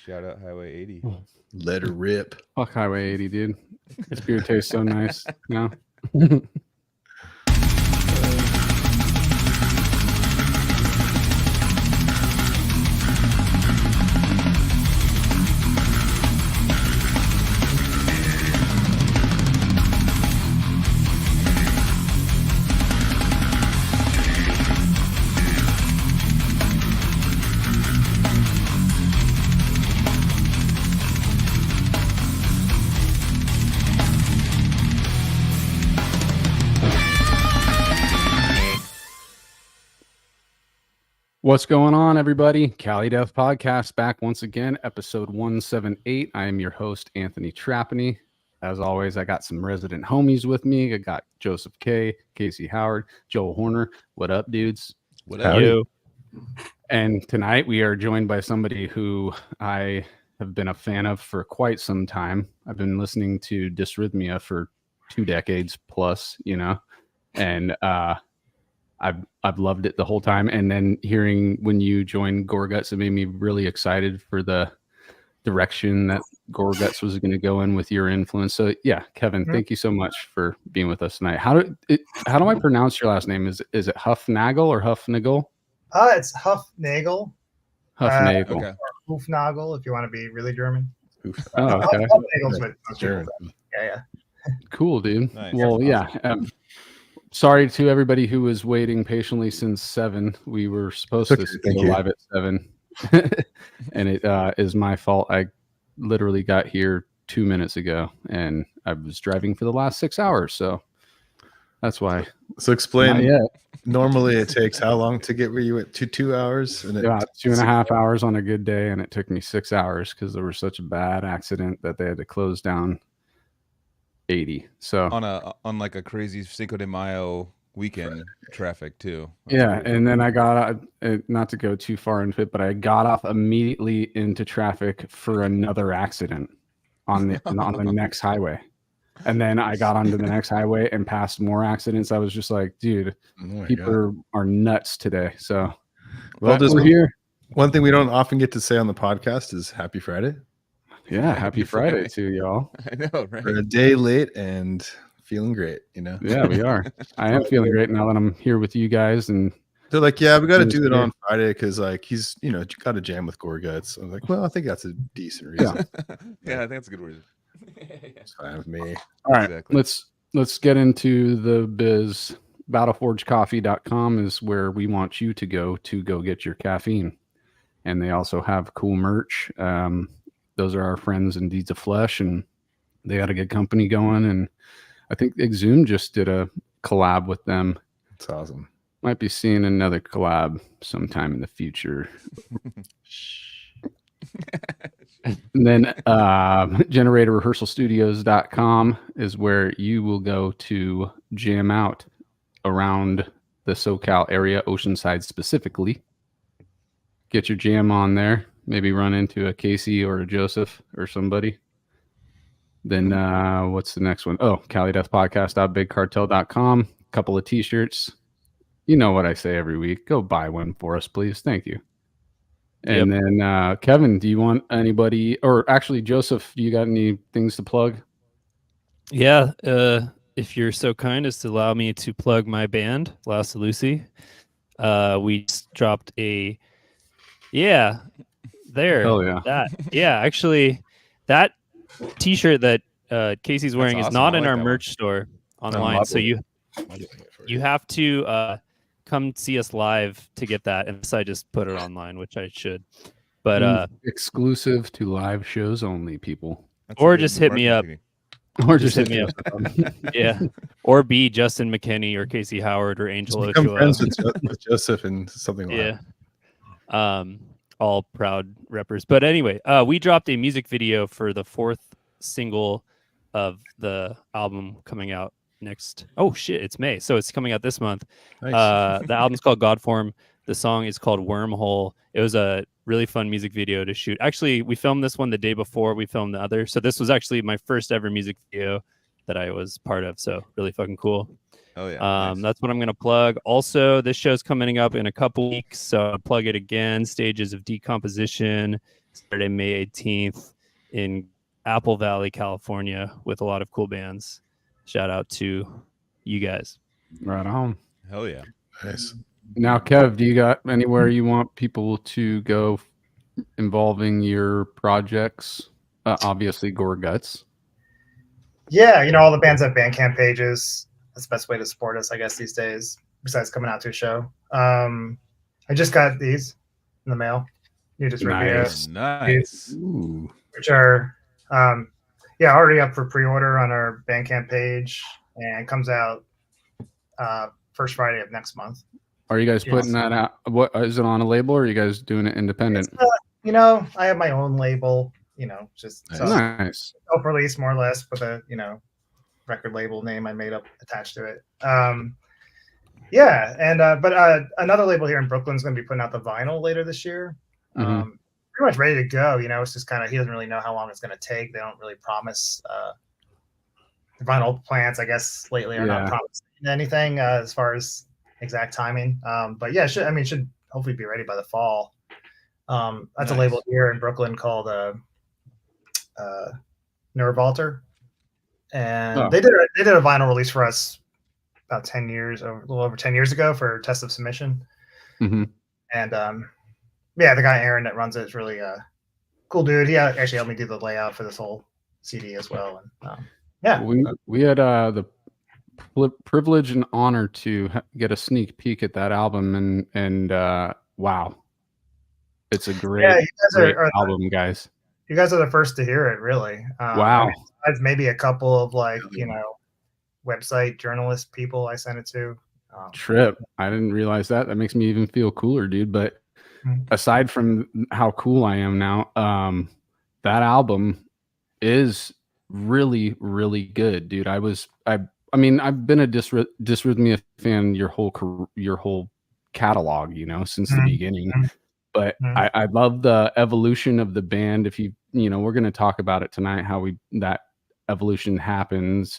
Shout out Highway 80. Let her rip. Fuck Highway 80, dude. This beer tastes so nice now. What's going on, everybody? Cali Death Podcast back once again, episode 178. I am your host, Anthony Trapani. As always, I got some resident homies with me. I got Joseph K, Casey Howard, Joel Horner. What up, dudes? What up? You? And tonight we are joined by somebody who I have been a fan of for quite some time. I've been listening to Dysrhythmia for 2 decades plus, and I've loved it the whole time. And then hearing when you joined Gorguts, it made me really excited for the direction that Gorguts was going to go in with your influence. So yeah, Kevin, thank you so much for being with us tonight. How do I pronounce your last name? Is it Hufnagel or Hufnagel? It's Hufnagel. Hufnagel. Okay. Hufnagel, if you want to be really German. Oh, okay. Hufnagel's with German. Yeah. Cool, dude. Nice. Well, yeah. Sorry to everybody who was waiting patiently since 7. We were supposed to go live at 7, and it is my fault. I literally got here 2 minutes ago, and I was driving for the last 6 hours, so that's why. So explain. Normally, it takes how long to get where you went? 2 hours? And about 2.5 hours on a good day, and it took me 6 hours because there was such a bad accident that they had to close down 80. So on like a crazy Cinco de Mayo weekend traffic too. Yeah, and then I got not to go too far into it, but I got off immediately into traffic for another accident on the next highway, and then I got onto the next highway and passed more accidents. I was just like, dude, people are nuts today. So well, we're here. One thing we don't often get to say on the podcast is Happy Friday. Yeah, happy Friday to y'all. I know, right? We're a day late and feeling great, Yeah, we are. I am feeling great now that I'm here with you guys. And they're like, yeah, we got to do it on Friday because like he's, got a jam with Gorguts. I'm like, well, I think that's a decent reason. Yeah, I think that's a good reason. It's fine with me. All right, exactly. Let's get into the biz. Battleforgecoffee.com is where we want you to go get your caffeine. And they also have cool merch. Those are our friends in Deeds of Flesh, and they got a good company going. And I think Exhumed just did a collab with them. That's awesome. Might be seeing another collab sometime in the future. And then generatorrehearsalstudios.com is where you will go to jam out around the SoCal area, Oceanside specifically. Get your jam on there. Maybe run into a Casey or a Joseph or somebody. Then what's the next one? Oh, CaliDeathPodcast.BigCartel.com. Couple of t-shirts. You know what I say every week. Go buy one for us, please. Thank you. And then Kevin, do you want anybody, or actually Joseph, do you got any things to plug? Yeah. If you're so kind as to allow me to plug my band, Last Lucy. We just dropped a there. Oh yeah. Actually, that t-shirt that Casey's wearing is not in our merch one. Store online. So you have to come see us live to get that. Unless I just put it online, which I should. But exclusive to live shows only, people. Or just hit me up. Or just hit me up. Yeah. Or be Justin McKinney or Casey Howard or Angel Ochoa. Become friends with Joseph and something like that. Yeah. All proud reppers. But anyway, we dropped a music video for the 4th single of the album coming out next. Oh shit, it's May. So it's coming out this month. Nice. The album's called Godform. The song is called Wormhole. It was a really fun music video to shoot. Actually, we filmed this one the day before we filmed the other. So this was actually my first ever music video that I was part of. So really fucking cool. Oh yeah. Nice. That's what I'm going to plug. Also, this show's coming up in a couple weeks, so I'll plug it again. Stages of Decomposition, Saturday, May 18th in Apple Valley, California, with a lot of cool bands. Shout out to you guys. Right on. Hell yeah. Nice. Now, Kev, do you got anywhere you want people to go involving your projects? Obviously, Gorguts. Yeah, all the bands have Bandcamp pages. That's the best way to support us, I guess, these days, besides coming out to a show. I just got these in the mail. New Dysrhythmia, Nice. Ooh. which are, already up for pre-order on our Bandcamp page, and comes out first Friday of next month. Are you guys putting that out? What is it on a label, or are you guys doing it independent? I have my own label, just Nice. self-release more or less with a, record label name I made up attached to it. But another label here in Brooklyn is going to be putting out the vinyl later this year. Mm-hmm. Pretty much ready to go. It's just kind of, he doesn't really know how long it's going to take. They don't really promise. The vinyl plants, I guess, lately are not promising anything as far as exact timing. But yeah, should hopefully be ready by the fall. That's a label here in Brooklyn called Neurovalter. And they did a vinyl release for us about a little over 10 years ago for Test of Submission. Mm-hmm. And the guy Aaron that runs it is really cool dude. He actually helped me do the layout for this whole CD as well. And we had the privilege and honor to get a sneak peek at that album, and wow, it's a great, great album, guys. You guys are the first to hear it, really. Wow. I've maybe a couple of website journalist people I sent it to. Trip. I didn't realize that. That makes me even feel cooler, dude. But aside from how cool I am now, that album is really, really good, dude. I've been a Dysrhythmia fan your whole catalog, since the beginning. But I love the evolution of the band. If we're going to talk about it tonight, how that evolution happens.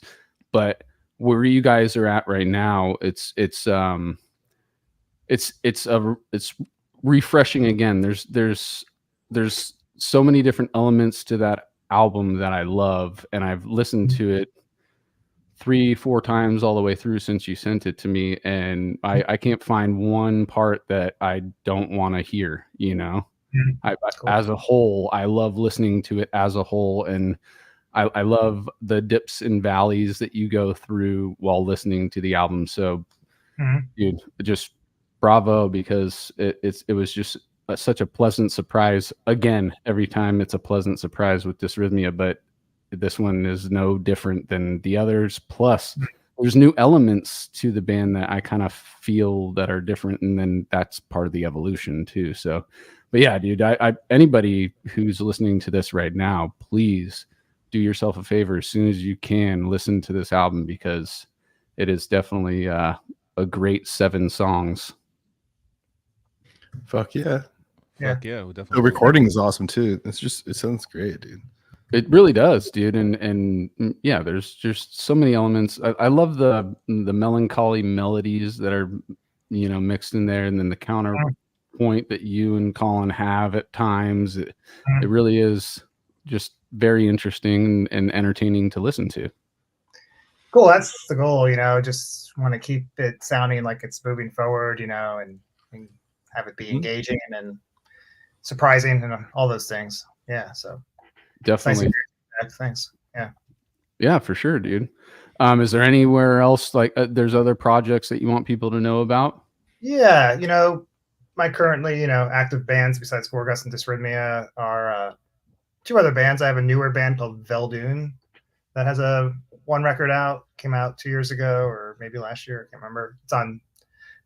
But where you guys are at right now, it's refreshing again. There's so many different elements to that album that I love, and I've listened to it 3-4 times all the way through since you sent it to me, and I can't find one part that I don't want to hear. Cool. As a whole, I love listening to it as a whole, and I love the dips and valleys that you go through while listening to the album. So, dude, just bravo, because it was just such a pleasant surprise. Again, every time it's a pleasant surprise with Dysrhythmia, but this one is no different than the others. Plus, there's new elements to the band that I kind of feel that are different, and then that's part of the evolution too. So, but yeah, dude, I anybody who's listening to this right now, please do yourself a favor as soon as you can, listen to this album, because it is definitely a great 7 songs. Fuck yeah. Fuck yeah, we definitely. The recording is awesome too. It sounds great, dude. It really does, dude. And yeah, there's just so many elements. I love the melancholy melodies that are, mixed in there. And then the counterpoint that you and Colin have at times. It really is just very interesting and entertaining to listen to. Cool. That's the goal, just want to keep it sounding like it's moving forward, and have it be engaging and surprising and all those things. Yeah. So definitely. Thanks. Yeah, for sure, dude. Is there anywhere else there's other projects that you want people to know about? Yeah. My currently, active bands besides Gorguts and Dysrhythmia are 2 other bands. I have a newer band called Veldune that has one record out, came out 2 years ago, or maybe last year. I can't remember. It's on,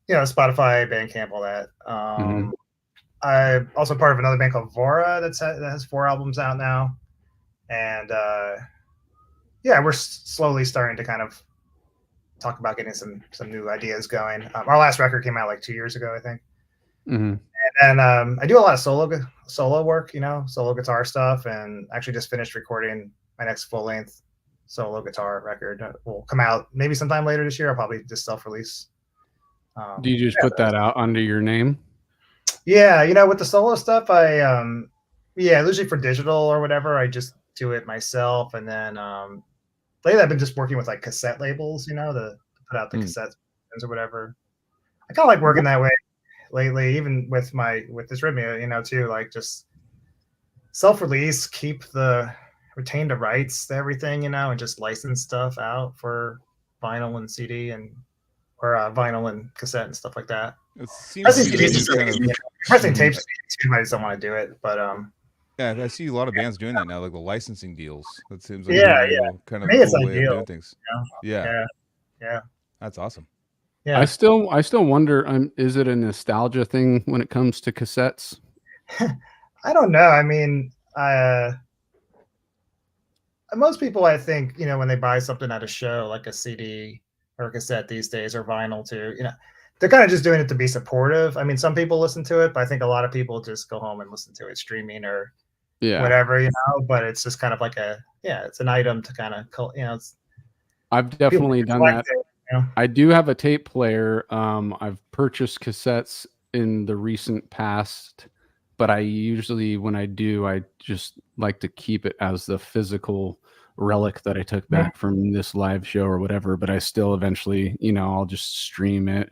Spotify, Bandcamp, all that. I'm also part of another band called Vora that has 4 albums out now. And we're slowly starting to kind of talk about getting some new ideas going. Our last record came out 2 years ago, I think. And then I do a lot of solo work, solo guitar stuff, and actually just finished recording my next full-length solo guitar record will come out maybe sometime later this year. I'll probably just self-release. Do you just put that out under your name? Yeah, with the solo stuff, usually for digital or whatever, I just do it myself, and then lately I've been just working with like cassette labels, to put out the cassettes or whatever. I kind of like working that way lately, even with Dysrhythmia, too, like just self-release, retain the rights to everything, and just license stuff out for vinyl and CD or vinyl and cassette and stuff like that. It seems to be CDs the new kind of, pressing tapes too. I just don't want to do it, but yeah, I see a lot of bands doing that now, like the licensing deals. That seems like kind of me, it's cool way of ideal, doing things. Yeah, that's awesome. I still wonder, is it a nostalgia thing when it comes to cassettes? I don't know. I mean, most people, I think, when they buy something at a show, like a CD or a cassette these days, or vinyl too, they're kind of just doing it to be supportive. I mean, some people listen to it, but I think a lot of people just go home and listen to it streaming or whatever, but it's just kind of like it's an item to kind of, I've definitely done that. I do have a tape player. I've purchased cassettes in the recent past, but I usually, when I do, I just like to keep it as the physical relic that I took back from this live show or whatever, but I still eventually, I'll just stream it.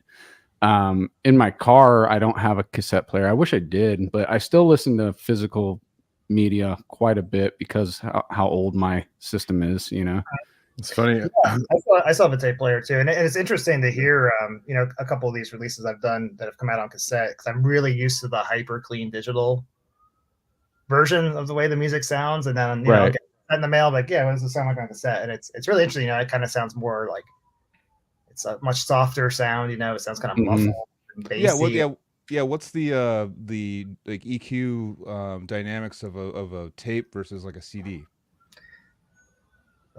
In my car, I don't have a cassette player. I wish I did, but I still listen to physical media quite a bit because how old my system is, It's funny. I still have a tape player too, and it's interesting to hear, a couple of these releases I've done that have come out on cassette, because I'm really used to the hyper clean digital version of the way the music sounds, and then I get that in the mail, like, what does it sound like on cassette? And it's really interesting. It kind of sounds more like it's a much softer sound. It sounds kind of muffled and bassy. What's the like EQ dynamics of a tape versus like a CD?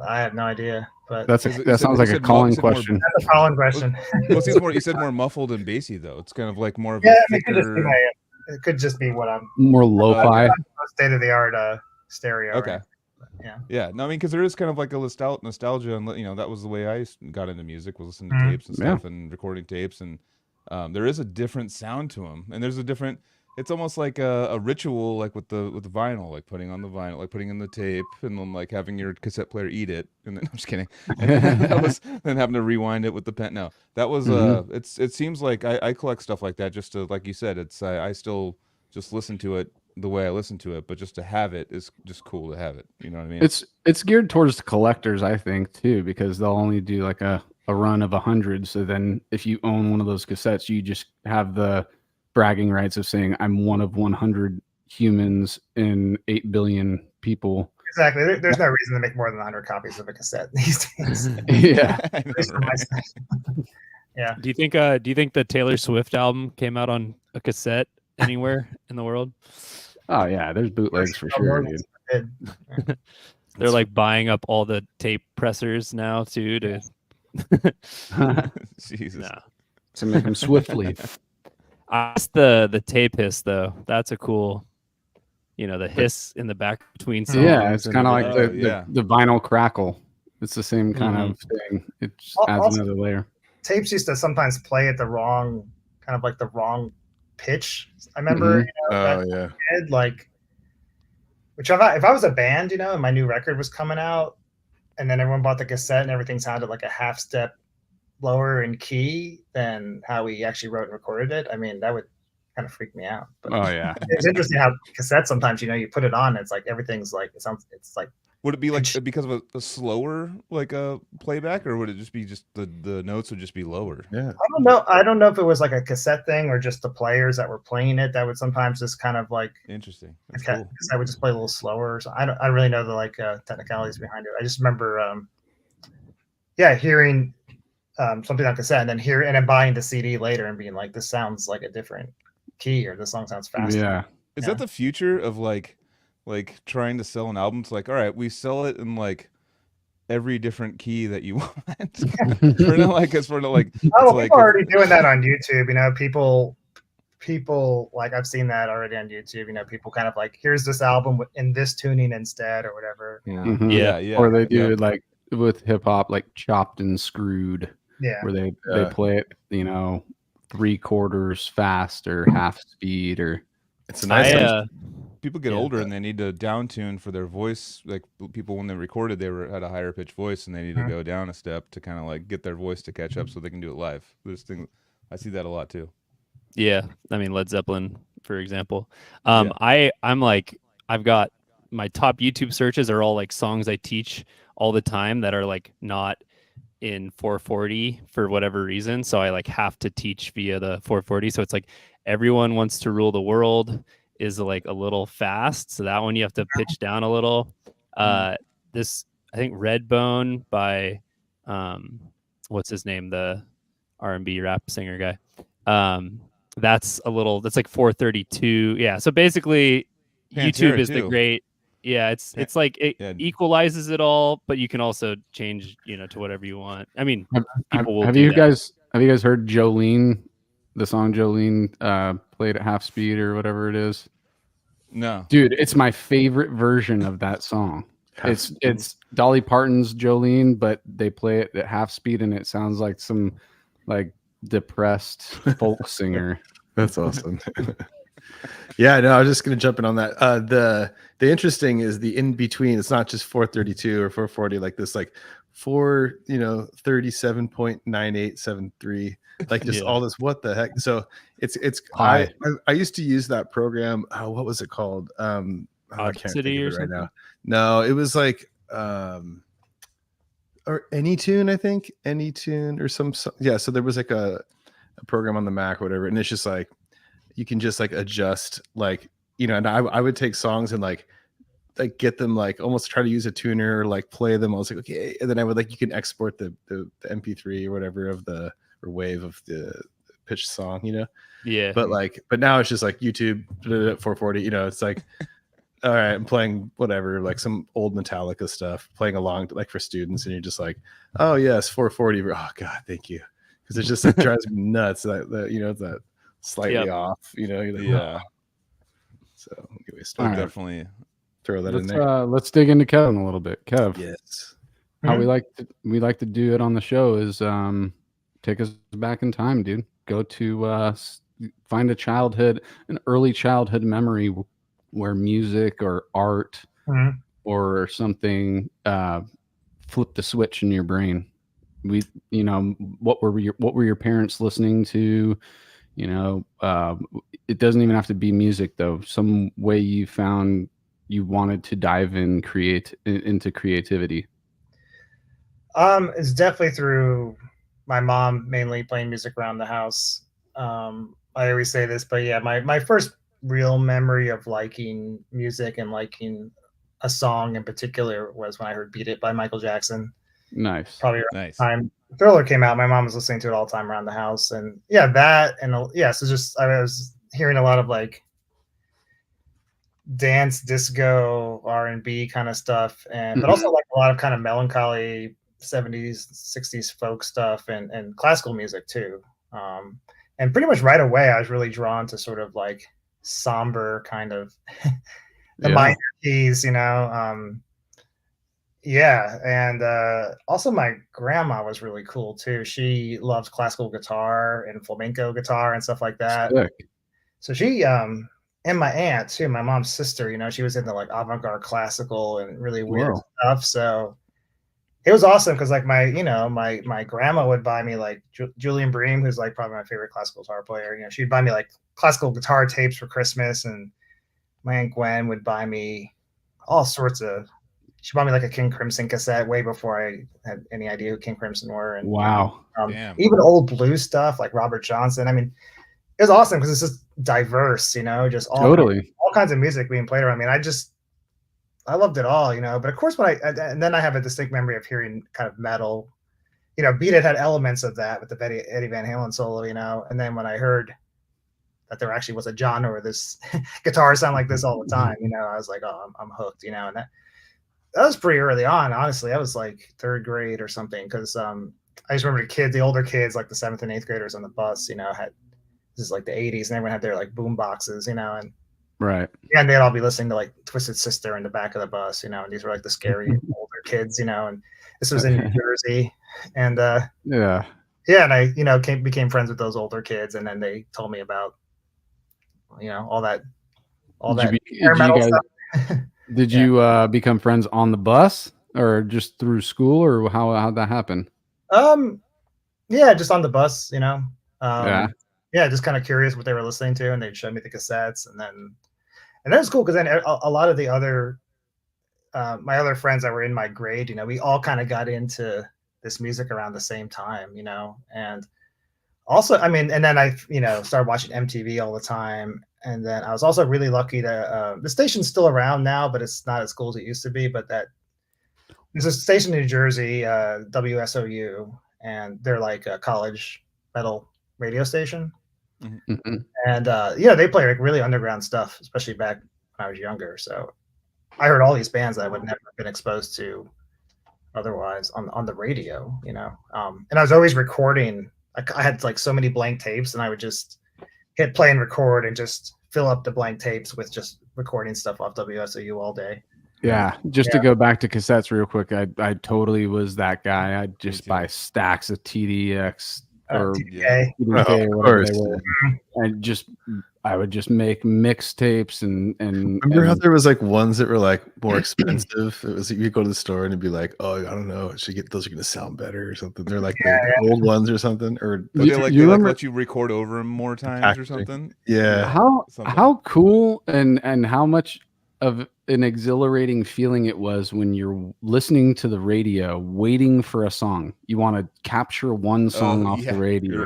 I have no idea, but that sounds like a calling question. That's a calling question. Well, you said more muffled and bassy though. It's kind of like more of a thicker. It could just be what I'm more lo-fi, state of the art stereo. Okay. Right? Yeah. No, I mean, because there is kind of like a nostalgia, and that was the way I got into music, was listening to tapes and stuff and recording tapes, and there is a different sound to them, and there's a different. It's almost like a ritual, like with the vinyl, like putting on the vinyl, like putting in the tape, and then like having your cassette player eat it, and then I'm just kidding. And then having to rewind it with the pen. No, that was it seems like I collect stuff like that just to, like you said, it's I still just listen to it the way I listen to it, but just to have it is just cool to have it. You know what I mean? It's geared towards the collectors, I think, too, because they'll only do like a run of 100. So then if you own one of those cassettes, you just have the bragging rights of saying I'm one of 100 humans in 8 billion people. Exactly. There's no reason to make more than 100 copies of a cassette these days. Yeah. Yeah. Do you think the Taylor Swift album came out on a cassette anywhere in the world? Oh yeah, there's bootlegs for sure, dude. They're like buying up all the tape pressers now too to Jesus. Nah. To make them swiftly. That's the tape hiss though. That's a cool, the hiss in the back between songs. Yeah, it's kind of like the vinyl crackle. It's the same kind of thing. It just adds also, another layer. Tapes used to sometimes play at the wrong pitch. I remember, like, which if I was a band, and my new record was coming out, and then everyone bought the cassette and everything sounded like a half step lower in key than how we actually wrote and recorded it. I mean, that would kind of freak me out. But it's interesting how cassettes sometimes, you put it on, and it's like everything's like it's like. Would it be like because of a slower like a playback, or would it just be the notes would just be lower? Yeah, I don't know if it was like a cassette thing or just the players that were playing it that would sometimes just kind of like interesting. Cool. I would just play a little slower. So I don't really know the technicalities behind it. I just remember hearing something on cassette and then buying the CD later and being like, this sounds like a different key, or this song sounds faster. Yeah, is that the future of like trying to sell an album? It's like, all right, we sell it in like every different key that you want. People are already doing that on YouTube. People like, I've seen that already on YouTube. People kind of like, here's this album in this tuning instead, or whatever. Yeah. Or they do like with hip hop, like Chopped and Screwed, Yeah. where they Yeah. play it, 3/4 fast or half speed, or It's a nice. People get Yeah. older and they need to down tune for their voice. Like people when they recorded, had a higher pitched voice and they need to go down a step to kind of like get their voice to catch up so they can do it live. This thing, I see that a lot too. Yeah, I mean Led Zeppelin, for example. Yeah. I'm like, I've got my top YouTube searches are all like songs I teach all the time that are like not in 440 for whatever reason. So I like have to teach via the 440. So it's like Everyone Wants to Rule the World is like a little fast. So that one you have to pitch down a little. This, I think Redbone by what's his name? The R&B rap singer guy. That's like 432. Yeah. So basically Pantera YouTube is too. the great. Yeah, it's like it equalizes it all, but you can also change, to whatever you want. I mean, people will. Have you guys heard Jolene, the song Jolene, played at half speed or whatever it is? No, Dude, it's my favorite version of that song. It's Dolly Parton's Jolene, but they play it at half speed, and it sounds like some like depressed folk singer. That's awesome. Yeah, no, I was just gonna jump in on that. The interesting is the in between. It's not just 432 or 440 like this, like 437.9873, like just all this. What the heck? So it's I used to use that program. Oh, what was it called? I can't think of it right now. No, it was like or AnyTune, I think AnyTune or some yeah. So there was like a program on the Mac or whatever, and it's just like you can just like adjust like and I would take songs and like get them like almost try to use a tuner or like play them. I was like, okay, and then I would like you can export the MP3 or whatever of the or wave of the pitched song, Yeah. But now it's just like YouTube 440, it's like all right, I'm playing whatever, like some old Metallica stuff, playing along like for students, and you're just like, oh yes, 440. Oh god, thank you, because it just like, drives me nuts that that slightly off, you're like, yeah. So anyway, Definitely throw that in there. Let's dig into Kevin a little bit. Kev, yes. How we like to do it on the show is take us back in time, dude. Go to find an early childhood memory where music or art or something flipped the switch in your brain. What were your parents listening to? It doesn't even have to be music though. Some way you found you wanted to dive into creativity. It's definitely through my mom mainly playing music around the house. I always say this, but yeah, my first real memory of liking music and liking a song in particular was when I heard Beat It by Michael Jackson. Nice. Probably around the time Thriller came out. My mom was listening to it all the time around the house. And yeah, that and so just I was hearing a lot of like dance, disco, R&B kind of stuff, but also like a lot of kind of melancholy 70s, 60s folk stuff and classical music too. And pretty much right away I was really drawn to sort of like somber kind of the minor keys, and also my grandma was really cool too. She loved classical guitar and flamenco guitar and stuff like that. Sick. So she and my aunt too, my mom's sister, she was into like avant-garde classical and really weird stuff. So it was awesome because like my grandma would buy me like Julian Bream, who's like probably my favorite classical guitar player. She'd buy me like classical guitar tapes for Christmas, and my Aunt Gwen would buy me all sorts of. She bought me like a King Crimson cassette way before I had any idea who King Crimson were. And wow, even old blues stuff like Robert Johnson. I mean, it was awesome because it's just diverse, just all kinds of music being played around me. And I loved it all, But of course, and then I have a distinct memory of hearing kind of metal. Beat It had elements of that with the Eddie Van Halen solo, And then when I heard that there actually was a genre where this guitar sound like this all the time, I was like, oh, I'm hooked, And that was pretty early on, honestly. I was like third grade or something because I just remember the older kids, like the 7th and 8th graders on the bus, had this is like the 80s, and everyone had their like boom boxes, and right. Yeah, and they'd all be listening to like Twisted Sister in the back of the bus, and these were like the scary older kids, and this was in New Jersey, and Yeah. and I became friends with those older kids, and then they told me about all that hair metal stuff. Did you become friends on the bus or just through school, or how'd that happen? Yeah, just on the bus, Yeah. just kind of curious what they were listening to, and they'd show me the cassettes, and that was cool because then a lot of the other my other friends that were in my grade, we all kind of got into this music around the same time, and also, I mean, and then I, started watching MTV all the time, and then I was also really lucky to the station's still around now, but it's not as cool as it used to be. But there's a station in New Jersey, WSOU, and they're like a college metal radio station. Mm-hmm. And they play like really underground stuff, especially back when I was younger. So I heard all these bands that I would never have been exposed to otherwise on the radio, and I was always recording. I had like so many blank tapes, and I would just hit play and record and just fill up the blank tapes with just recording stuff off WSOU all day. Yeah, just to go back to cassettes real quick, I totally was that guy. I'd just buy stacks of TDX or TDK. TDK or whatever they were, and I would just make mixtapes and remember how there was like ones that were like more expensive. It was you go to the store and it'd be like, oh, I don't know, those are gonna sound better or something. They're like the old ones or something, or they let you record over them more times or something. Yeah. How cool and how much of an exhilarating feeling it was when you're listening to the radio, waiting for a song. You want to capture one song off the radio.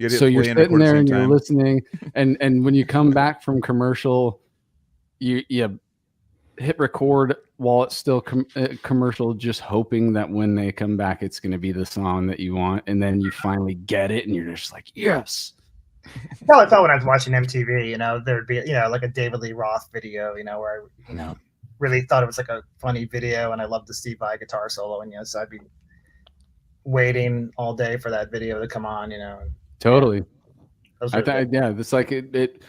So you're sitting there and you're listening, and when you come back from commercial, you hit record while it's still commercial, just hoping that when they come back, it's going to be the song that you want, and then you finally get it, and you're just like, yes. Well, I thought when I was watching MTV, there'd be like a David Lee Roth video, where I really thought it was like a funny video, and I loved the Steve Vai guitar solo, and so I'd be waiting all day for that video to come on, Totally. It's like it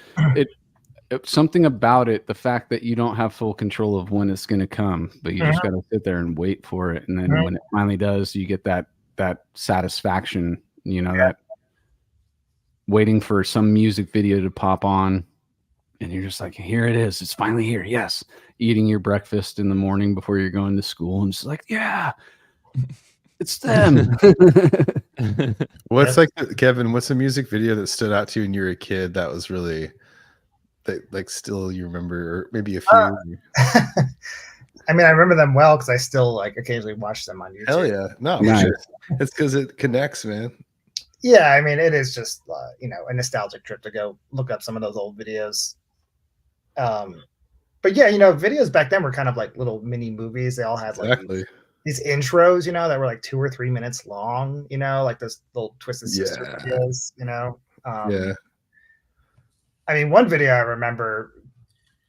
something about it, the fact that you don't have full control of when it's going to come, but you just got to sit there and wait for it, and then when it finally does, you get that satisfaction, that waiting for some music video to pop on, and you're just like, here it is, it's finally here. Yes. Eating your breakfast in the morning before you're going to school, and just like, yeah, it's them. What's Kevin, what's a music video that stood out to you when you were a kid that was really like still you remember, or maybe a few? I mean, I remember them well because I still like occasionally watch them on YouTube. Hell yeah. No, nice. It's because it connects, man. Yeah, I mean, it is just a nostalgic trip to go look up some of those old videos. But yeah, videos back then were kind of like little mini movies. They all had like these intros, that were like 2 or 3 minutes long. Like those little Twisted Sister videos. Yeah. I mean, one video I remember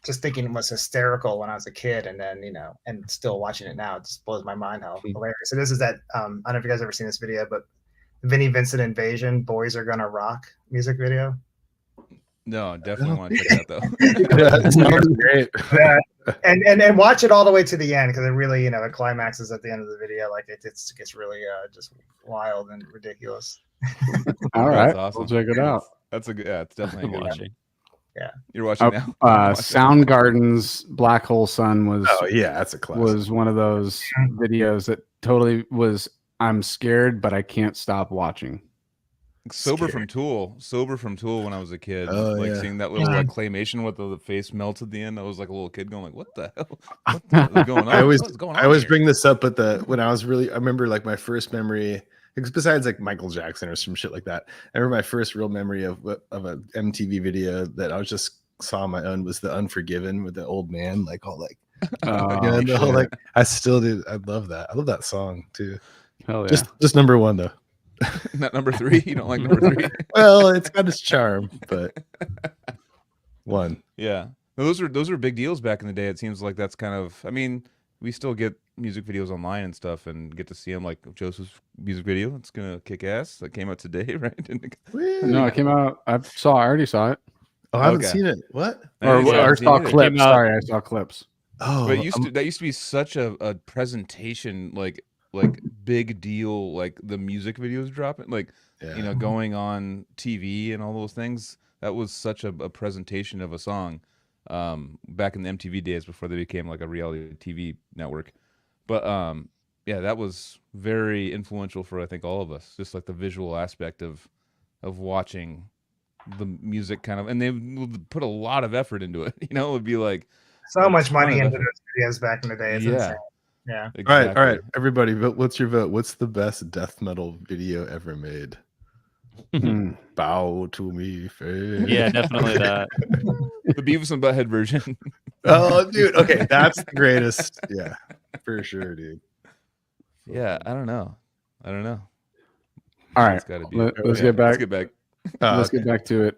just thinking was hysterical when I was a kid, and then and still watching it now, it just blows my mind how hilarious. So this is that. I don't know if you guys ever seen this video, but Vinnie Vincent Invasion, Boys Are Gonna Rock music video. No, definitely want to check that though. That sounds great. And watch it all the way to the end, because it really, the climax is at the end of the video. Like it gets really just wild and ridiculous. All right, awesome. We'll check it out. That's it's definitely a good watching. Yeah, you're watching now. Soundgarden's Black Hole Sun was. Oh yeah, that's a classic. Was one of those videos that totally was. I'm scared, but I can't stop watching. Sober from Tool when I was a kid, seeing that little like claymation with the face melts at the end. I was like a little kid going like, what the hell? What's going on? I always bring this up, but when I remember like my first memory, besides like Michael Jackson or some shit like that, I remember my first real memory of an MTV video that I saw on my own was the Unforgiven with the old man, like all like, like I still do. I love that. I love that song too. Hell yeah. Just number one though. Not number 3. You don't like number 3? Well, it's got its charm, but one. Yeah, those are big deals back in the day. It seems like that's kind of. I mean, we still get music videos online and stuff, and get to see them. Like Joseph's music video, it's gonna kick ass. That came out today, right? No, it came out. I already saw it. Oh, I haven't seen it. What? Or saw clips. Sorry, I saw clips. Oh, But that used to be such a presentation, like big deal, like the music videos dropping, like yeah. going on TV and all those things. That was such a presentation of a song, back in the MTV days before they became like a reality TV network. But yeah, that was very influential for I think all of us. Just like the visual aspect of watching the music kind of, and they would put a lot of effort into it. It would be like So a much ton money of into effort. those videos back in the day. It's Yeah. insane. Yeah. Exactly. All right, everybody, vote. What's your vote? What's the best death metal video ever made? Bow to me, face. Yeah, definitely that. The Beavis and Butthead version. Oh, dude. Okay, that's the greatest. Yeah, for sure, dude. Yeah, I don't know. All right, It's gotta be let's get back. Let's get back. Let's get back to it.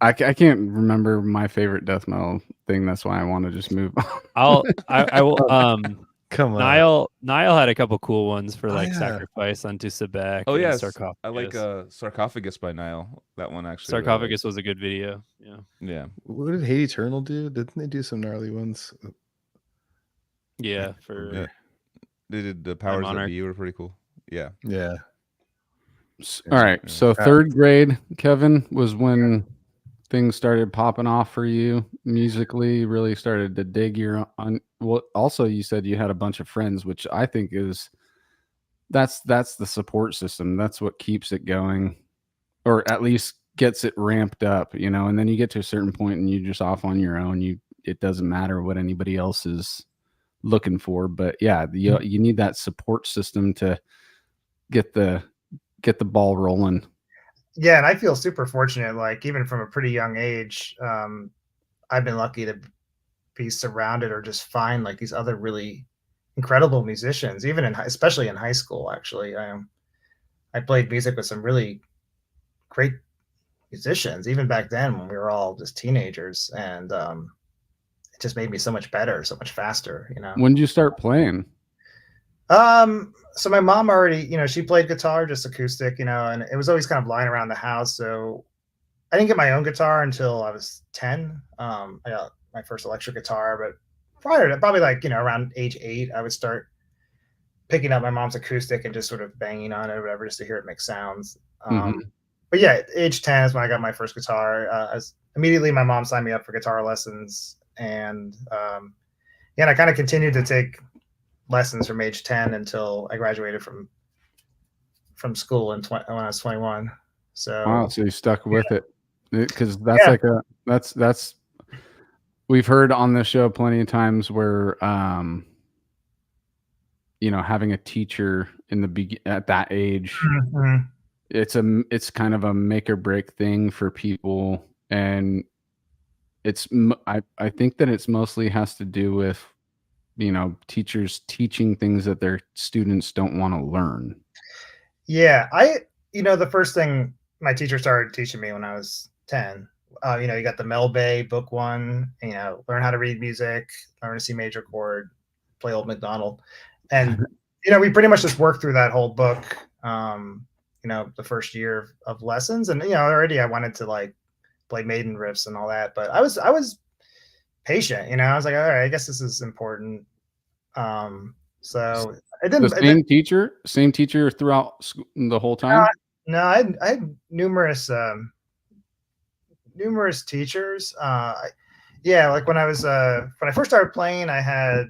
I can't remember my favorite death metal thing. That's why I want to just move on. I will. Come on. Niall had a couple cool ones for like yeah. Sacrifice unto Sebek. Oh and yeah, Sarcophagus. I like Sarcophagus by Niall. That one actually. Sarcophagus was a good video. Yeah. Yeah. What did Hate Eternal do? Didn't they do some gnarly ones? Yeah. For Yeah. They did the Powers That Monarch. Be were pretty cool. Yeah. Yeah. All right, so third grade, Kevin, was when things started popping off for you musically. Really started to dig your on. Well, also you said you had a bunch of friends, which I think that's the support system. That's what keeps it going, or at least gets it ramped up. And then you get to a certain point and you're just off on your own. It doesn't matter what anybody else is looking for, but yeah, you need that support system to get the ball rolling. Yeah, and I feel super fortunate. Like even from a pretty young age, I've been lucky to be surrounded or just find like these other really incredible musicians. Even especially in high school, actually, I played music with some really great musicians. Even back then, when we were all just teenagers, and it just made me so much better, so much faster. When did you start playing? So my mom already, she played guitar, just acoustic, and it was always kind of lying around the house. So I didn't get my own guitar until I was 10. I got my first electric guitar, but prior to probably like, around age 8, I would start picking up my mom's acoustic and just sort of banging on it or whatever, just to hear it make sounds. But yeah, age 10 is when I got my first guitar. Immediately my mom signed me up for guitar lessons, and I kind of continued to take lessons from age 10 until I graduated from school when I was 21. So wow, so you stuck with it, because that's that's we've heard on this show plenty of times where having a teacher at that age, it's kind of a make or break thing for people, and I think that it's mostly has to do with teachers teaching things that their students don't want to learn. Yeah, the first thing my teacher started teaching me when I was 10, you got the Mel Bay book 1, learn how to read music, learn a C major chord, play Old MacDonald. And, we pretty much just worked through that whole book, the first year of lessons. And, already I wanted to like play Maiden riffs and all that, but I was patient, I was like, all right, I guess this is important. So it didn't. The same teacher throughout the whole time. No, I had numerous teachers. Like when I first started playing, I had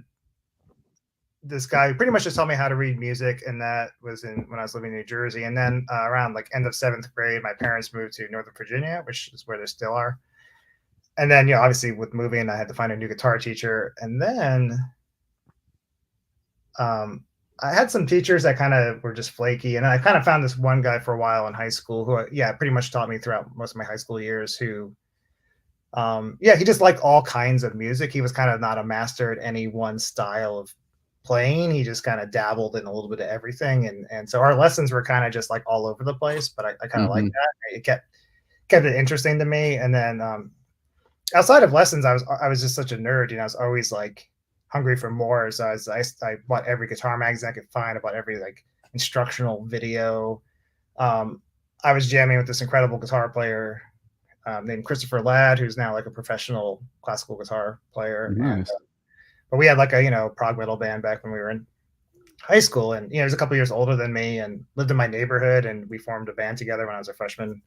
this guy who pretty much just taught me how to read music, and that was when I was living in New Jersey. And then around like end of 7th grade, my parents moved to Northern Virginia, which is where they still are. And then, obviously with moving, I had to find a new guitar teacher. And then I had some teachers that kind of were just flaky. And I kind of found this one guy for a while in high school who, pretty much taught me throughout most of my high school years who, he just liked all kinds of music. He was kind of not a master at any one style of playing. He just kind of dabbled in a little bit of everything. And so our lessons were kind of just like all over the place, but I kind of liked that. It kept it interesting to me. And then, outside of lessons, I was just such a nerd. I was always like hungry for more. So I bought every guitar magazine I could find. I bought every like instructional video. I was jamming with this incredible guitar player named Christopher Ladd, who's now like a professional classical guitar player. Nice. but we had like a prog metal band back when we were in high school, and he was a couple years older than me and lived in my neighborhood, and we formed a band together when I was a freshman.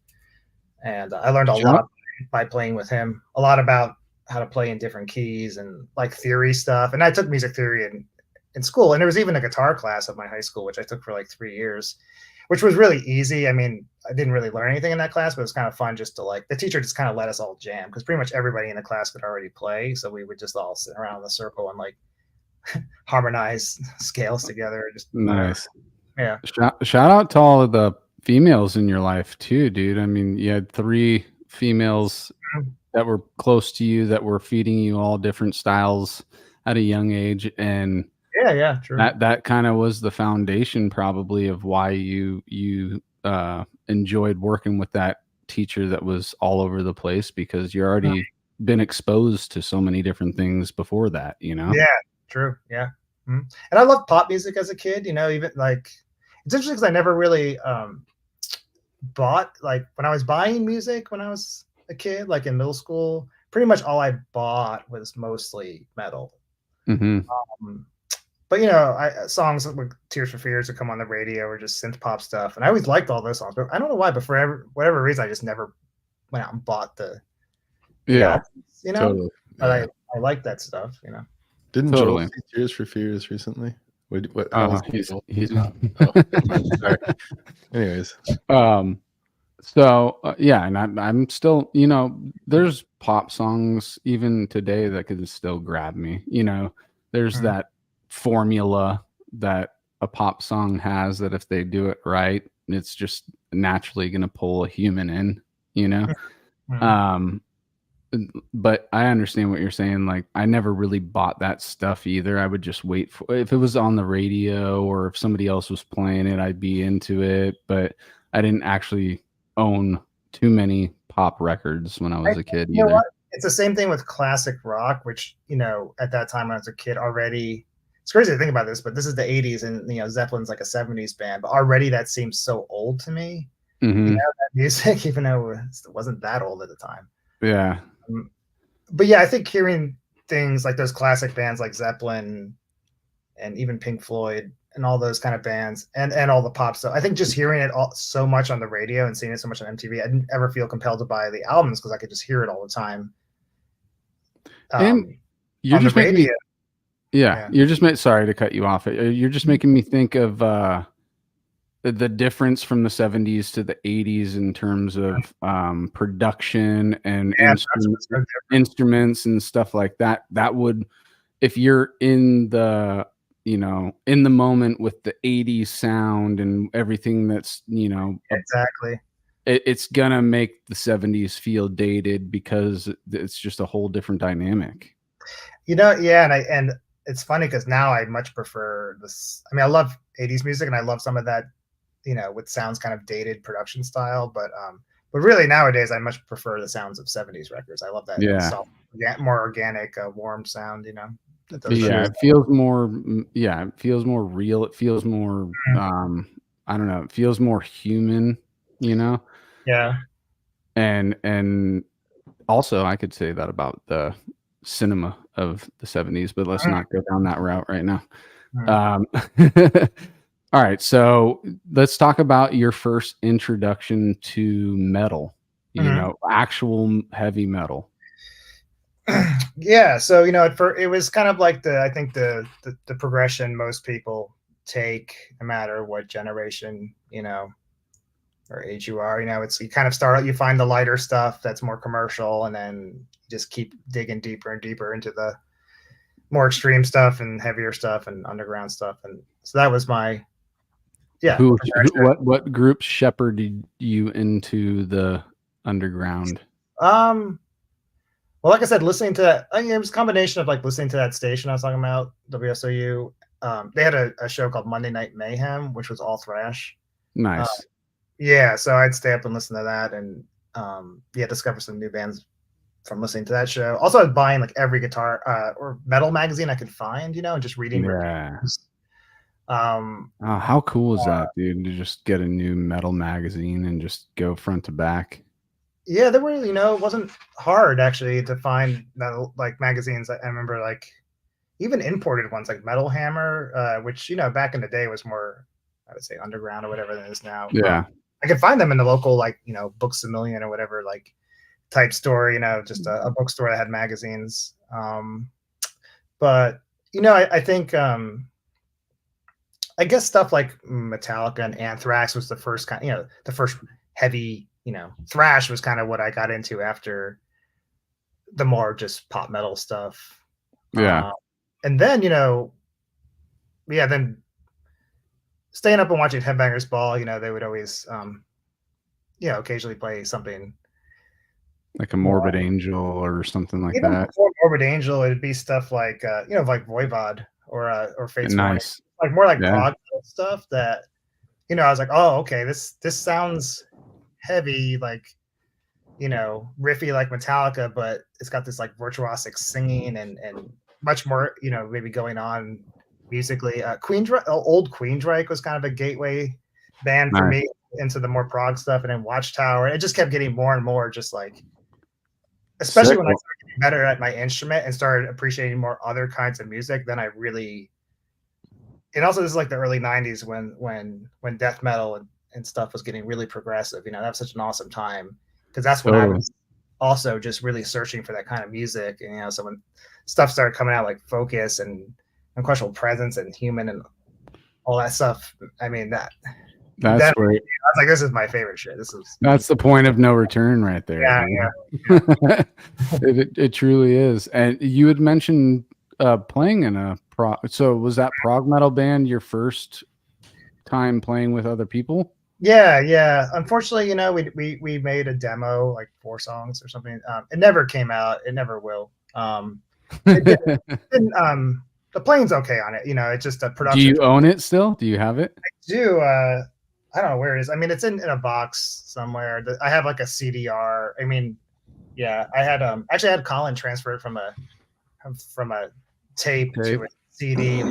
And I learned a lot by playing with him, a lot about how to play in different keys and like theory stuff. And I took music theory in school, and there was even a guitar class at my high school, which I took for like 3 years, which was really easy. I mean, I didn't really learn anything in that class, but it was kind of fun just to like, the teacher just kind of let us all jam because pretty much everybody in the class could already play. So we would just all sit around in the circle and like harmonize scales together. Just nice. Yeah. Shout out to all of the females in your life too, dude. I mean, you had 3 females that were close to you that were feeding you all different styles at a young age, and yeah, true. That kind of was the foundation probably of why you enjoyed working with that teacher that was all over the place, because you're already been exposed to so many different things before that, Yeah, true. Yeah. Mm-hmm. And I loved pop music as a kid, even like, it's interesting because I never really bought, like when I was buying music when I was a kid, like in middle school, pretty much all I bought was mostly metal. Mm-hmm. But songs like Tears for Fears would come on the radio or just synth pop stuff, and I always liked all those songs. But I don't know why, but for whatever reason, I just never went out and bought the albums, Totally. But I like that stuff, Didn't Totally. Joel see Tears for Fears recently? What He's sorry. Anyways, so yeah, and I'm still, there's pop songs even today that could still grab me. There's that formula that a pop song has that if they do it right, it's just naturally going to pull a human in. But I understand what you're saying. Like, I never really bought that stuff either. I would just wait for, if it was on the radio or if somebody else was playing it, I'd be into it. But I didn't actually own too many pop records when I was a kid either. What? It's the same thing with classic rock, which, at that time when I was a kid already, it's crazy to think about this, but this is the 80s and, Zeppelin's like a 70s band, but already that seems so old to me. Mm-hmm. That music, even though it wasn't that old at the time. Yeah. But yeah, I think hearing things like those classic bands like Zeppelin and even Pink Floyd and all those kind of bands and all the pop stuff, I think just hearing it all so much on the radio and seeing it so much on MTV, I didn't ever feel compelled to buy the albums because I could just hear it all the time. And you're just making me, you're just sorry to cut you off. You're just making me think of the difference from the 70s to the 80s in terms of production and instruments and stuff like that. That would, if you're in the in the moment with the 80s sound and everything that's exactly, it's gonna make the 70s feel dated because it's just a whole different dynamic. And it's funny because now I much prefer this. I mean, I love 80s music and I love some of that, with sounds kind of dated production style, but really nowadays I much prefer the sounds of 70s records. I love that soft, more organic, warm sound, it feels more it feels more real. It feels more I don't know, it feels more human, and also I could say that about the cinema of the 70s, but let's not go down that route right now. All right, so let's talk about your first introduction to metal, actual heavy metal. Yeah, so it was kind of like I think the progression most people take, no matter what generation or age you are. You kind of start, you find the lighter stuff that's more commercial, and then you just keep digging deeper and deeper into the more extreme stuff and heavier stuff and underground stuff, and so that was my what group shepherded you into the underground? Well, like I said, listening to it was a combination of like listening to that station I was talking about, WSOU. They had a show called Monday Night Mayhem, which was all thrash. Nice. So I'd stay up and listen to that, and discover some new bands from listening to that show. Also, I was buying like every guitar or metal magazine I could find, and just reading reviews. How cool is that, dude? To just get a new metal magazine and just go front to back. Yeah, there were, it wasn't hard actually to find metal like magazines. I remember like even imported ones like Metal Hammer, which, you know, back in the day was more, I would say, underground or whatever it is now. Yeah. I could find them in the local, like, you know, Books a Million or whatever, like type store, you know, just a bookstore that had magazines. But, you know, I think, I guess stuff like Metallica and Anthrax was the first kind, you know, the first heavy, you know, thrash was kind of what I got into after the more just pop metal stuff. Yeah. And then, you know, yeah, then staying up and watching Headbangers Ball, you know, they would always, you know, occasionally play something like a Morbid Angel or something like even that. before Morbid Angel. It'd be stuff like, you know, like Voivod or Fates Warning. Nice. Like more like prog stuff that, you know, I was like, oh, okay, this sounds heavy, like, you know, riffy like Metallica, but it's got this like virtuosic singing and much more, you know, maybe going on musically. Old Queensryche was kind of a gateway band for me into the more prog stuff, and then Watchtower. It just kept getting more and more just like, especially when I started getting better at my instrument and started appreciating more other kinds of music, then I really. And also, this is like the early '90s when death metal and stuff was getting really progressive. You know, that was such an awesome time because that's when I was also just really searching for that kind of music. And, you know, so when stuff started coming out like Focus and Unquestionable Presence and Human and all that stuff, I mean, that's where I was like, this is my favorite shit. That's the point of no return right there. Yeah. It truly is. And you had mentioned playing in a so was that prog metal band your first time playing with other people? Yeah. Unfortunately, you know, we made a demo, like 4 songs or something. It never came out. It never will. The playing's okay on it. You know, it's just a production. Do you own it still? Do you have it? I do. I don't know where it is. I mean, it's in a box somewhere. I have like a CDR. I mean, yeah, I had actually I had Colin transfer it from a tape to a CD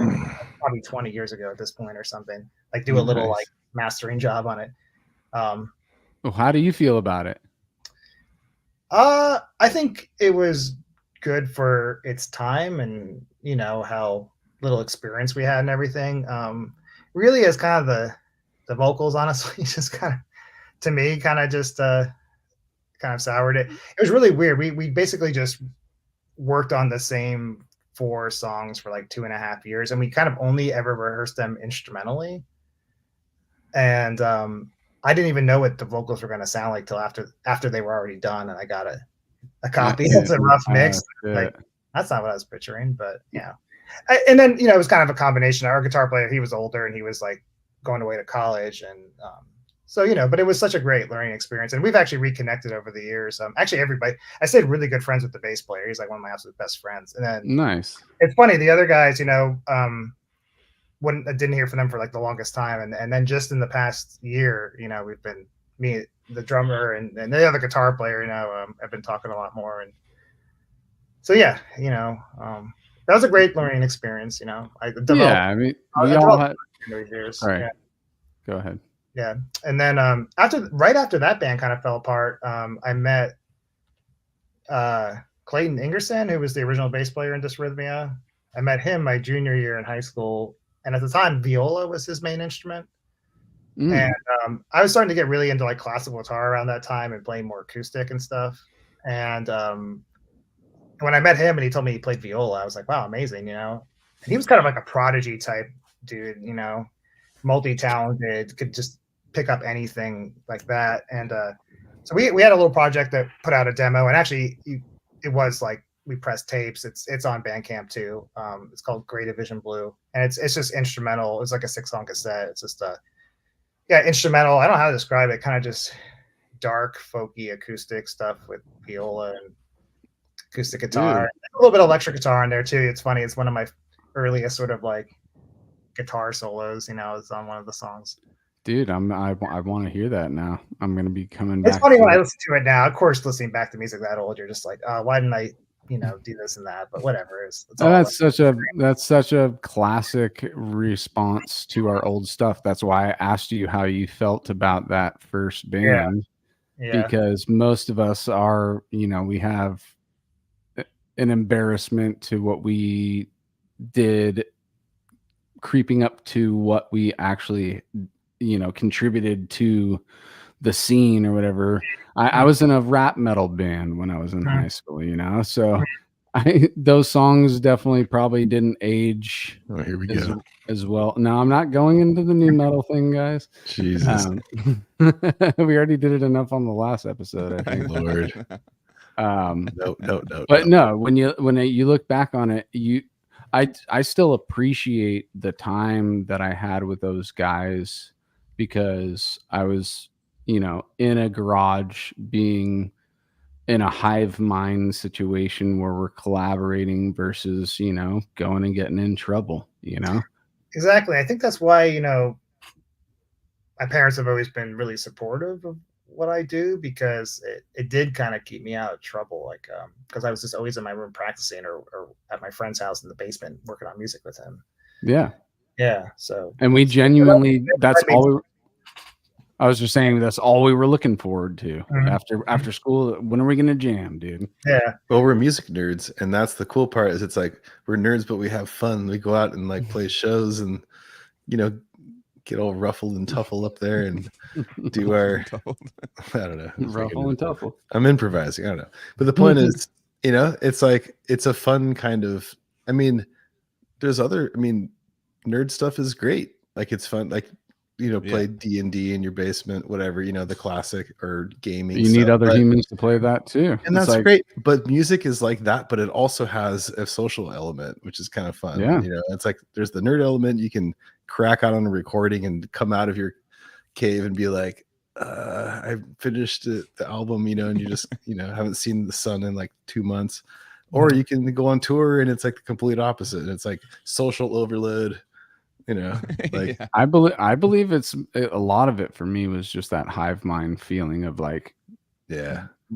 probably 20 years ago at this point or something. Like do a little like mastering job on it. Well, how do you feel about it? I think it was good for its time and, you know, how little experience we had and everything. Really as kind of the vocals, honestly, just kind of, to me, kind of just kind of soured it. It was really weird. We basically just worked on the same 4 songs for like 2.5 years, and we kind of only ever rehearsed them instrumentally. And I didn't even know what the vocals were going to sound like till after they were already done, and I got a copy. It's a rough mix. Like, that's not what I was picturing, but yeah. And then, you know, it was kind of a combination. Our guitar player, he was older and he was like going away to college, and so, you know, but it was such a great learning experience, and we've actually reconnected over the years. Actually, everybody, I stayed really good friends with the bass player. He's like one of my absolute best friends. And then nice. It's funny, the other guys, you know, I didn't hear from them for like the longest time, and then just in the past year, you know, we've been me, the drummer, and the other guitar player, you know, I've been talking a lot more, and so yeah, you know, that was a great learning experience. You know, I mean, we all had years. All right, yeah. Go ahead. Yeah, and then right after that band kind of fell apart, I met Clayton Ingerson, who was the original bass player in Dysrhythmia. I met him my junior year in high school, and at the time, viola was his main instrument. And I was starting to get really into like classical guitar around that time and playing more acoustic and stuff. And when I met him and he told me he played viola, I was like, wow, amazing, you know. And he was kind of like a prodigy type dude, you know, multi-talented, could just pick up anything like that. And so we had a little project that put out a demo, and actually it was like we pressed tapes. It's on Bandcamp too. It's called Grey Division Blue, and it's just instrumental. It's like a 6-song cassette. It's just instrumental. I don't know how to describe it. Kind of just dark, folky, acoustic stuff with viola and acoustic guitar. A little bit of electric guitar in there too. It's funny. It's one of my earliest sort of like guitar solos. You know, it's on one of the songs. Dude, I want to hear that now. I'm gonna be coming back. It's funny when I listen to it now. Of course, listening back to music that old, you're just like, why didn't I, you know, do this and that? But whatever. It's that's such a classic response to our old stuff. That's why I asked you how you felt about that first band. Yeah. Because most of us are, you know, we have an embarrassment to what we did creeping up to what we actually, contributed to the scene or whatever. I was in a rap metal band when I was in high school, so those songs definitely probably didn't age Oh, here we go. as well. No, I'm not going into the new metal thing, guys. Jesus, We already did it enough on the last episode, I think. Lord. No. But no, when you look back on it, I still appreciate the time that I had with those guys, because I was, in a garage, being in a hive mind situation where we're collaborating versus, going and getting in trouble, Exactly. I think that's why, my parents have always been really supportive of what I do, because it did kind of keep me out of trouble. Like, because I was just always in my room practicing, or at my friend's house in the basement working on music with him. Yeah. Yeah. So, and we genuinely, that's all I was just saying, that's all we were looking forward to after school. When are we going to jam, dude? Yeah. Well, we're music nerds, and that's the cool part. Is it's like we're nerds, but we have fun. We go out and like play shows, and get all ruffled and tuffle up there and do our. I don't know. Ruffle and tuffle. I'm improvising. I don't know, but the point is, it's like it's a fun kind of. I mean, there's other. I mean, nerd stuff is great. Like it's fun. Like. Play D&D in your basement, whatever, the classic, or gaming. You need other humans to play that too. And that's great. But music is like that, but it also has a social element, which is kind of fun. Yeah. It's like there's the nerd element. You can crack out on a recording and come out of your cave and be like, I finished the album, and you just, haven't seen the sun in like 2 months. Or you can go on tour and it's like the complete opposite. It's like social overload. Like I believe it's a lot of it for me was just that hive mind feeling of like,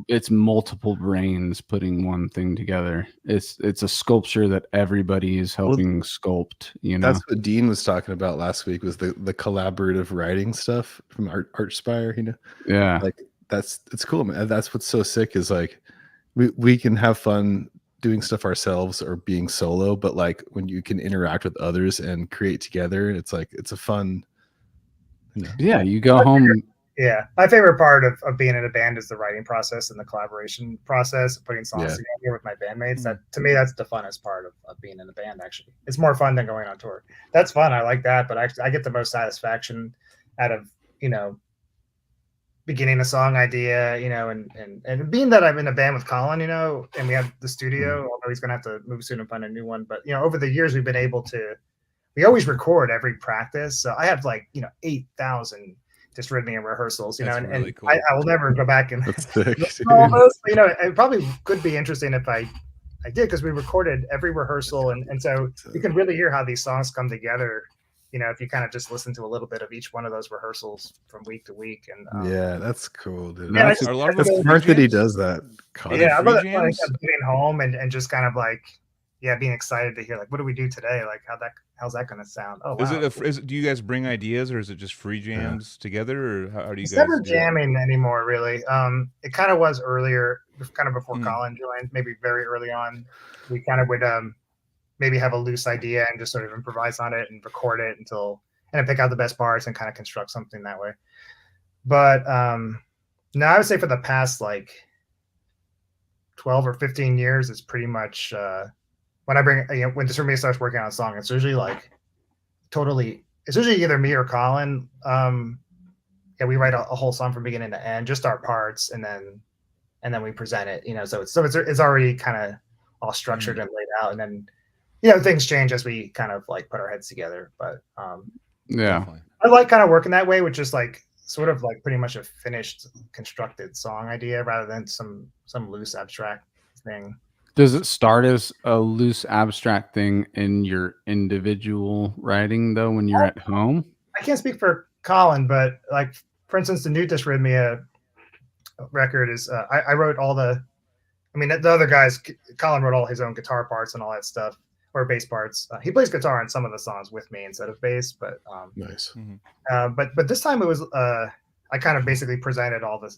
it's multiple brains putting one thing together. It's a sculpture that everybody is helping sculpt. That's what Dean was talking about last week, was the collaborative writing stuff from Archspire. Yeah, like it's cool, man. That's what's so sick is like we can have fun doing stuff ourselves or being solo, but like when you can interact with others and create together, it's like it's a fun. Yeah, you go home. Yeah, my favorite part of being in a band is the writing process and the collaboration process of putting songs together with my bandmates. That to me, that's the funnest part of being in a band. Actually, it's more fun than going on tour. That's fun. I like that, but I get the most satisfaction out of beginning a song idea, and being that I'm in a band with Colin, and we have the studio, although he's gonna have to move soon and find a new one. But over the years we've been able to, we always record every practice. So I have 8,000 Dysrhythmia rehearsals, really cool. I will never go back and all those. It probably could be interesting if I did, because we recorded every rehearsal, and so you can really hear how these songs come together. If you kind of just listen to a little bit of each one of those rehearsals from week to week, and that's cool, dude. Yeah, that's smart that he does that. Yeah, I love getting home and just kind of being excited to hear what do we do today? Like how's that going to sound? Oh, wow. Is it? Do you guys bring ideas, or is it just free jams together, or how do you guys? It's never jamming anymore, really. It kind of was earlier, kind of before Colin joined, maybe very early on. We kind of would maybe have a loose idea and just sort of improvise on it and record it and then pick out the best parts and kind of construct something that way. But no, I would say for the past 12 or 15 years, it's pretty much when Dysrhythmia starts working on a song, it's usually it's usually either me or Colin. We write a whole song from beginning to end, just our parts, and then we present it. So it's already kind of all structured and laid out, and then things change as we kind of put our heads together. But I like kind of working that way, which is sort of pretty much a finished constructed song idea rather than some loose abstract thing. Does it start as a loose abstract thing in your individual writing though when you're at home? I can't speak for Colin, but for instance, the new Dysrhythmia record is I wrote all the other guys, Colin wrote all his own guitar parts and all that stuff, or bass parts. He plays guitar on some of the songs with me instead of bass, but nice. But this time it was I kind of basically presented all the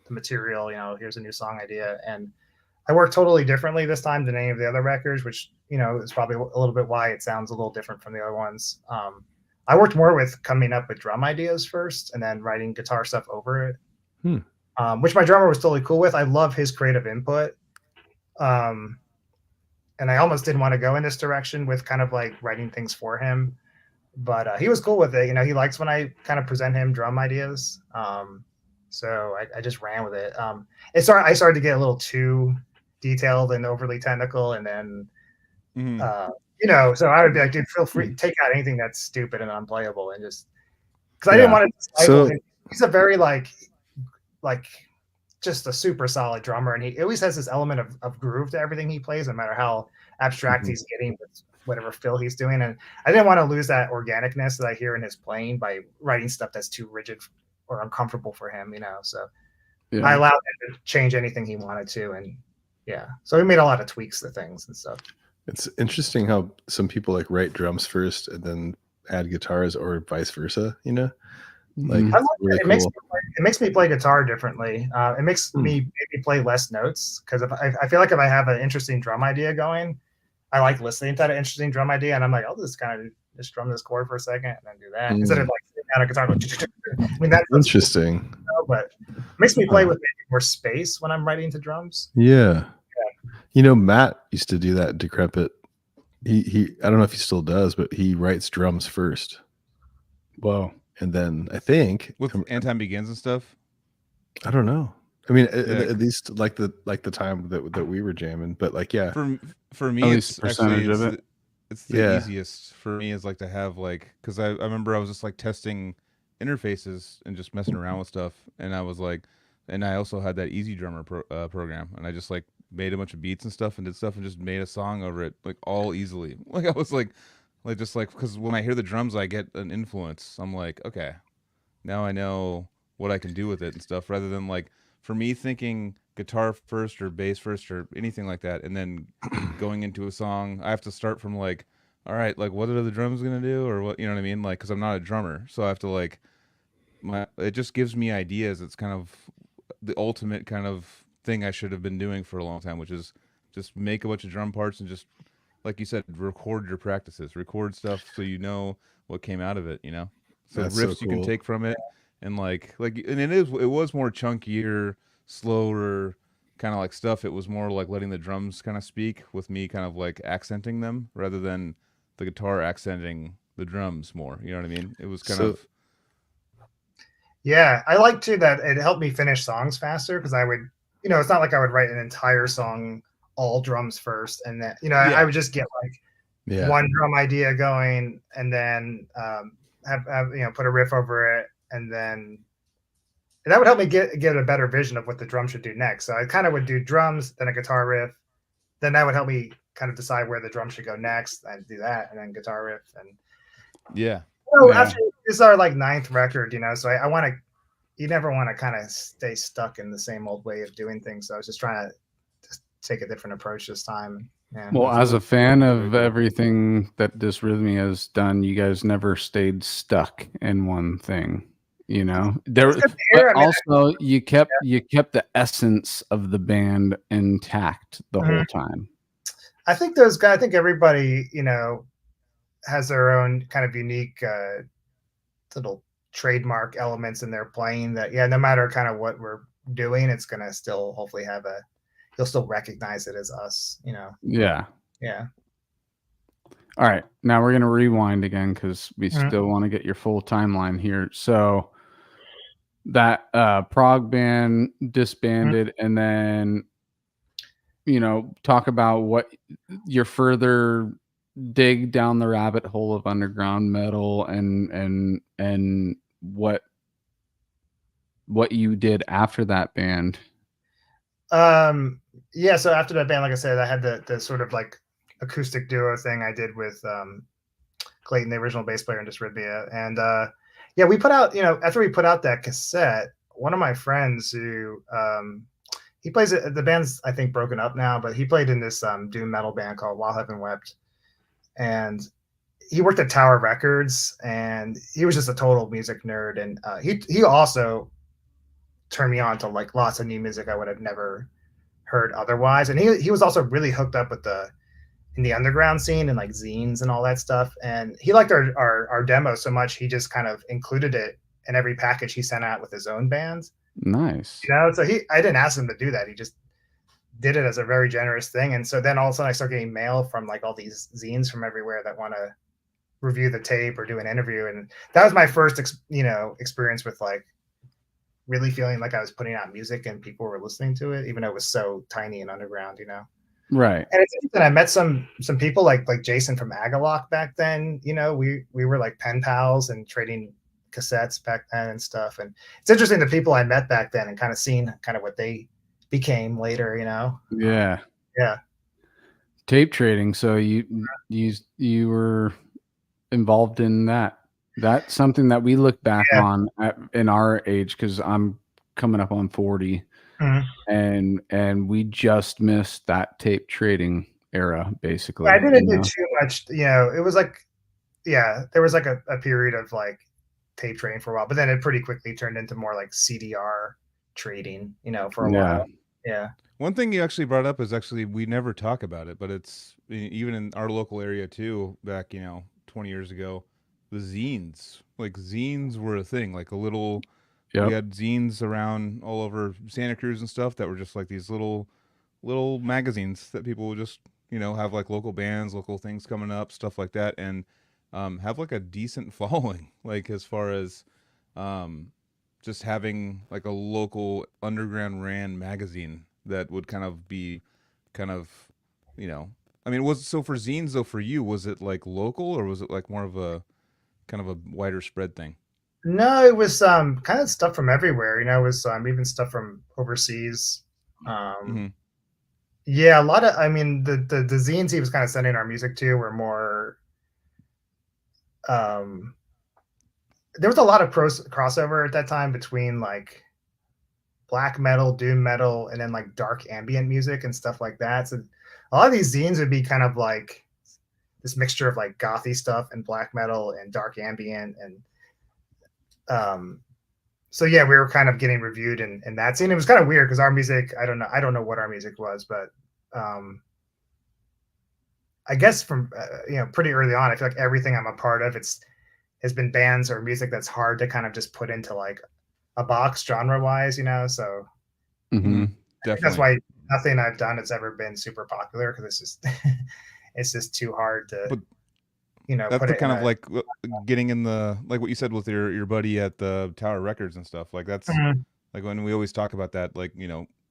material. Here's a new song idea, and I worked totally differently this time than any of the other records, which, you know, is probably a little bit why it sounds a little different from the other ones. I worked more with coming up with drum ideas first and then writing guitar stuff over it, which my drummer was totally cool with. I love his creative input. And I almost didn't want to go in this direction with kind of like writing things for him, but he was cool with it. You know, he likes when I kind of present him drum ideas. So I just ran with it. I started to get a little too detailed and overly technical, and then you know, so I would be like, dude, feel free, take out anything that's stupid and unplayable, and just because I didn't want to stifle him. He's a very like just a super solid drummer, and he always has this element of groove to everything he plays, no matter how abstract he's getting with whatever fill he's doing. And I didn't want to lose that organicness that I hear in his playing by writing stuff that's too rigid or uncomfortable for him, you know. So I allowed him to change anything he wanted to, and so we made a lot of tweaks to things and stuff. It's interesting how some people like write drums first and then add guitars, or vice versa, you know. Like really it makes me play guitar differently. It makes me maybe play less notes, because I feel like if I have an interesting drum idea going, I like listening to that interesting drum idea, and I'm like, I'll just kind of just drum this chord for a second and then do that instead of like sitting down a guitar going. I mean, that's interesting. You know, but it makes me play with maybe more space when I'm writing to drums. Yeah. You know, Matt used to do that. Decrepit. He I don't know if he still does, but he writes drums first. Whoa. And then I think with Antime Begins and stuff. I don't know. I mean, at least like the time that we were jamming, but like, for me, it's percentage of it. It's the easiest for me is like to have like, because I remember I was just like testing interfaces and just messing around with stuff, and I was like, and I also had that Easy Drummer program, and I just like made a bunch of beats and stuff and did stuff and just made a song over it like all easily. Like I was like just like, because when I hear the drums, I get an influence. I'm like, okay, now I know what I can do with it and stuff, rather than like, for me, thinking guitar first or bass first or anything like that, and then going into a song, I have to start from like, all right, like what are the drums gonna do, or what, you know what I mean? Like, because I'm not a drummer, so I have to like, it just gives me ideas. It's kind of the ultimate kind of thing I should have been doing for a long time, which is just make a bunch of drum parts and just, like you said, record your practices, record stuff so you know what came out of it, you know? So that's riffs so you can take from it, and and it was more chunkier, slower kind of like stuff. It was more like letting the drums kind of speak with me kind of like accenting them rather than the guitar accenting the drums more. You know what I mean? It was kind of. Yeah, I like too that it helped me finish songs faster, because I would, you know, it's not like I would write an entire song all drums first, and then, you know, I would just get like one drum idea going, and then have you know, put a riff over it, and then that would help me get a better vision of what the drum should do next. So I kind of would do drums, then a guitar riff, then that would help me kind of decide where the drum should go next. I'd do that, and then guitar riff, and after this is our like 9th record, you know, so I want to. You never want to kind of stay stuck in the same old way of doing things. So I was just trying to take a different approach this time. Yeah, well, as a fan of everything that Dysrhythmia has done, you guys never stayed stuck in one thing, you know. Also, you kept the essence of the band intact the whole time. I think those guys. I think everybody, you know, has their own kind of unique little trademark elements in their playing. That no matter kind of what we're doing, it's gonna still hopefully have you'll still recognize it as us, you know. Yeah. All right, now we're gonna rewind again because we still want to get your full timeline here. So that prog band disbanded, and then, you know, talk about what your further dig down the rabbit hole of underground metal and what you did after that band. So after that band, like I said, I had the sort of like acoustic duo thing I did with Clayton, the original bass player in Dysrhythmia. And we put out, you know, after we put out that cassette, one of my friends who he plays the band's I think broken up now, but he played in this doom metal band called While Heaven Wept. And he worked at Tower Records, and he was just a total music nerd. And he also turned me on to like lots of new music I would have never heard otherwise. And he was also really hooked up with in the underground scene and like zines and all that stuff. And he liked our demo so much, he just kind of included it in every package he sent out with his own bands. Nice. You know, so I didn't ask him to do that. He just did it as a very generous thing. And so then all of a sudden I start getting mail from like all these zines from everywhere that want to review the tape or do an interview. And that was my first, experience with like really feeling like I was putting out music and people were listening to it, even though it was so tiny and underground, you know? Right. And it's interesting, I met some people like Jason from Agalock back then. You know, we were like pen pals and trading cassettes back then and stuff. And it's interesting the people I met back then and kind of seeing kind of what they became later, you know? Yeah. Yeah. Tape trading. So you were involved in that. That's something that we look back on in our age, because I'm coming up on 40. Mm-hmm. And we just missed that tape trading era, basically. I didn't do too much, you know. It was like, there was like a period of like tape trading for a while, but then it pretty quickly turned into more like CDR trading, you know, for a while. Yeah. One thing you actually brought up is actually we never talk about it, but it's even in our local area too. Back 20 years ago, the zines, like zines were a thing, like a little. Yep. We had zines around all over Santa Cruz and stuff that were just like these little magazines that people would just, have like local bands, local things coming up, stuff like that, and have like a decent following, like as far as just having like a local underground ran magazine that would kind of be I mean, was it so for zines though, for you, was it like local or was it like more of a kind of a wider spread thing? No, it was kind of stuff from everywhere. You know, it was even stuff from overseas. Yeah, a lot of. I mean, the zines he was kind of sending our music to were more. There was a lot of crossover at that time between like black metal, doom metal, and then like dark ambient music and stuff like that. So a lot of these zines would be kind of like this mixture of like gothy stuff and black metal and dark ambient and. So yeah, we were kind of getting reviewed in that scene. It was kind of weird because our music, I don't know what our music was, but I guess from pretty early on, I feel like everything I'm a part of has been bands or music that's hard to kind of just put into like a box genre wise, So definitely. That's why nothing I've done has ever been super popular because it's just too hard to. But that's the kind of like getting in the, like what you said with your buddy at the Tower Records and stuff. Like that's like when we always talk about that, like,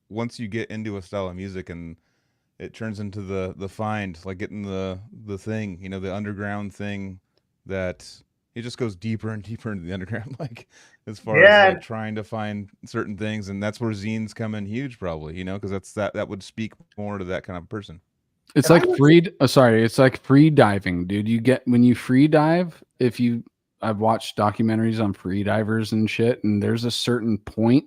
once you get into a style of music and it turns into the find, like getting the thing, the underground thing, that it just goes deeper and deeper into the underground, like as far as like trying to find certain things. And that's where zines come in huge probably, because that would speak more to that kind of person. It's like it's like free diving, dude. When you free dive, I've watched documentaries on free divers and shit, and there's a certain point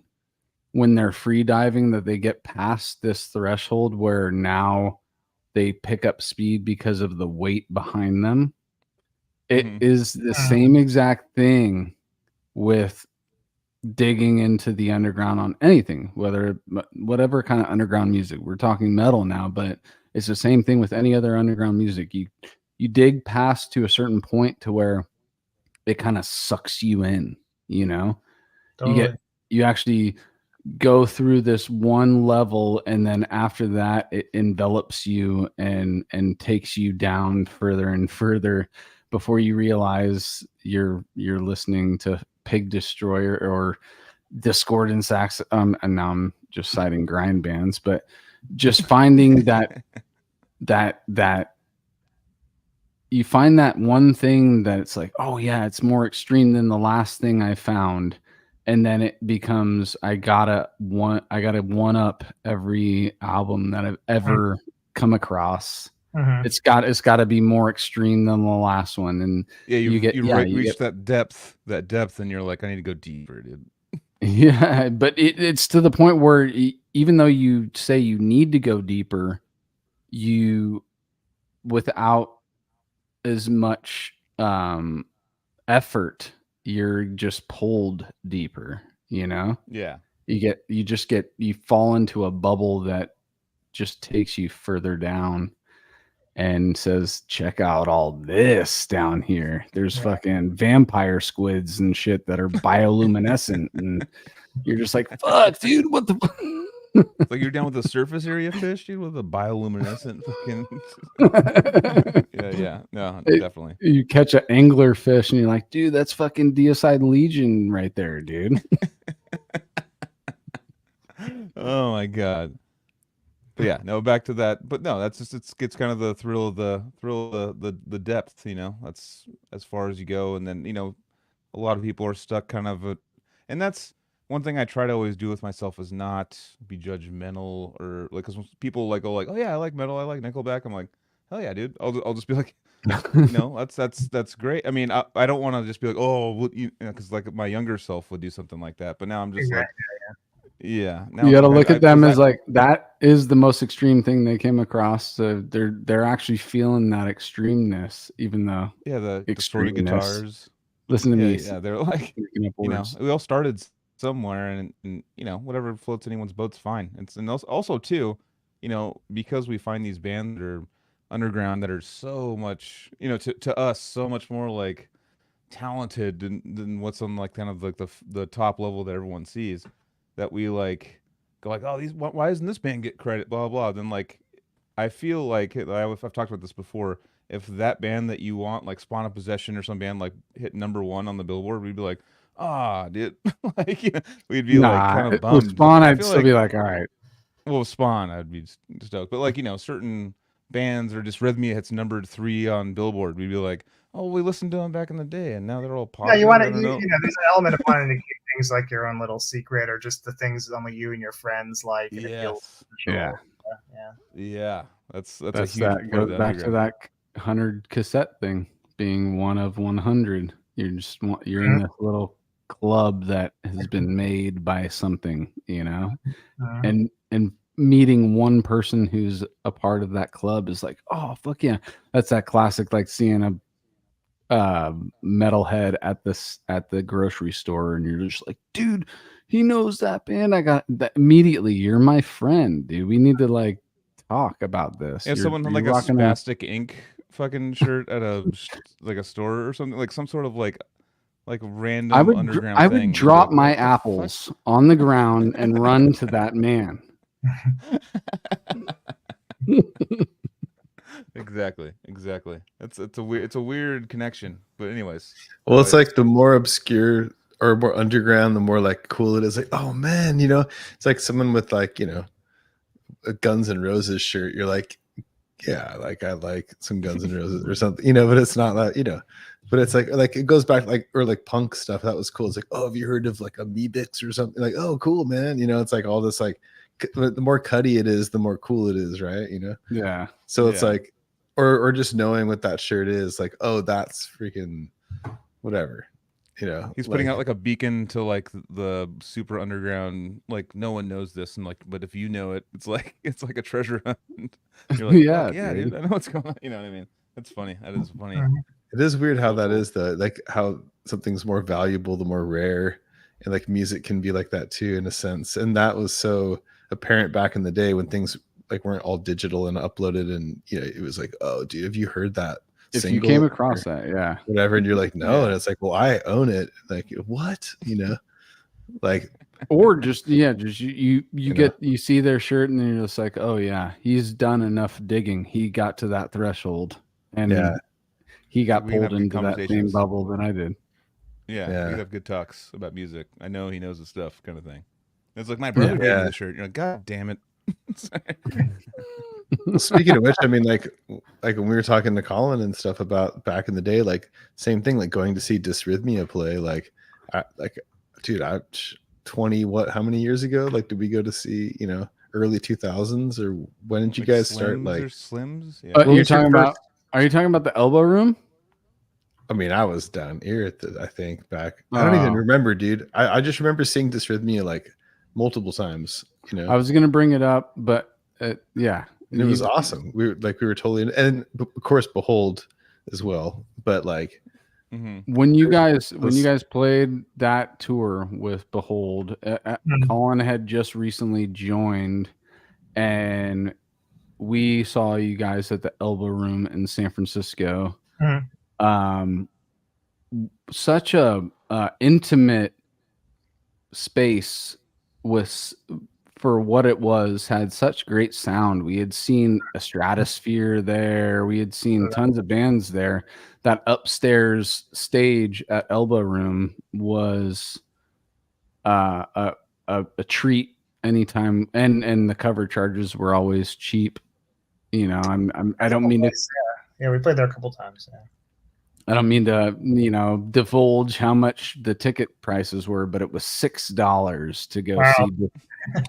when they're free diving that they get past this threshold where now they pick up speed because of the weight behind them. It is the same exact thing with digging into the underground on anything, whatever kind of underground music. We're talking metal now, but it's the same thing with any other underground music. You dig past to a certain point to where it kind of sucks you in, Totally. You actually go through this one level, and then after that it envelops you and takes you down further and further before you realize you're listening to Pig Destroyer or Discordant Sax. And now I'm just citing grind bands, but just finding that you find that one thing that it's like, oh yeah, it's more extreme than the last thing I found. And then it becomes, I gotta one up every album that I've ever come across. It's got to be more extreme than the last one. And you reach that depth, and you're like, I need to go deeper, dude. Yeah, but it's to the point where even though you say you need to go deeper, without as much effort, you're just pulled deeper, Yeah. You fall into a bubble that just takes you further down and says, check out all this down here. There's fucking vampire squids and shit that are bioluminescent. And you're just like, fuck, dude, what the fuck? It's like you're down with the surface area fish, dude, with a bioluminescent fucking. Yeah. No, definitely. You catch an angler fish and you're like, dude, that's fucking Deicide Legion right there, dude. Oh my god. But yeah, no, back to that. But no, that's just it's kind of the thrill of the depth, you know. That's as far as you go, and then, you know, a lot of people are stuck kind of and that's one thing I try to always do with myself is not be judgmental or like, because people like go like, oh yeah, I like metal, I like Nickelback. I'm like, hell yeah, dude. I'll just be like, you know, that's great. I mean, I don't want to just be like, oh, you know, because like my younger self would do something like that, but now I'm just like, yeah. Now You got to look at them as I, like that is the most extreme thing they came across. So they're actually feeling that extremeness, even though the distorted guitars. Listen to me. Yeah, they're like, you know, we all started somewhere, and you know, whatever floats anyone's boat's fine. And also too, you know, because we find these bands that are underground that are so much, you know, to us so much more like talented than what's on like kind of like the top level that everyone sees, that we like go like, oh, why doesn't this band get credit, blah blah. Then like I feel like I've talked about this before. If that band that you want, like Spawn of Possession or some band, like hit #1 on the Billboard, we'd be like, ah, dude, like, you know, we'd be like kind of bummed. With Spawn, I'd still be like, all right. Well, with Spawn, I'd be stoked. But like, you know, certain bands or Dysrhythmia hits #3 on Billboard, we'd be like, oh, we listened to them back in the day, and now they're all popular. Yeah, you want to, you know, there's an element of wanting to keep things like your own little secret, or just the things only you and your friends like. And Yes. Yeah. That's a huge that part of goes that back to that 100 cassette thing, being one of 100. You're in this little club that has been made by something, you know, and meeting one person who's a part of that club is like, oh fuck yeah. That's that classic, like seeing a metalhead at the grocery store, and you're just like, dude, he knows that band. I got that immediately. You're my friend, dude. We need to like talk about this. Yeah, someone like a Spastic Inc. fucking shirt at a like a store or something, like some sort of like random underground I thing. would drop my apples on the ground and run to that man. Exactly. It's a weird connection, but anyways. Well, it's like the more obscure or more underground, the more like cool it is. Like, oh man, you know, it's like someone with like, you know, a Guns N' Roses shirt. You're like, yeah, like I like some Guns N' Roses or something, you know, but it's not that, you know, but it's like it goes back like, or like punk stuff. That was cool. It's like, oh, have you heard of like Amoebics or something? Like, oh, cool, man. You know, it's like all this, like the more cutty it is, the more cool it is, right? You know? Yeah. So it's like, or just knowing what that shirt is, like, oh, that's freaking whatever. You know, he's putting out like a beacon to like the super underground, like no one knows this, and like, but if you know it, it's like a treasure hunt. You're like, yeah, dude, I know what's going on. You know what I mean? That's funny. That is funny. It is weird how that is, though. Like how something's more valuable the more rare, and like music can be like that too, in a sense. And that was so apparent back in the day when things like weren't all digital and uploaded, and you know, it was like, oh, dude, have you heard that? If you came across that, yeah, whatever, and you're like, no, and it's like, well, I own it. Like, what, you know, like, or just you see their shirt, and then you're just like, oh yeah, he's done enough digging. He got to that threshold, and he got pulled into that same bubble that I did. Yeah, we have good talks about music. I know he knows the stuff, kind of thing. It's like my brother gave me the shirt. You're like, God damn it. Speaking of which, I mean, like when we were talking to Colin and stuff about back in the day, like same thing, like going to see Dysrhythmia play, dude, 20 how many years ago? Like, did we go to see, you know, early 2000s, or when did you guys start? Like Slims? Yeah. Are you talking about the Elbow Room? I mean, I was down here I think back. I don't even remember, dude. I just remember seeing Dysrhythmia like multiple times. You know, I was gonna bring it up, but yeah. And it was awesome. We were totally, and of course, Behold as well. But like, when you guys played that tour with Behold, Colin had just recently joined, and we saw you guys at the Elbow Room in San Francisco. Mhm. Such a intimate space was for what it was, had such great sound. We had seen a Stratosphere there. We had seen tons of bands there. That upstairs stage at Elbow Room was a treat anytime, and the cover charges were always cheap. You know, I don't mean to Yeah, we played there a couple times. Yeah. I don't mean to, you know, divulge how much the ticket prices were, but it was $6 to go see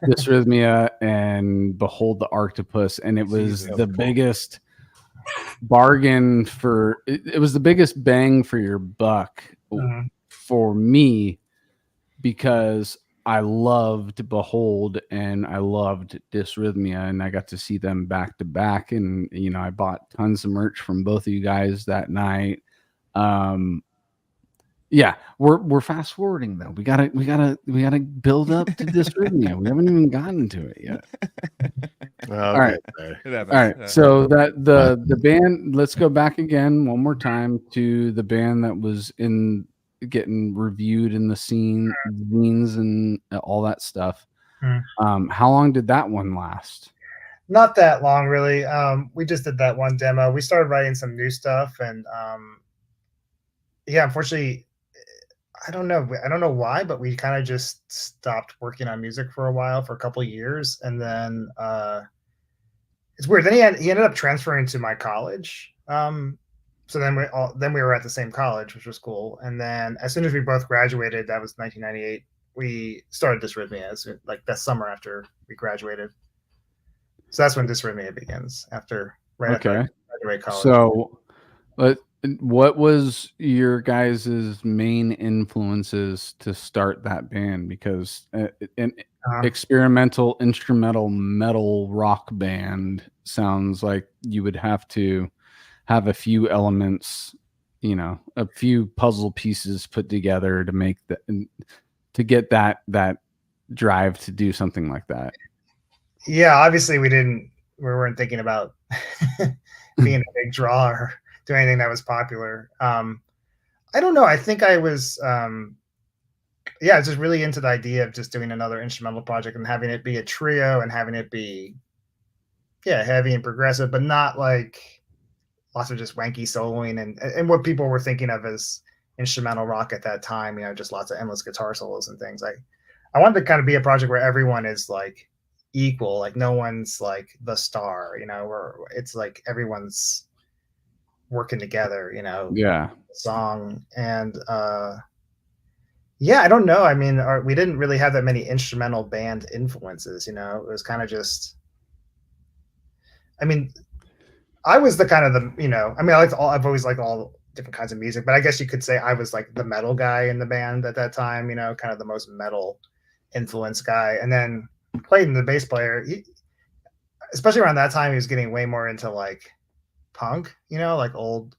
Dysrhythmia and Behold the Octopus, and it was the biggest bargain for. It was the biggest bang for your buck for me, because I loved Behold and I loved Dysrhythmia, and I got to see them back to back, and you know, I bought tons of merch from both of you guys that night. Yeah, we're fast forwarding though. We gotta build up to Dysrhythmia. We haven't even gotten to it yet. All right. All right. So that the band, let's go back again one more time to the band that was in getting reviewed in the scenes and all that stuff. How long did that one last? Not that long, really. We just did that one demo. We started writing some new stuff, and yeah, unfortunately, I don't know why, but we kind of just stopped working on music for a while, for a couple of years, and then it's weird. Then he ended up transferring to my college. So then we were at the same college, which was cool. And then as soon as we both graduated, that was 1998. We started Dysrhythmia, like that summer after we graduated. So that's when Dysrhythmia begins, after after I graduate college. So, what was your guys' main influences to start that band? Because an experimental instrumental metal rock band sounds like you would have to have a few elements, you know, a few puzzle pieces put together to make to get that drive to do something like that. Yeah, obviously we weren't thinking about being a big draw or do anything that was popular. I don't know. I think I was, just really into the idea of just doing another instrumental project and having it be a trio and having it be, heavy and progressive, but not like lots of just wanky soloing and what people were thinking of as instrumental rock at that time. You know, just lots of endless guitar solos and things. I wanted to kind of be a project where everyone is like equal, like no one's like the star, you know, where it's like everyone's working together, you know. Song. And I don't know, I mean, we didn't really have that many instrumental band influences, you know. It was kind of just, I mean, I was the kind of the, you know, I mean, I've always liked all different kinds of music, but I guess you could say I was like the metal guy in the band at that time, you know, kind of the most metal influence guy. And then Clayton, the bass player, especially around that time, he was getting way more into like punk, you know, like old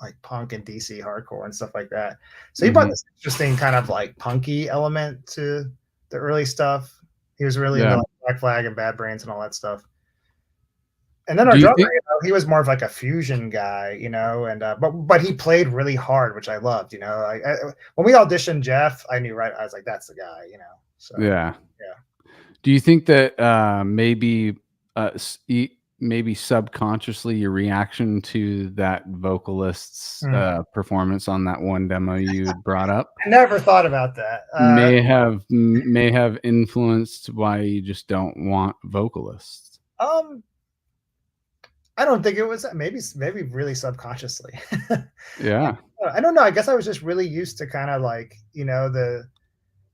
like punk and DC hardcore and stuff like that. So he brought this interesting kind of like punky element to the early stuff. He was really into like Black Flag and Bad Brains and all that stuff. And then our drummer, you know, he was more of like a fusion guy, you know, and but he played really hard, which I loved, you know. When we auditioned Jeff, I knew right, I was like, that's the guy, you know. So yeah. Do you think that maybe subconsciously your reaction to that vocalist's performance on that one demo you brought up? I never thought about that. May have influenced why you just don't want vocalists. I don't think it was maybe really subconsciously. Yeah. I don't know. I guess I was just really used to kind of like, you know, the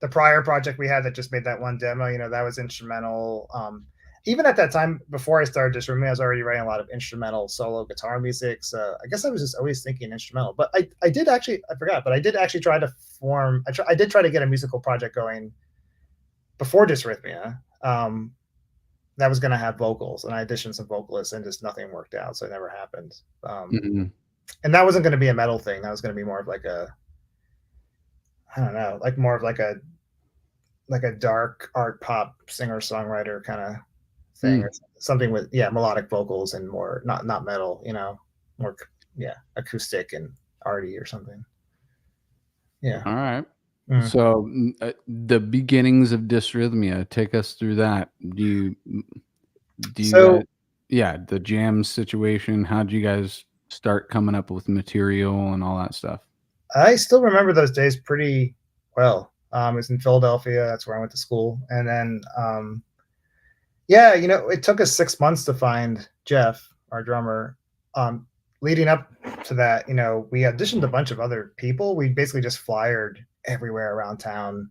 prior project we had that just made that one demo, you know, that was instrumental. Even at that time, before I started Dysrhythmia, I was already writing a lot of instrumental solo guitar music. So I guess I was just always thinking instrumental. But I did actually try to form. I did try to get a musical project going before Dysrhythmia. That was going to have vocals, and I auditioned some vocalists, and just nothing worked out, so it never happened. And that wasn't going to be a metal thing. That was going to be more of like a dark art pop singer songwriter kind of thing, or something with melodic vocals and more not metal, more acoustic and arty or something. Yeah. All right. Mm. So the beginnings of Dysrhythmia, take us through that. Do you So the jam situation? How did you guys start coming up with material and all that stuff? I still remember those days pretty well. It was in Philadelphia. That's where I went to school. And then, it took us 6 months to find Jeff, our drummer. Leading up to that, we auditioned a bunch of other people. We basically just flyered everywhere around town.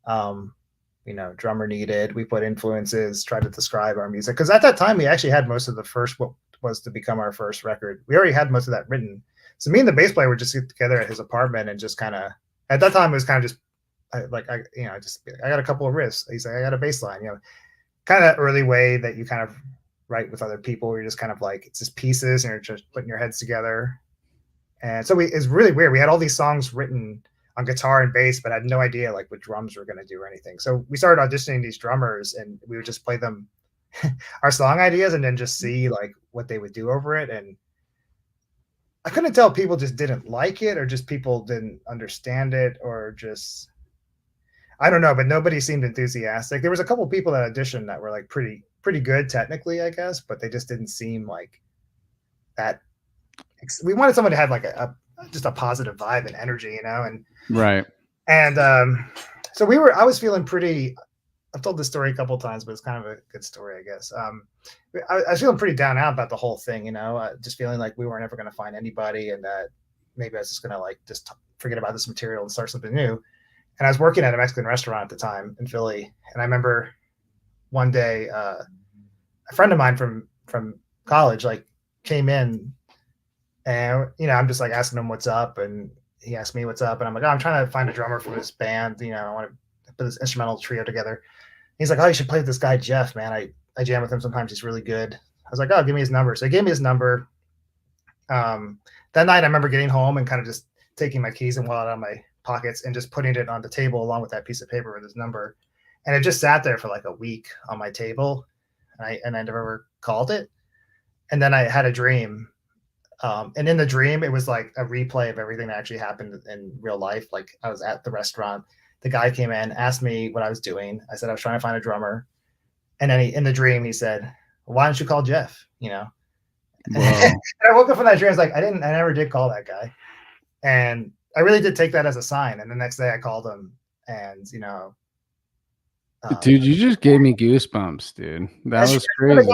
Drummer needed. We put influences, tried to describe our music. Because at that time, we actually had most of the first, what was to become our first record. We already had most of that written. So me and the bass player would just get together at his apartment and just kind of, at that time, it was kind of just I got a couple of riffs. He's like, I got a bass line, kind of early way that you kind of write with other people. You're just kind of like, it's just pieces and you're just putting your heads together. And so it's really weird. We had all these songs written on guitar and bass, but had no idea like what drums were going to do or anything. So we started auditioning these drummers and we would just play them our song ideas and then just see like what they would do over it. And I couldn't tell if people just didn't like it or just people didn't understand it or just, I don't know, but nobody seemed enthusiastic. There was a couple people that auditioned that were like pretty good technically, I guess, but they just didn't seem like that. We wanted someone to have like just a positive vibe and energy, and right. And so I was feeling pretty, I've told this story a couple of times, but it's kind of a good story, I guess. I was feeling pretty down out about the whole thing, just feeling like we weren't ever going to find anybody and that maybe I was just going to like just forget about this material and start something new. And I was working at a Mexican restaurant at the time in Philly. And I remember one day, a friend of mine from college, like came in and, I'm just like asking him what's up. And he asked me what's up. And I'm like, I'm trying to find a drummer for this band. I want to put this instrumental trio together. He's like, oh, you should play with this guy, Jeff, man. I jam with him sometimes. He's really good. I was like, oh, give me his number. So he gave me his number. That night, I remember getting home and kind of just taking my keys and wallet out of my pockets and just putting it on the table along with that piece of paper with his number. And it just sat there for like a week on my table. And I never called it. And then I had a dream. And in the dream, it was like a replay of everything that actually happened in real life. Like I was at the restaurant. The guy came in, asked me what I was doing. I said I was trying to find a drummer. And then in the dream, he said, why don't you call Jeff? And I woke up from that dream. I was like, I never did call that guy. And I really did take that as a sign. And the next day I called him and, dude, you just gave me goosebumps, dude. That was crazy.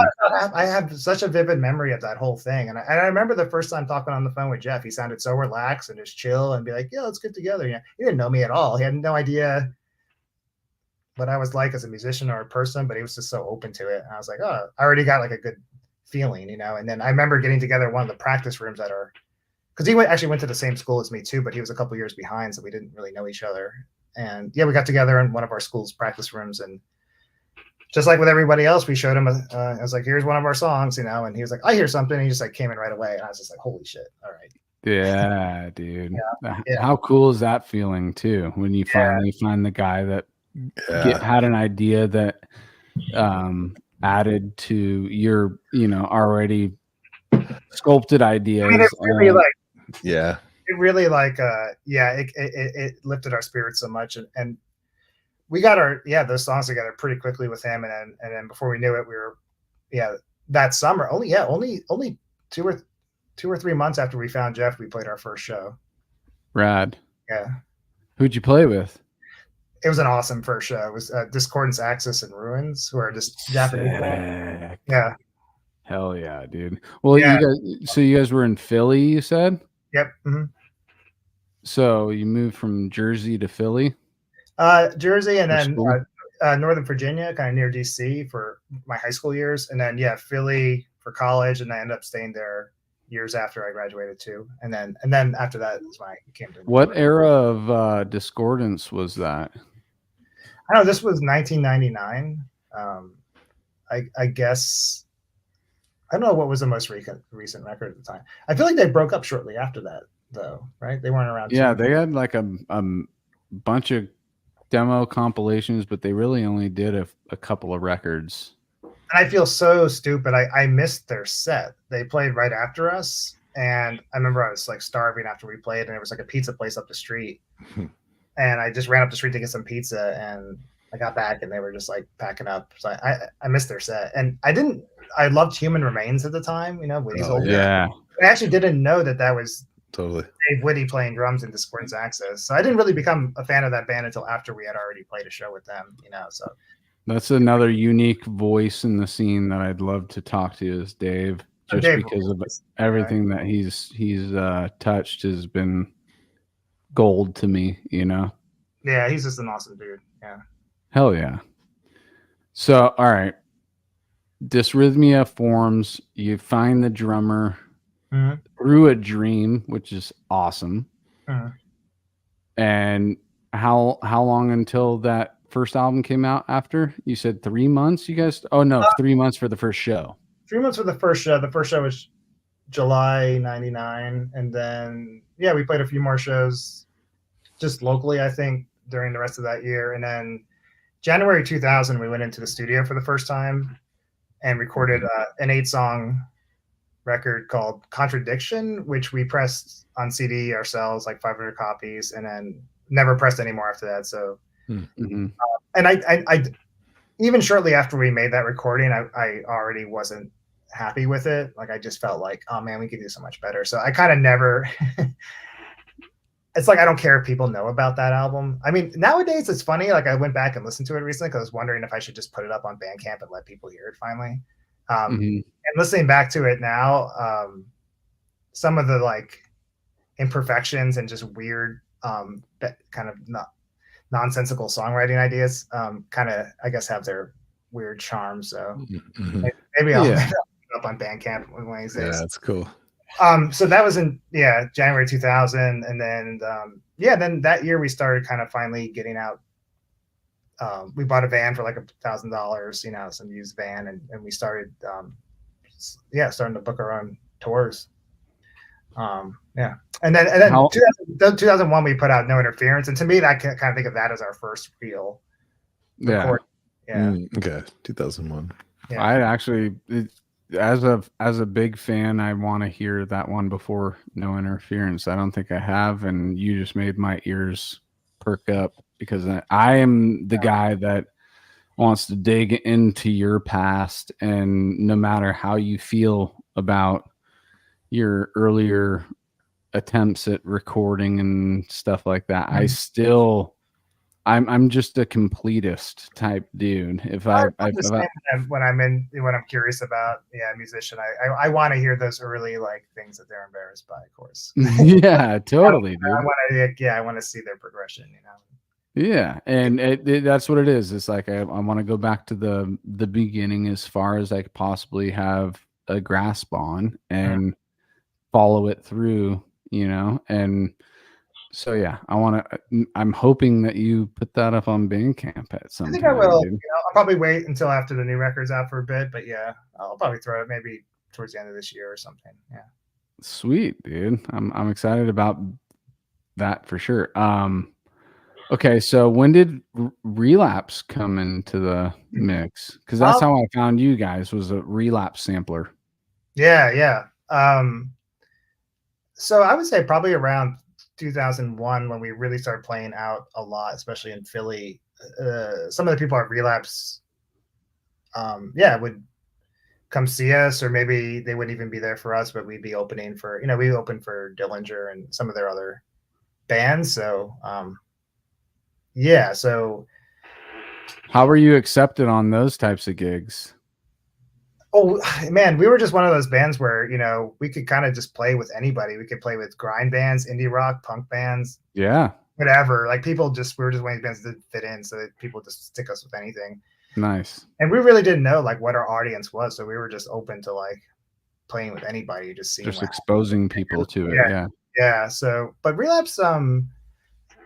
I have such a vivid memory of that whole thing. And I remember the first time talking on the phone with Jeff, he sounded so relaxed and just chill and be like, yeah, let's get together. He didn't know me at all. He had no idea what I was like as a musician or a person, but he was just so open to it. And I was like, oh, I already got like a good feeling, And then I remember getting together in one of the practice rooms because he actually went to the same school as me too, but he was a couple years behind, so we didn't really know each other. And we got together in one of our school's practice rooms, and just like with everybody else, we showed him. I was like, "Here's one of our songs," and he was like, "I hear something." And he just like came in right away, and I was just like, "Holy shit! All right." Yeah, dude. Yeah. How cool is that feeling too when you finally find the guy that had an idea that added to your, already sculpted ideas. I mean, it really it lifted our spirits so much, and we got those songs together pretty quickly with him, and then before we knew it, we were that summer only 2 or 3 months after we found Jeff, we played our first show. Rad. Yeah. Who'd you play with? It was an awesome first show. It was Discordance, Axis, and Ruins, who are just Japanese. Yeah. Hell yeah, dude. Well, you guys were in Philly, you said? Yep. Mm-hmm. So you moved from Jersey to Philly? Jersey, and then Northern Virginia, kind of near DC for my high school years. And then, Philly for college. And I ended up staying there years after I graduated too. And then after that is when I came to. What era of Discordance was that? I don't know. This was 1999. I guess. I don't know what was the most recent record at the time. I feel like they broke up shortly after that, though, right? They weren't around. Yeah, they had like a bunch of demo compilations, but they really only did a couple of records. I feel so stupid. I missed their set. They played right after us, and I remember I was like starving after we played, and it was like a pizza place up the street, and I just ran up the street to get some pizza, and I got back, and they were just like packing up. So I missed their set, and I loved Human Remains at the time, Woody's old. Yeah. I actually didn't know that was Totally. Dave Woody playing drums in Discordance Access. So I didn't really become a fan of that band until after we had already played a show with them, So That's another unique voice in the scene that I'd love to talk to is Dave, just Dave, because of everything that he's touched has been gold to me, Yeah, he's just an awesome dude. Yeah. Hell yeah. So, all right. Dysrhythmia forms, you find the drummer through a dream, which is awesome. And how long until that first album came out after? You said 3 months, you guys? Oh, no, 3 months for the first show. 3 months for the first show. The first show was July 99. And then, we played a few more shows just locally, I think, during the rest of that year. And then January 2000, we went into the studio for the first time and recorded an 8-song record called Contradiction, which we pressed on CD ourselves, like 500 copies, and then never pressed any more after that. So, and I even shortly after we made that recording, I already wasn't happy with it. Like, I just felt like, oh man, we could do so much better. So I kind of never, it's like, I don't care if people know about that album. I mean, nowadays it's funny. Like, I went back and listened to it recently because I was wondering if I should just put it up on Bandcamp and let people hear it finally. And listening back to it now, some of the like imperfections and just weird, kind of nonsensical songwriting ideas, kind of, I guess, have their weird charm. So maybe I'll put it up on Bandcamp one of these days. Yeah, that's cool. So that was in January 2000, and then then that year we started kind of finally getting out. We bought a van for like $1,000, some used van, and we started starting to book our own tours. And then 2001 we put out No Interference, and to me that kind of think of that as our first real record. Okay, 2001. I actually, as a big fan, I want to hear that one before No Interference. I don't think I have, and you just made my ears perk up because I am the guy that wants to dig into your past, and no matter how you feel about your earlier attempts at recording and stuff like that, I'm just a completist type dude. When I'm curious about a musician, I want to hear those early like things that they're embarrassed by, of course. Yeah, totally, dude. I want to see their progression, Yeah, and that's what it is. It's like I want to go back to the beginning as far as I could possibly have a grasp on and follow it through, and so I'm hoping that you put that up on Bandcamp at some time. I think I will. I'll probably wait until after the new record's out for a bit, but I'll probably throw it maybe towards the end of this year or something. Yeah. Sweet, dude. I'm excited about that for sure. Okay, so when did Relapse come into the mix? Because that's how I found you guys, was a Relapse sampler. Yeah. So I would say probably around 2001 when we really started playing out a lot, especially in Philly. Some of the people at Relapse, would come see us, or maybe they wouldn't even be there for us, but we'd be opening for, we opened for Dillinger and some of their other bands. So, so how were you accepted on those types of gigs? Oh man, we were just one of those bands where, we could kind of just play with anybody. We could play with grind bands, indie rock, punk bands, whatever. Like we were just one of these bands that fit in, so that people just stick us with anything. Nice. And we really didn't know like what our audience was, so we were just open to like playing with anybody, just exposing people to it. Yeah. So, but Relapse,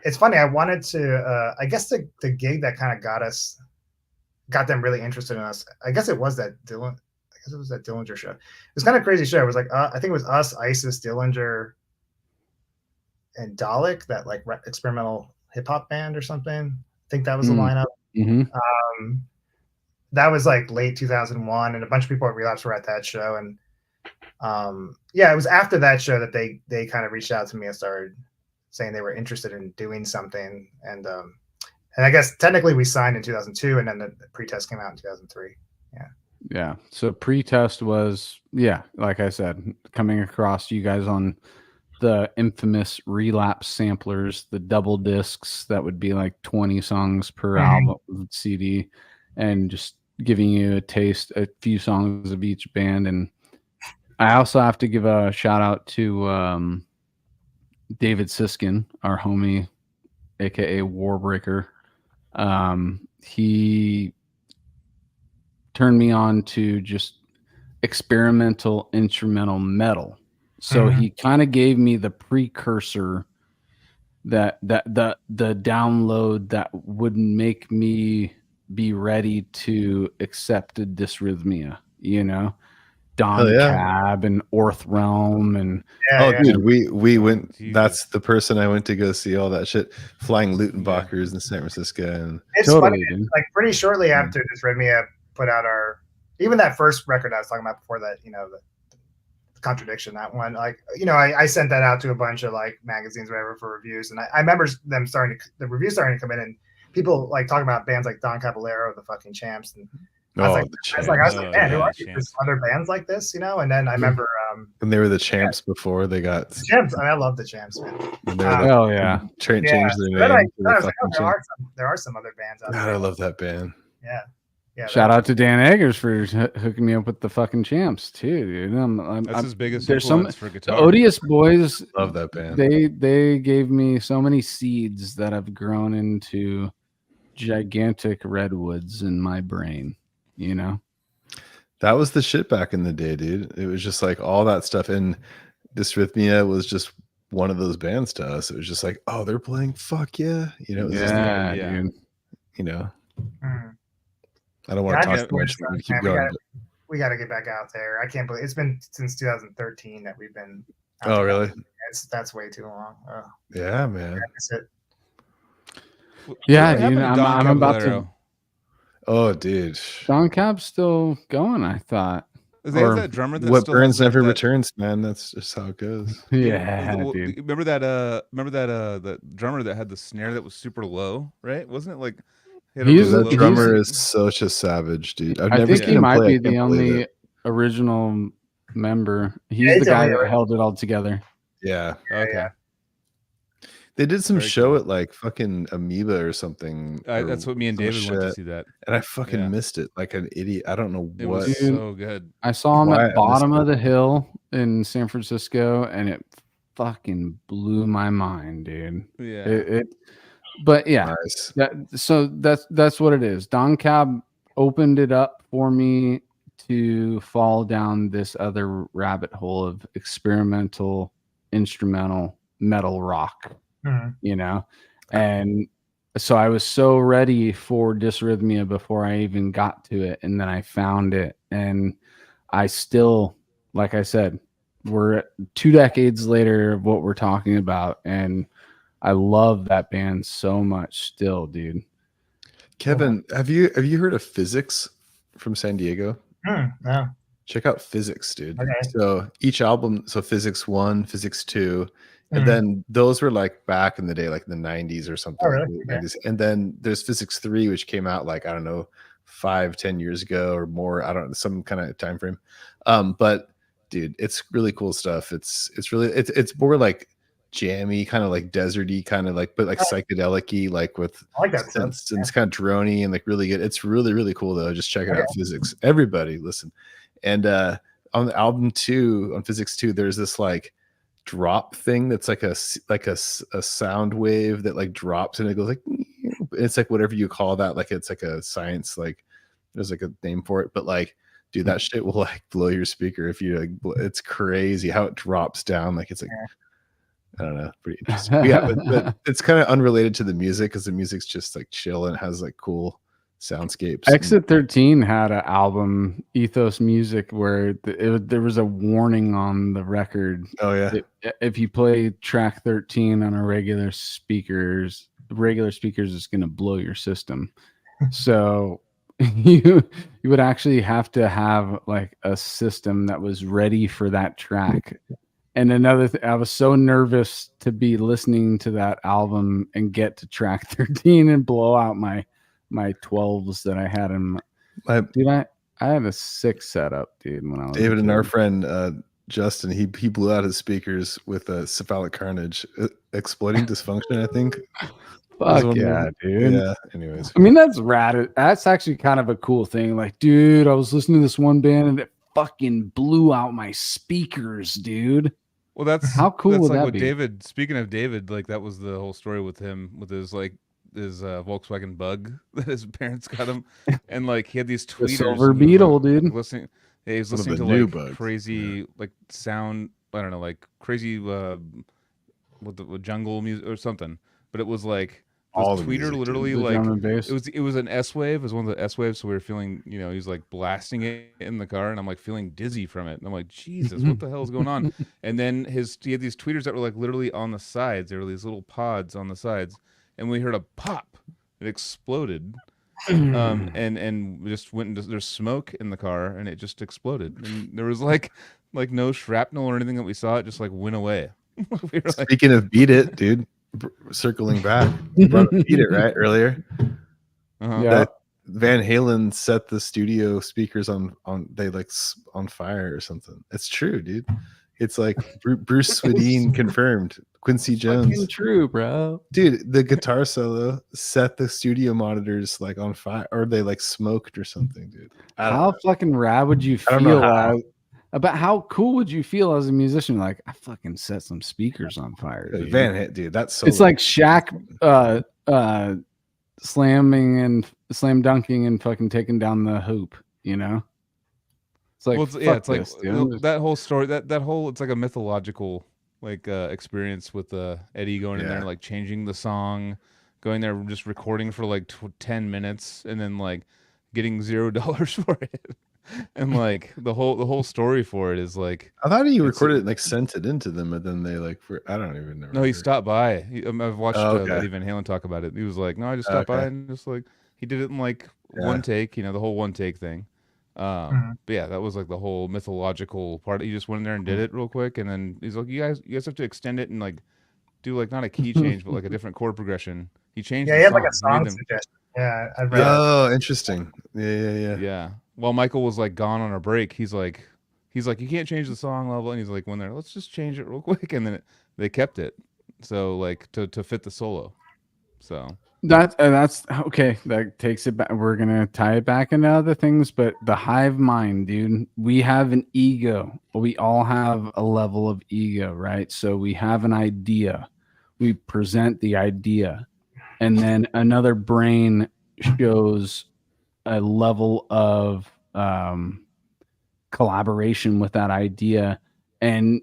it's funny. I wanted to, I guess the gig that kind of got them really interested in us. I guess it was that Dillinger show. It was kind of a crazy show. It was like, I think it was us, Isis, Dillinger, and Dalek, that like experimental hip hop band or something. I think that was the lineup. that was like late 2001, and a bunch of people at Relapse were at that show, and yeah, it was after that show that they kind of reached out to me and started saying they were interested in doing something, and I guess technically we signed in 2002, and then the pre-test came out in 2003. Yeah. So pre-test was, yeah, like I said, coming across you guys on the infamous Relapse samplers, the double discs that would be like 20 songs per album CD, and just giving you a few songs of each band. And I also have to give a shout out to David Siskin, our homie, aka Warbreaker. He turned me on to just experimental instrumental metal. So he kind of gave me the precursor that the download that would make me be ready to accept a Dysrhythmia, you know, Don Cab and Orth Realm and dude, we went. That's the person I went to go see all that shit. Flying Lutenbachers in San Francisco, and it's totally, funny. Like pretty shortly after Dysrhythmia put out even that first record I was talking about before that, you know, the Contradiction, that one, like, you know, I sent that out to a bunch of like magazines, whatever, for reviews, and I remember the reviews starting to come in, and people like talking about bands like Don Caballero, the fucking Champs, and I was like, man, who are these? There's other bands like this, you know? And then I remember, and they were the Champs before they got the Champs. I love the Champs, man. Oh yeah, changed their name. There are some other bands out there. God, I love that band. Yeah. Yeah, shout out to Dan Eggers for hooking me up with the fucking Champs too, dude. That's his biggest there's influence for guitar. The Odious Boys, love that band. They gave me so many seeds that have grown into gigantic redwoods in my brain, you know. That was the shit back in the day, dude. It was just like all that stuff, and Dysrhythmia was just one of those bands to us. It was just like, oh, they're playing, fuck yeah, you know. It was dude. You know. I don't want to talk too much. We keep going. We got to get back out there. I can't believe it's been since 2013 that we've been. Oh, really? That's way too long. Oh. Yeah, man. Yeah, dude, I'm about to. Oh, dude. Don Cab's still going, I thought. Is that drummer that what burns never returns, man. That's just how it goes. Yeah, dude. Remember that drummer that had the snare that was super low, right? Wasn't it like that drummer is such a savage, dude. I think he might be the only original member. He's the guy that held it all together. Yeah. Okay. Yeah. They did some show at like fucking Amoeba or something. That's what me and David went to see that. And I fucking missed it like an idiot. I don't know it what. Was so good. I saw him at Bottom of the Hill in San Francisco, and it fucking blew my mind, dude. Yeah. But yeah, nice. So that's what it is. Don Cab opened it up for me to fall down this other rabbit hole of experimental instrumental metal rock, you know, and so I was so ready for Dysrhythmia before I even got to it, and then I found it, and I still, like I said, we're 2 decades later of what we're talking about, and I love that band so much still, dude. Kevin, have you heard of Physics from San Diego? No. Check out Physics, dude. Okay. So each album, so Physics 1, Physics 2, and then those were like back in the day, like in the 90s or something. Oh, really? Yeah. And then there's Physics 3, which came out like, I don't know, 5-10 years ago or more. I don't know, some kind of time frame. But dude, it's really cool stuff. It's more like jammy, kind of like deserty, kind of like, but like psychedelic-y, like with I like that sense, and it's kind of drony and like really good. It's really, really cool though. Just check it out. Physics. Everybody listen. And on the album 2, on Physics 2, there's this like drop thing that's like a sound wave that like drops and it goes like, it's like whatever you call that, like it's like a science, like there's like a name for it, but like dude, that shit will like blow your speaker if you like, it's crazy how it drops down, like it's like I don't know, pretty interesting. Yeah, but it's kind of unrelated to the music because the music's just like chill and has like cool soundscapes. Exit 13 had an album, Ethos Music, where there was a warning on the record. Oh yeah, if you play track 13 on a regular speakers, it's going to blow your system. So you would actually have to have like a system that was ready for that track. And another thing, I was so nervous to be listening to that album and get to track 13 and blow out my 12s that I had in my, dude, I had a 6 setup, dude, when I was David and our friend Justin, he blew out his speakers with a cephalic carnage, exploiting dysfunction, I think. Fuck yeah, dude. Yeah. Anyways, I mean, that's rad. That's actually kind of a cool thing. Like, dude, I was listening to this one band and it fucking blew out my speakers, dude. Well, that's how cool that's would like that what be? David. Speaking of David, like that was the whole story with him with his Volkswagen Bug that his parents got him, and like he had these tweeters. The Silver Beetle, dude. Listening, he was One of listening the to new like bugs. crazy like sound. I don't know, like crazy with the jungle music or something. But it was like All this the tweeter music, literally The like drum and bass. it was an S wave. It was one of the S waves. So we were feeling, you know, he's like blasting it in the car, and I'm like feeling dizzy from it. And I'm like, Jesus, what the hell is going on? And then he had these tweeters that were like literally on the sides. There were these little pods on the sides, and we heard a pop. It exploded, and we just went into there's smoke in the car, and it just exploded. And there was like no shrapnel or anything that we saw. It just like went away. We were like, speaking of Beat It, dude, circling back, you brought up Beat It right earlier. uh-huh. Yeah. That Van Halen set the studio speakers on fire or something. It's true, dude. It's like Bruce Swedien confirmed. Quincy Jones, Fucking true, bro. dude. The guitar solo set the studio monitors like on fire, or they like smoked or something, dude. How fucking rad would you I don't know feel how. about how cool would you feel as a musician? Like, I fucking set some speakers on fire, dude. Van Halen, dude. That's so. It's like Shaq slamming and slam dunking and fucking taking down the hoop, you know? It's like, well, it's like dude. that whole story. That whole it's like a mythological like experience with Eddie going in there and like changing the song, going there just recording for like 10 minutes and then like getting $0 for it. And like the whole story for it is like I thought he recorded it and like sent it into them, and then they like I don't even know. No, he stopped by. I've watched okay. Eddie Van Halen talk about it. He was like, "No, I just stopped by and just like he did it in like one take, you know, the whole one take thing." But yeah, that was like the whole mythological part. He just went in there and did it real quick, and then he's like, "You guys have to extend it and like do like not a key change, but like a different chord progression." He changed. Yeah, the he had song. like a song suggestion. Yeah, I've read. Oh, interesting. Yeah. Yeah. While Michael was like gone on a break, he's like, you can't change the song level, and he's like, when they're, let's just change it real quick, and then they kept it, so like to fit the solo. So that's okay. That takes it back. We're gonna tie it back into other things, but the hive mind, dude. We have an ego. We all have a level of ego, right? So we have an idea. We present the idea, and then another brain shows a level of collaboration with that idea, and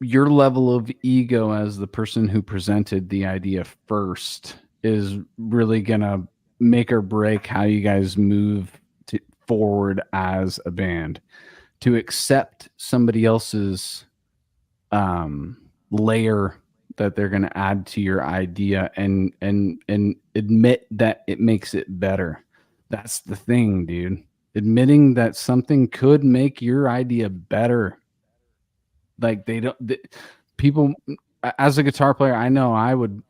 your level of ego as the person who presented the idea first is really gonna make or break how you guys move forward as a band. To accept somebody else's layer that they're going to add to your idea and admit that it makes it better. That's the thing, dude. Admitting that something could make your idea better. Like people, as a guitar player, I know I would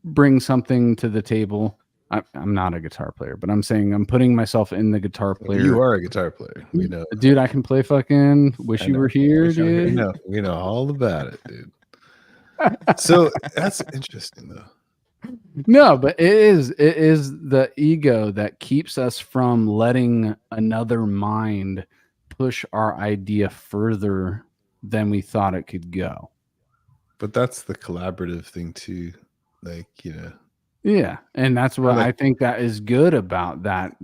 bring something to the table. I'm not a guitar player, but I'm saying I'm putting myself in the guitar player. You are a guitar player. We know, dude. I can play fucking "Wish You Were Here," dude. We know all about it, dude. So that's interesting, though. No, but it is the ego that keeps us from letting another mind push our idea further than we thought it could go. But that's the collaborative thing too, like, you know. Yeah, and that's what I think that is good about that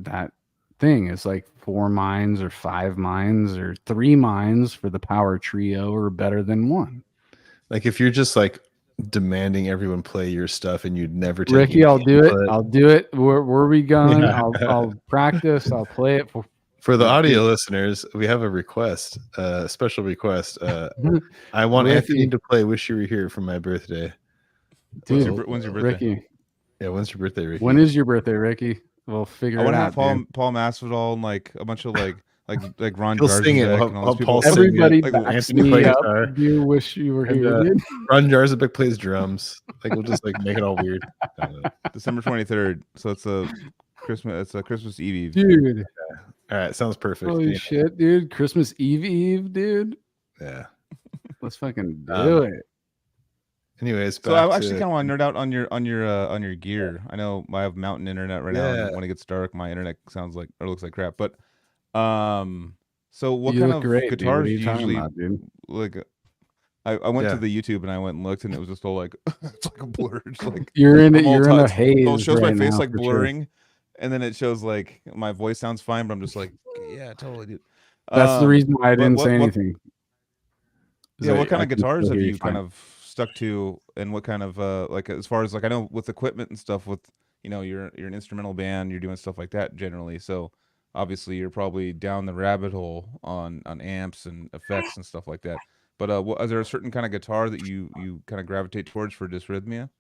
thing. It's like 4 minds or 5 minds or 3 minds for the power trio are better than 1. Like if you're just like demanding everyone play your stuff and you'd never take Ricky, I'll do it. I'll do it. Where are we going? I'll practice. I'll play it for the audio listeners. We have a request, a special request. I want Anthony to play "Wish You Were Here" for my birthday. Dude, when's your birthday? Ricky? Yeah, when's your birthday, Ricky? When is your birthday, Ricky? We'll figure I it want to out. have Dude. Paul Masvidal and like a bunch of like Ron He'll sing it. Jarzabek and all I'll those people. Paul sing it. Everybody Like, backs Anthony me play up. guitar. I do wish you were And, here, dude. Ron Jarzabek plays drums. Like we'll just like make it all weird. December 23rd. So it's a Christmas. It's a Christmas Eve. Dude, All right, sounds perfect. holy Yeah. shit, dude. Christmas Eve, dude. Yeah. Let's fucking do it. Anyways, So I back actually to- kind of want to nerd out on your gear. I know I have mountain internet right now, Yeah. and when it gets dark, my internet sounds like or looks like crap. But so what You kind look of great, dude. What guitars are do you you talking usually about, dude? like? I went Yeah. to the YouTube and I went and looked, and it was just all like it's like a blur. It's like You're in I'm all you're in a touched. haze. So it shows right my face now, like for sure. blurring, and then it shows like my voice sounds fine, but I'm just like, yeah, totally, dude. That's the reason why I but didn't say what- anything. Yeah, what kind I of can guitars still have hear you fine. kind of stuck to, and what kind of like as far as like I know with equipment and stuff, with you're an instrumental band, you're doing stuff like that generally. So obviously you're probably down the rabbit hole on amps and effects and stuff like that. But is there a certain kind of guitar that you kind of gravitate towards for Dysrhythmia?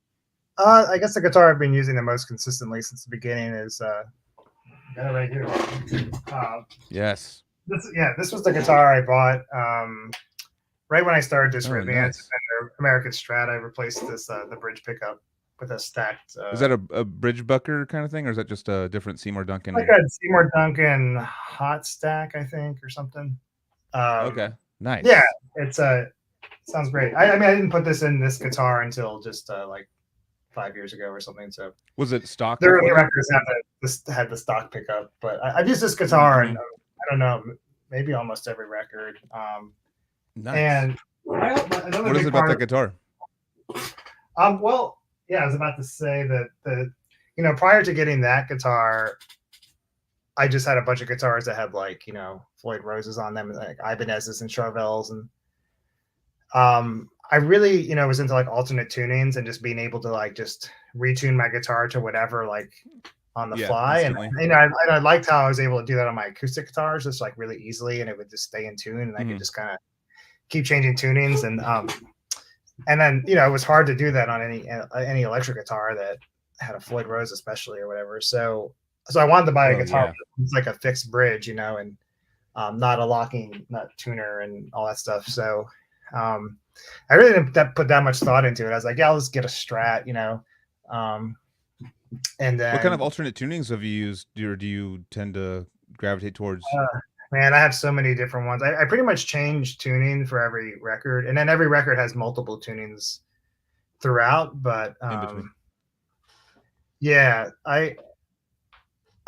I guess the guitar I've been using the most consistently since the beginning is got it right here. Yes. This was the guitar I bought right when I started Dysrhythmia. nice. It's an American Strat. I replaced this the bridge pickup with a stacked. Is that a bridge bucker kind of thing, or is that just a different Seymour Duncan? like a Seymour Duncan hot stack, I think, or something? Okay, nice. Yeah, it's sounds great. I mean, I didn't put this in this guitar until just like 5 years ago or something. So Was it stock? the early before? records had the stock pickup, but I've used this guitar and I don't know, maybe almost every record. Nice. And What is it about that guitar? Well, yeah, I was about to say that prior to getting that guitar, I just had a bunch of guitars that had like Floyd Roses on them, like Ibanez's and Charvels, and I really was into like alternate tunings and just being able to like just retune my guitar to whatever like on the fly, instantly. and I liked how I was able to do that on my acoustic guitars just like really easily, and it would just stay in tune, and I could just kind of keep changing tunings, and then it was hard to do that on any electric guitar that had a Floyd Rose especially or whatever. So I wanted to buy a guitar with like a fixed bridge, and not a locking nut tuner and all that stuff. So I really didn't put that much thought into it. I was like, yeah, I'll just get a Strat, and then What kind of alternate tunings have you used, or do you tend to gravitate towards? Man, I have so many different ones. I pretty much change tuning for every record, and then every record has multiple tunings throughout. But In between. yeah, I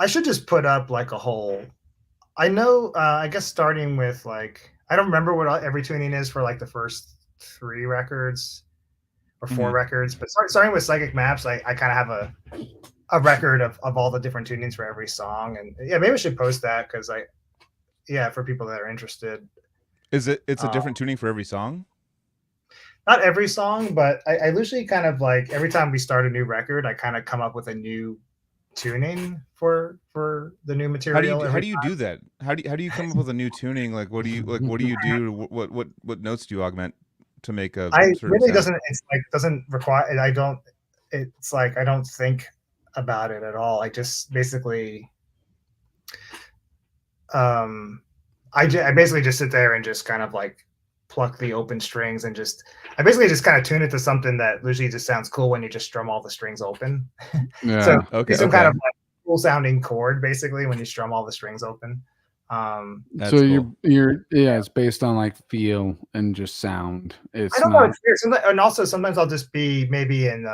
should just put up like a whole. I know. I guess starting with like I don't remember what every tuning is for like the first 3 records or 4 records, but starting with Psychic Maps, I kind of have a record of all the different tunings for every song, and yeah, maybe I should post that because for people that are interested. It's a different tuning for every song? Not every song, but I usually kind of like every time we start a new record, I kind of come up with a new tuning for the new material. How do you do that? How do you come up with a new tuning? Like what do you do? What notes do you augment to make a certain really sound? doesn't require. It's like I don't think about it at all. I just basically I basically just sit there and just kind of like pluck the open strings and I basically just kind of tune it to something that usually just sounds cool when you just strum all the strings open. Yeah. So Okay. some kind of like cool sounding chord basically when you strum all the strings open. That's So cool. it's based on like feel and just sound. It's I don't know. not. It's weird. And also sometimes I'll just be maybe in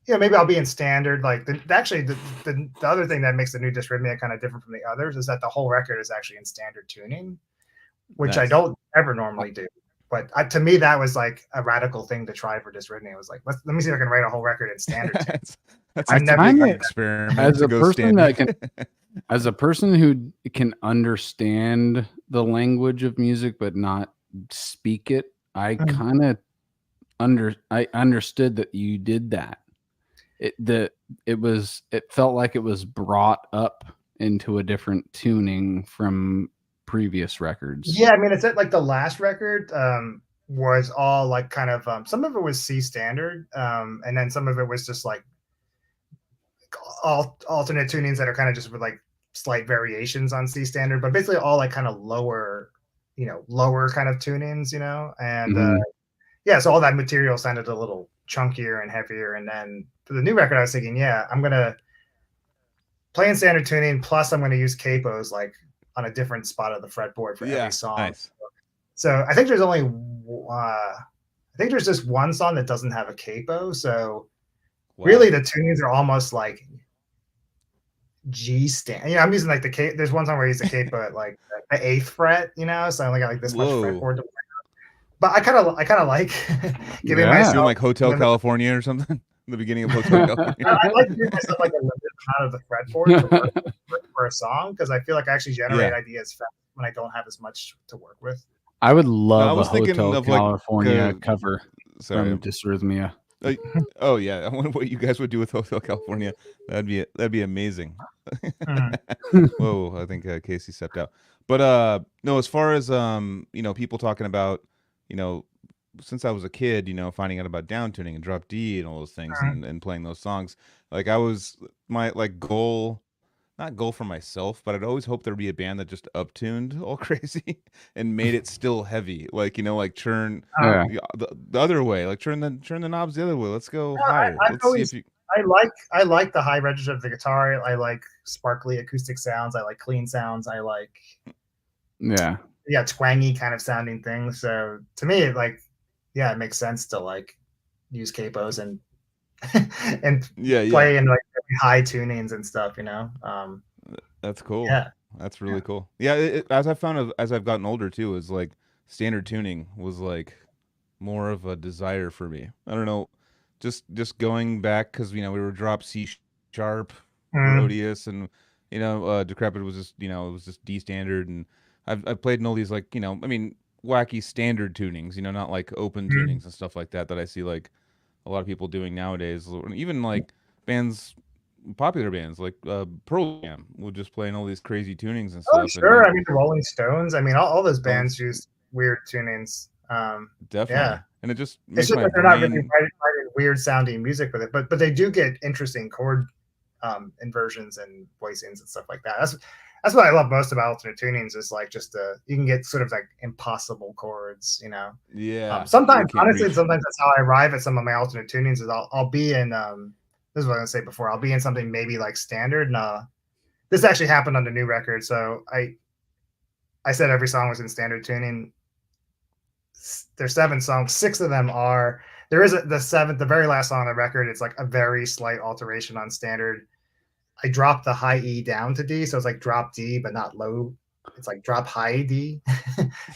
maybe I'll be in standard. Like the other thing that makes the new Dysrhythmia kind of different from the others is that the whole record is actually in standard tuning, which I Nice. don't ever normally do. But to me, that was like a radical thing to try for Dysrhythmia. It was like, let me see if I can write a whole record in standard tuning. That's I've a never never done that. experiment As to a go person that standard. As a person who can understand the language of music but not speak it, I kind of I understood that you did that. It felt like it was brought up into a different tuning from previous records. Yeah, I mean, it's like the last record was all like kind of some of it was C standard, and then some of it was just like alternate tunings that are kind of just with like slight variations on C standard, but basically all like kind of lower kind of tunings, and yeah, so all that material sounded a little chunkier and heavier. And then for the new record, I was thinking, yeah, I'm gonna play in standard tuning, plus I'm gonna use capos like on a different spot of the fretboard for every song. Nice. So I think there's only just one song that doesn't have a capo. So really the tunings are almost like G stand. I'm using like there's one song where I use the capo at like the 8th fret, so I only got like this much fretboard to play on. But I kind of like giving myself doing like Hotel California or something. The beginning of Hotel California. I like giving myself like a limited amount of the fretboard to work for a song, because I feel like I actually generate ideas fast when I don't have as much to work with. I would love a Hotel California cover from Dysrhythmia. Oh yeah, I wonder what you guys would do with Hotel California. That'd be amazing. Whoa, I think Casey stepped out. But no, as far as people talking about, since I was a kid, finding out about downtuning and drop D and all those things, and playing those songs, like I was my goal. Not goal for myself, but I'd always hope there'd be a band that just uptuned all crazy and made it still heavy. Like, turn the other way, like turn the knobs the other way. Let's go higher. I like the high register of the guitar. I like sparkly acoustic sounds. I like clean sounds. I like twangy kind of sounding things. So to me, it makes sense to like use capos and play in like high tunings and stuff, That's cool. Yeah, that's really cool. Yeah, as I found as I've gotten older too, is like standard tuning was like more of a desire for me. I don't know, just going back, because we were drop C sharp, Rhodius, and Decrepit was just it was just D standard, and I've played in all these like wacky standard tunings, not like open tunings and stuff like that I see like a lot of people doing nowadays. Even like popular bands like Pearl Jam would just play in all these crazy tunings and stuff. Oh, sure. The Rolling Stones. All those bands use weird tunings. Definitely. Yeah. And it just makes it's just they're not really writing weird sounding music with it, but they do get interesting chord inversions and voicings and stuff like that. That's what I love most about alternate tunings, is like just you can get sort of like impossible chords, Yeah. Sometimes, honestly, sometimes that's how I arrive at some of my alternate tunings. Is I'll be in this is what I was gonna say before. I'll be in something maybe like standard. And this actually happened on the new record. So I said every song was in standard tuning. There's 7 songs. 6 of them are. There is the 7th, the very last song on the record. It's like a very slight alteration on standard. I dropped the high E down to D, so it's like drop D, but not low. It's like drop high D.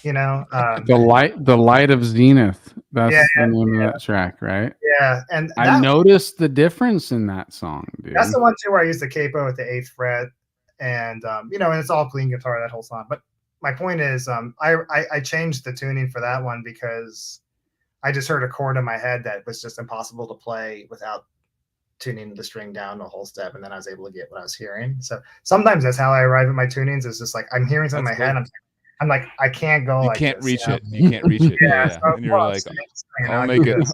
The light of Zenith. That's the name of that track, right? Yeah, and I noticed the difference in that song, dude. That's the one too where I used the capo at the 8th fret, and and it's all clean guitar that whole song. But my point is, I changed the tuning for that one because I just heard a chord in my head that was just impossible to play without tuning the string down a whole step, and then I was able to get what I was hearing. So sometimes that's how I arrive at my tunings. Is just like I'm hearing something in my head. I'm like, I can't go. You can't reach it. You can't reach it. Yeah. So and you're like, I'll make it.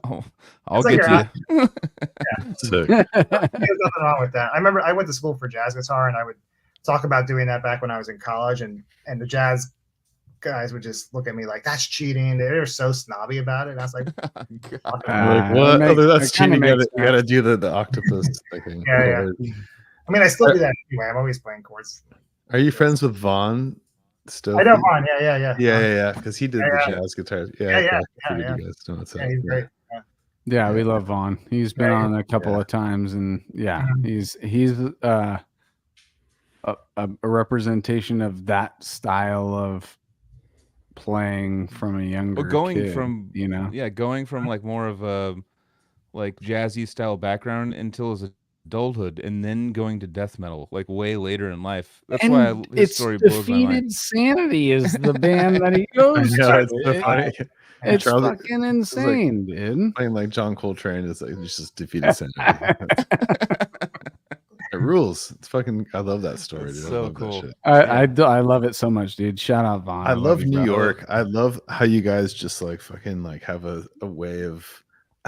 I'll get you. There's nothing wrong with that. I remember I went to school for jazz guitar, and I would talk about doing that back when I was in college, and the jazz guys would just look at me like, that's cheating. They're so snobby about it. And I was like, what? That's cheating. You gotta do the octopus thing. Yeah. I still do that anyway. I'm always playing chords. Are you friends with Vaughn? Still, I know Vaughn. Yeah. Because he did the jazz guitar. Yeah. He's great. Yeah, we love Vaughn. He's been on a couple of times, and he's a representation of that style of playing from a younger kid, going from like more of a like jazzy style background until his adulthood, and then going to death metal like way later in life. That's why his story blows my mind. Defeated Sanity is the band that he goes to. It's fucking insane, dude. Playing like John Coltrane is like just Defeated Sanity. It rules. It's fucking. I love that story. It's dude. so cool. I love it so much, dude. Shout out Vaughn. I love New York. I love how you guys just like fucking like have a way of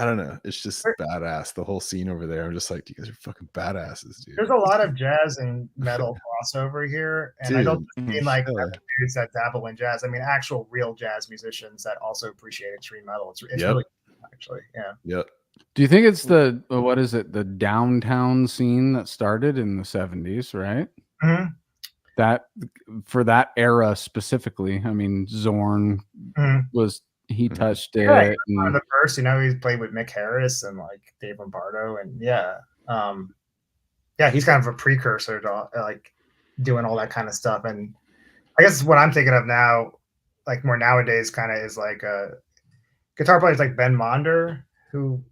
I don't know. It's just badass. The whole scene over there. I'm just like, you guys are fucking badasses, dude. There's a lot of jazz and metal crossover here, and I don't mean like dudes that dabble in jazz. I mean actual real jazz musicians that also appreciate extreme metal. It's really cool, actually, yeah. Yep. Do you think it's the what is it? The downtown scene that started in the 70s, right? Mm-hmm. That for that era specifically. I mean, Zorn was. He touched it. Yeah, and the first, he played with Mick Harris and like Dave Lombardo, and yeah, he's kind of a precursor to like doing all that kind of stuff. And I guess what I'm thinking of now, like more nowadays, kind of is like guitar players like Ben Monder, who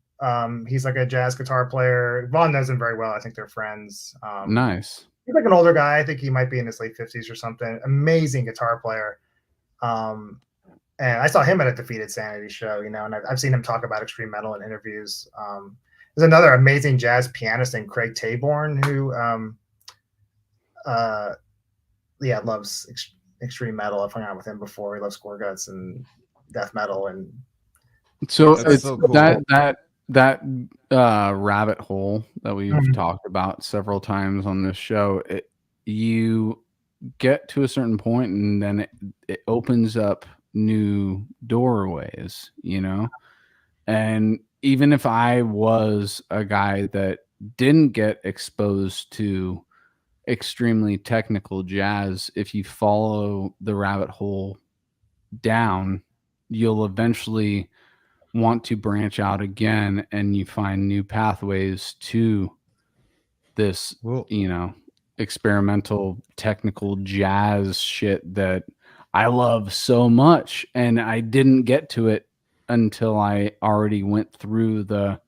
he's like a jazz guitar player. Vaughn knows him very well. I think they're friends. Nice. He's like an older guy. I think he might be in his late 50s or something. Amazing guitar player. And I saw him at a Defeated Sanity show, and I've seen him talk about extreme metal in interviews. There's another amazing jazz pianist named Craig Taborn who, loves extreme metal. I've hung out with him before. He loves Gorguts and death metal, and so it's so cool. that rabbit hole that we've talked about several times on this show. You get to a certain point, and then it opens up new doorways, and even if I was a guy that didn't get exposed to extremely technical jazz, if you follow the rabbit hole down, you'll eventually want to branch out again, and you find new pathways to this experimental technical jazz shit that I love so much, and I didn't get to it until I already went through the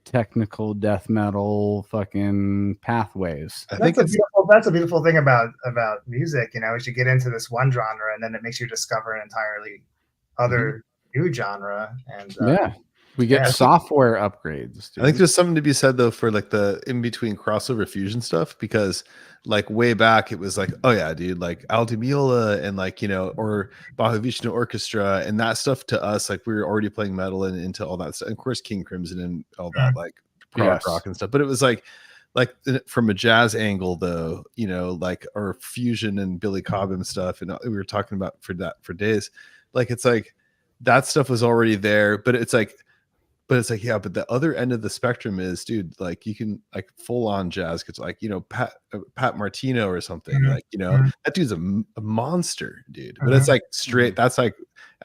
technical death metal fucking pathways. I think that's a beautiful thing about music, is you get into this one genre and then it makes you discover an entirely other new genre. And we get software upgrades, dude. I think there's something to be said though for like the in-between crossover fusion stuff, because like way back it was like, oh yeah, dude, like Al Di Meola and like, or Baja Vishnu Orchestra and that stuff. To us, like we were already playing metal and into all that stuff. And of course King Crimson and all that like prog rock and stuff. But it was like from a jazz angle though, like or fusion and Billy Cobham stuff, and we were talking about for days. Like it's like that stuff was already there, but it's like yeah, but the other end of the spectrum is, dude, like you can like full on jazz, because like Pat Martino or something, like that dude's a monster, dude. But it's like straight. That's like,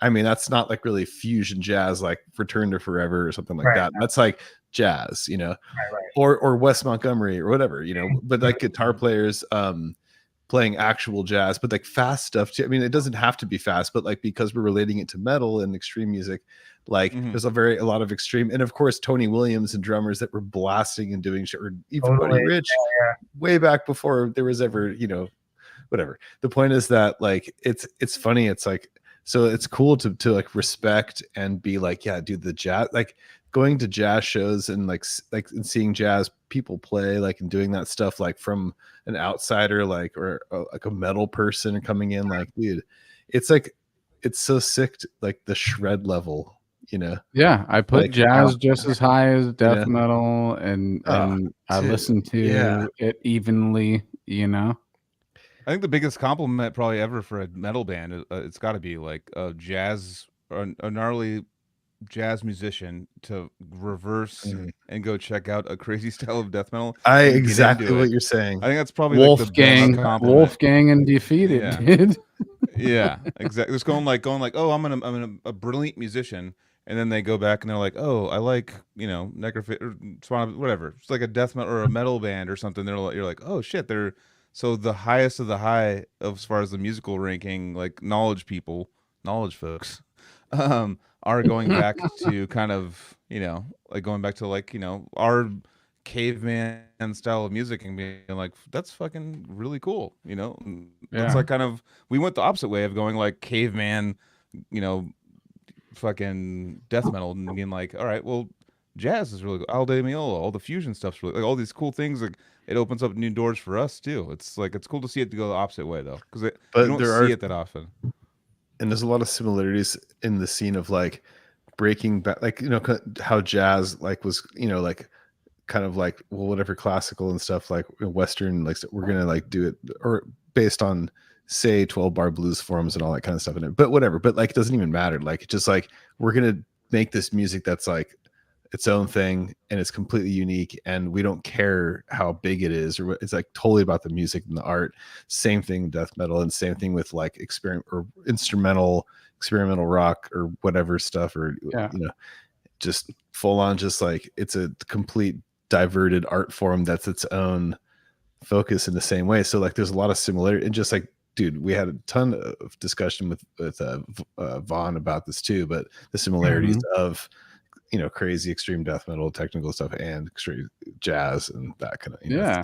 I mean, that's not like really fusion jazz, like Return to Forever or something like that. That's like jazz, or Wes Montgomery or whatever, But like guitar players, playing actual jazz, but like fast stuff too. I mean, it doesn't have to be fast, but like because we're relating it to metal and extreme music, like there's a lot of extreme, and of course Tony Williams and drummers that were blasting and doing shit, or even Buddy Rich, way back before there was ever, whatever. The point is that like it's funny. It's like, so it's cool to like respect and be like, yeah, dude, the jazz, like going to jazz shows and like and seeing jazz people play, like, and doing that stuff like from an outsider, like, or like a metal person coming in, like, dude, it's like, it's so sick, like the shred level, Yeah, I put like, jazz just as high as death metal, and I listen to it evenly, I think the biggest compliment probably ever for a metal band, it's got to be like a jazz, or a gnarly jazz musician to reverse and go check out a crazy style of death metal. Exactly what you're saying. I think that's probably Wolfgang, like the best compliment. Wolfgang and Defeated, dude. Yeah, exactly. Just going like, oh, I'm a brilliant musician, and then they go back and they're like, oh, I like, Necrophit or whatever. It's like a death metal or a metal band or something. You're like, oh shit, they're so the highest of the high as far as the musical ranking, like knowledge folks, are going back to kind of, like going back to like, our caveman style of music and being like, that's fucking really cool, It's like kind of, we went the opposite way of going like caveman, fucking death metal, and being like, all right, well, jazz is really cool. Al Di Meola, all the fusion stuff's really, like, all these cool things, like it opens up new doors for us too. It's like, it's cool to see it go the opposite way though, because you don't see it that often. And there's a lot of similarities in the scene of like breaking back, like, you know, how jazz like was, you know, like kind of like, well, whatever classical and stuff, like Western, like we're gonna like do it or based on say 12-bar blues forms and all that kind of stuff in it, but whatever, but like it doesn't even matter, like just like we're gonna make this music that's like its own thing and it's completely unique and we don't care how big it is or what, it's like totally about the music and the art. Same thing death metal, and same thing with like experimental rock or whatever stuff, or you know, just full on, just like it's a complete diverted art form that's its own focus in the same way. So like there's a lot of similarity, and just like, dude, we had a ton of discussion with Vaughn about this too, but the similarities of, you know, crazy extreme death metal technical stuff and extreme jazz and that kind of, you know,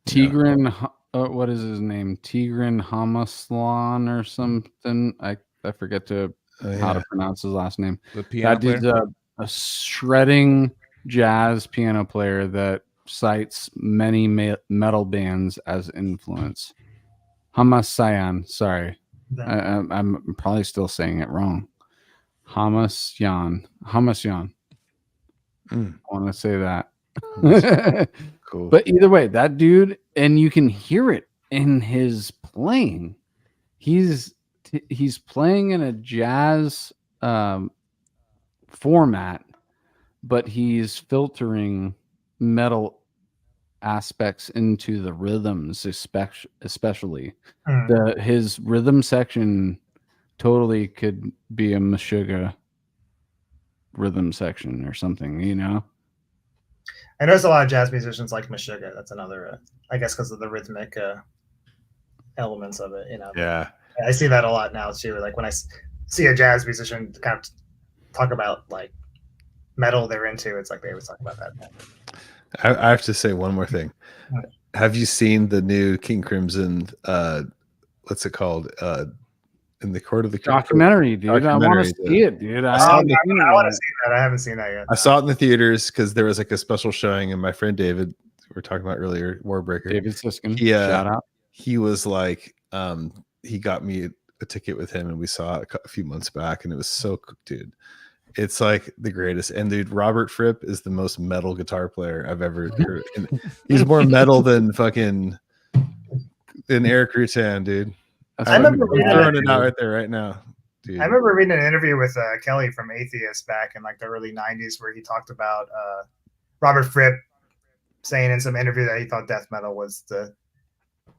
Tigran, what is his name? Tigran Hamaslan or something. I forget how to pronounce his last name. The piano player? Dude's a shredding jazz piano player that cites many metal bands as influence. Hamasyan, sorry. I'm probably still saying it wrong. Hamasyan. I want to say that. Cool. But either way, that dude, and you can hear it in his playing. He's playing in a jazz format, but he's filtering metal aspects into the rhythms, especially. His rhythm section totally could be a Meshuggah rhythm section or something, you know. I notice a lot of jazz musicians like Meshuggah. That's another, I guess, because of the rhythmic elements of it, you know. Yeah, I see that a lot now too. Like when I see a jazz musician kind of talk about like metal they're into, it's like they always talk about that. I have to say one more thing. Have you seen the new King Crimson? What's it called? In the Court of the documentary, dude. I want to see it, dude. I want to see that. I haven't seen that yet. I saw it in the theaters because there was like a special showing, and my friend David, we were talking about earlier, Warbreaker, David Siskin, shout out. He was like, he got me a ticket with him, and we saw it a few months back, and it was so, dude, it's like the greatest. And dude, Robert Fripp is the most metal guitar player I've ever heard. He's more metal than fucking Eric Rutan, dude. I remember throwing it out right there right now, dude. I remember reading an interview with Kelly from Atheist back in like the early 90s where he talked about Robert Fripp saying in some interview that he thought death metal was the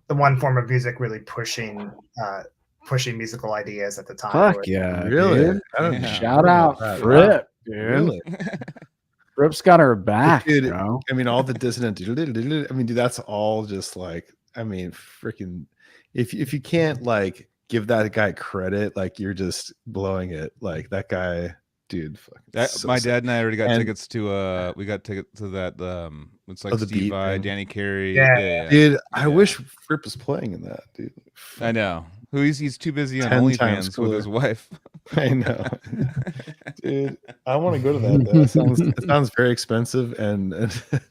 one form of music really pushing musical ideas at the time. Fuck yeah, really? Shout out Fripp, dude. Really? Fripp's got her back, dude, bro. I mean, all the dissonant. I mean, dude, that's all just like, I mean, freaking. If you can't like give that guy credit, like you're just blowing it. Like that guy, dude. My dad and I already got tickets to we got tickets to that it's like Steve Vai, Danny Carey. Yeah. Dude, I wish Fripp was playing in that, dude. I know. He's too busy on OnlyFans with his wife. I know. Dude, I want to go to that though. It sounds very expensive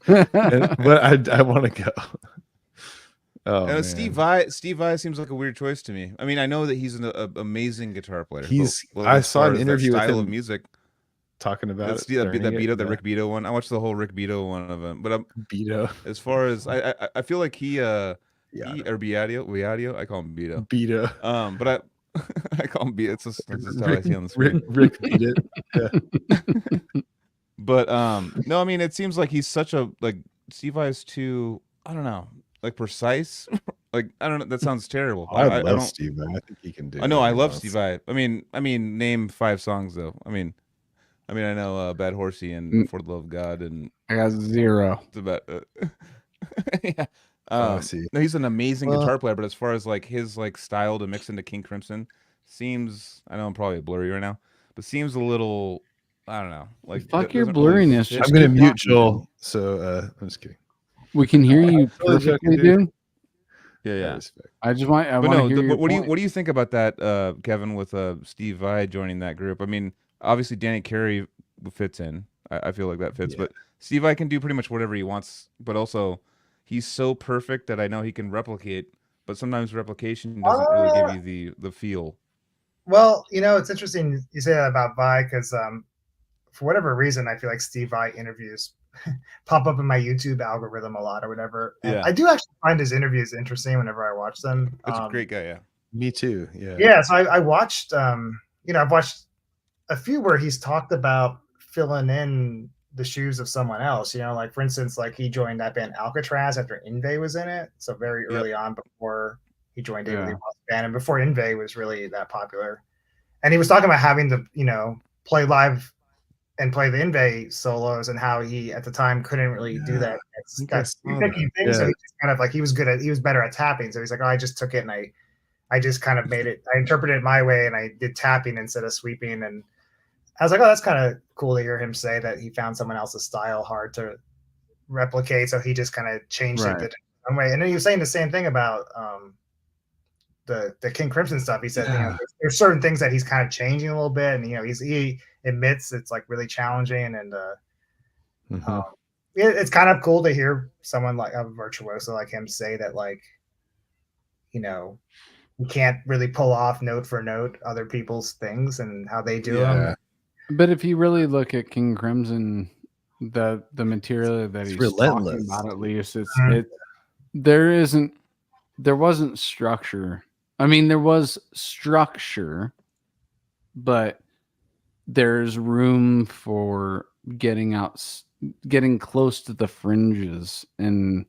but I want to go. Oh, man. Steve Vai seems like a weird choice to me. I mean, I know that he's an amazing guitar player. I saw an interview with him of music talking about the Rick Beato one. I watched the whole Rick Beato one of them. But Beato, as far as I feel like he or Beato, I call him Beato. Beato. But I call him Beato. It's just how I see on the screen. Rick beat it. Yeah. But no, I mean, it seems like he's such a like Steve Vai is too. I don't know. Like precise, like I don't know. That sounds terrible. I love Steve Vai. I think he can do. I know. I love Steve Vai. I mean, name 5 songs though. I mean, I know Bad Horsey and For the Love of God, and I got 0. It's about. Yeah. No, he's an amazing guitar player, but as far as like his like style to mix into King Crimson, seems. I know I'm probably blurry right now, but seems a little. I don't know. Like fuck your blurriness. Really, I'm gonna mute Joel. So I'm just kidding. We can hear you perfectly, dude. Yeah. I just want. What do you think about that, Kevin? With Steve Vai joining that group? I mean, obviously Danny Carey fits in. I feel like that fits, but Steve Vai can do pretty much whatever he wants. But also, he's so perfect that I know he can replicate. But sometimes replication doesn't really give you the feel. Well, it's interesting you say that about Vi because for whatever reason, I feel like Steve Vai interviews pop up in my YouTube algorithm a lot or whatever. And Yeah. I do actually find his interviews interesting whenever I watch them. It's a great guy, yeah. Me too. Yeah. Yeah, so I watched, I've watched a few where he's talked about filling in the shoes of someone else. Like for instance, like he joined that band Alcatraz after Inve was in it, so very early on before he joined David Lee Roth's band and before Inve was really that popular. And he was talking about having to, play live and play the Inve solos and how he at the time couldn't really do that. That's picking things. So he just kind of like he was better at tapping. So he's like, oh, I just took it and I just kind of made it. I interpreted it my way and I did tapping instead of sweeping. And I was like, oh, that's kind of cool to hear him say that he found someone else's style hard to replicate. So he just kind of changed it the one way. And then he was saying the same thing about the King Crimson stuff. He said, there's certain things that he's kind of changing a little bit, and he admits it's like really challenging, and it's kind of cool to hear someone like a virtuoso like him say that, like, you can't really pull off note for note other people's things and how they do them. But if you really look at King Crimson, the material that he's relentless. talking about, at least there wasn't structure. I mean, there was structure, but there's room for getting close to the fringes in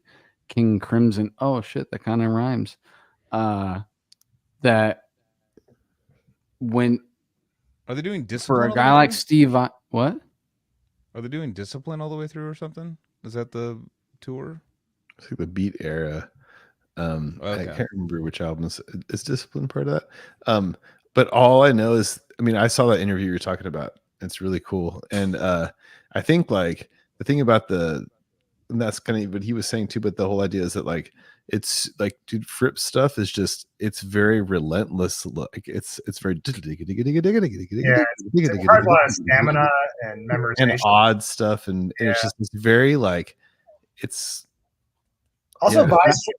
King Crimson. Oh shit, that kind of rhymes. That when are they doing discipline for a guy like Steve? What are they doing? Discipline all the way through or something? Is that the tour? It's like the Beat era. I can't remember which album is Discipline part of that. But all I know is, I mean, I saw that interview you're talking about. It's really cool. And I think like the thing about and that's kind of what he was saying too, but the whole idea is that like it's like, dude, Fripp stuff is just, it's very relentless. Like it's very it requires a lot of stamina and memorization and odd stuff, and it's just it's very like it's. Also,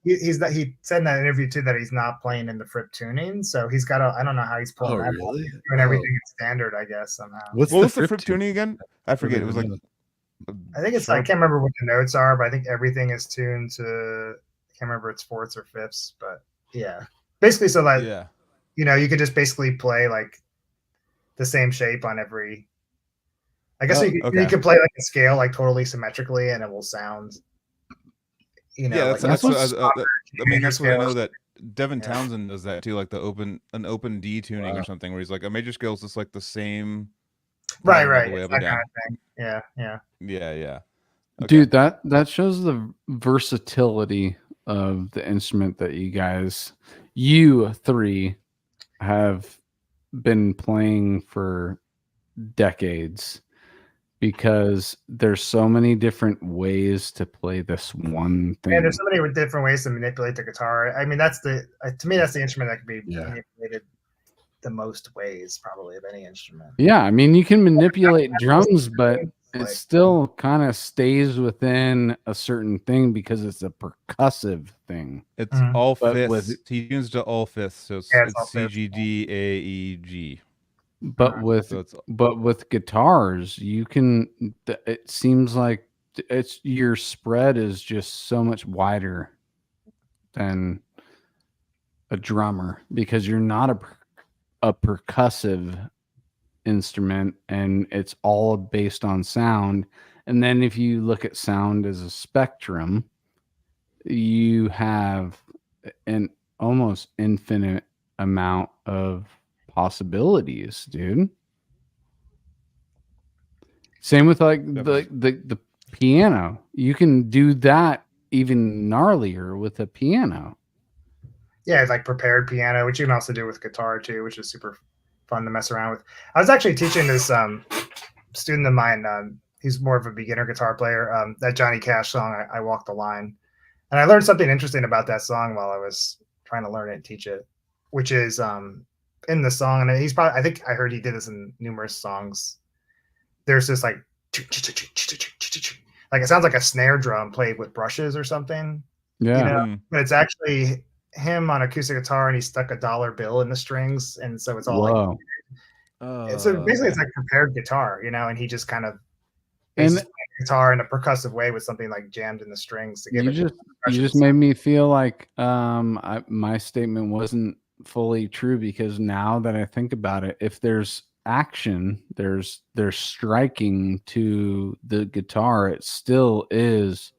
he said in that interview too that he's not playing in the Fripp tuning, so he's got I don't know how he's pulling that off. He's doing everything in standard, I guess, somehow. What was the Fripp tuning again? I forget. It was like I think it's I can't remember what the notes are, but I think everything is tuned to I can't remember if it's fourths or fifths, but yeah. Basically so that you could just basically play like the same shape on every I guess you could play like a scale like totally symmetrically and it will sound that's what I know that Devin Townsend does that too, like an open D tuning or something, where he's like a major scale is just like the same, right, way up and down. Kind of thing. Yeah. Okay. Dude, that shows the versatility of the instrument that you three have been playing for decades. Because there's so many different ways to play this one thing. And there's so many different ways to manipulate the guitar. I mean, to me, that's the instrument that can be manipulated the most ways, probably, of any instrument. Yeah, I mean, you can manipulate drums, but it still kind of stays within a certain thing because it's a percussive thing. It's all fifths. He tunes to all fifths, so it's C, G, D, A, E, G. But with guitars, you can. It seems like your spread is just so much wider than a drummer because you're not a percussive instrument, and it's all based on sound. And then if you look at sound as a spectrum, you have an almost infinite amount of possibilities, dude. Same with like the piano. You can do that even gnarlier with a piano. Yeah, it's like prepared piano, which you can also do with guitar too, which is super fun to mess around with. I was actually teaching this student of mine. He's more of a beginner guitar player. That Johnny Cash song, I Walk the Line. And I learned something interesting about that song while I was trying to learn it and teach it, which is in the song, and I think I heard he did this in numerous songs. There's this like it sounds like a snare drum played with brushes or something. Yeah. But it's actually him on acoustic guitar, and he stuck a dollar bill in the strings, and so it's all Whoa. so basically it's like prepared guitar, and he just kind of And bases guitar in a percussive way with something like jammed in the strings to give you just made me feel like my statement wasn't fully true, because now that I think about it, if there's action, there's striking to the guitar, it still is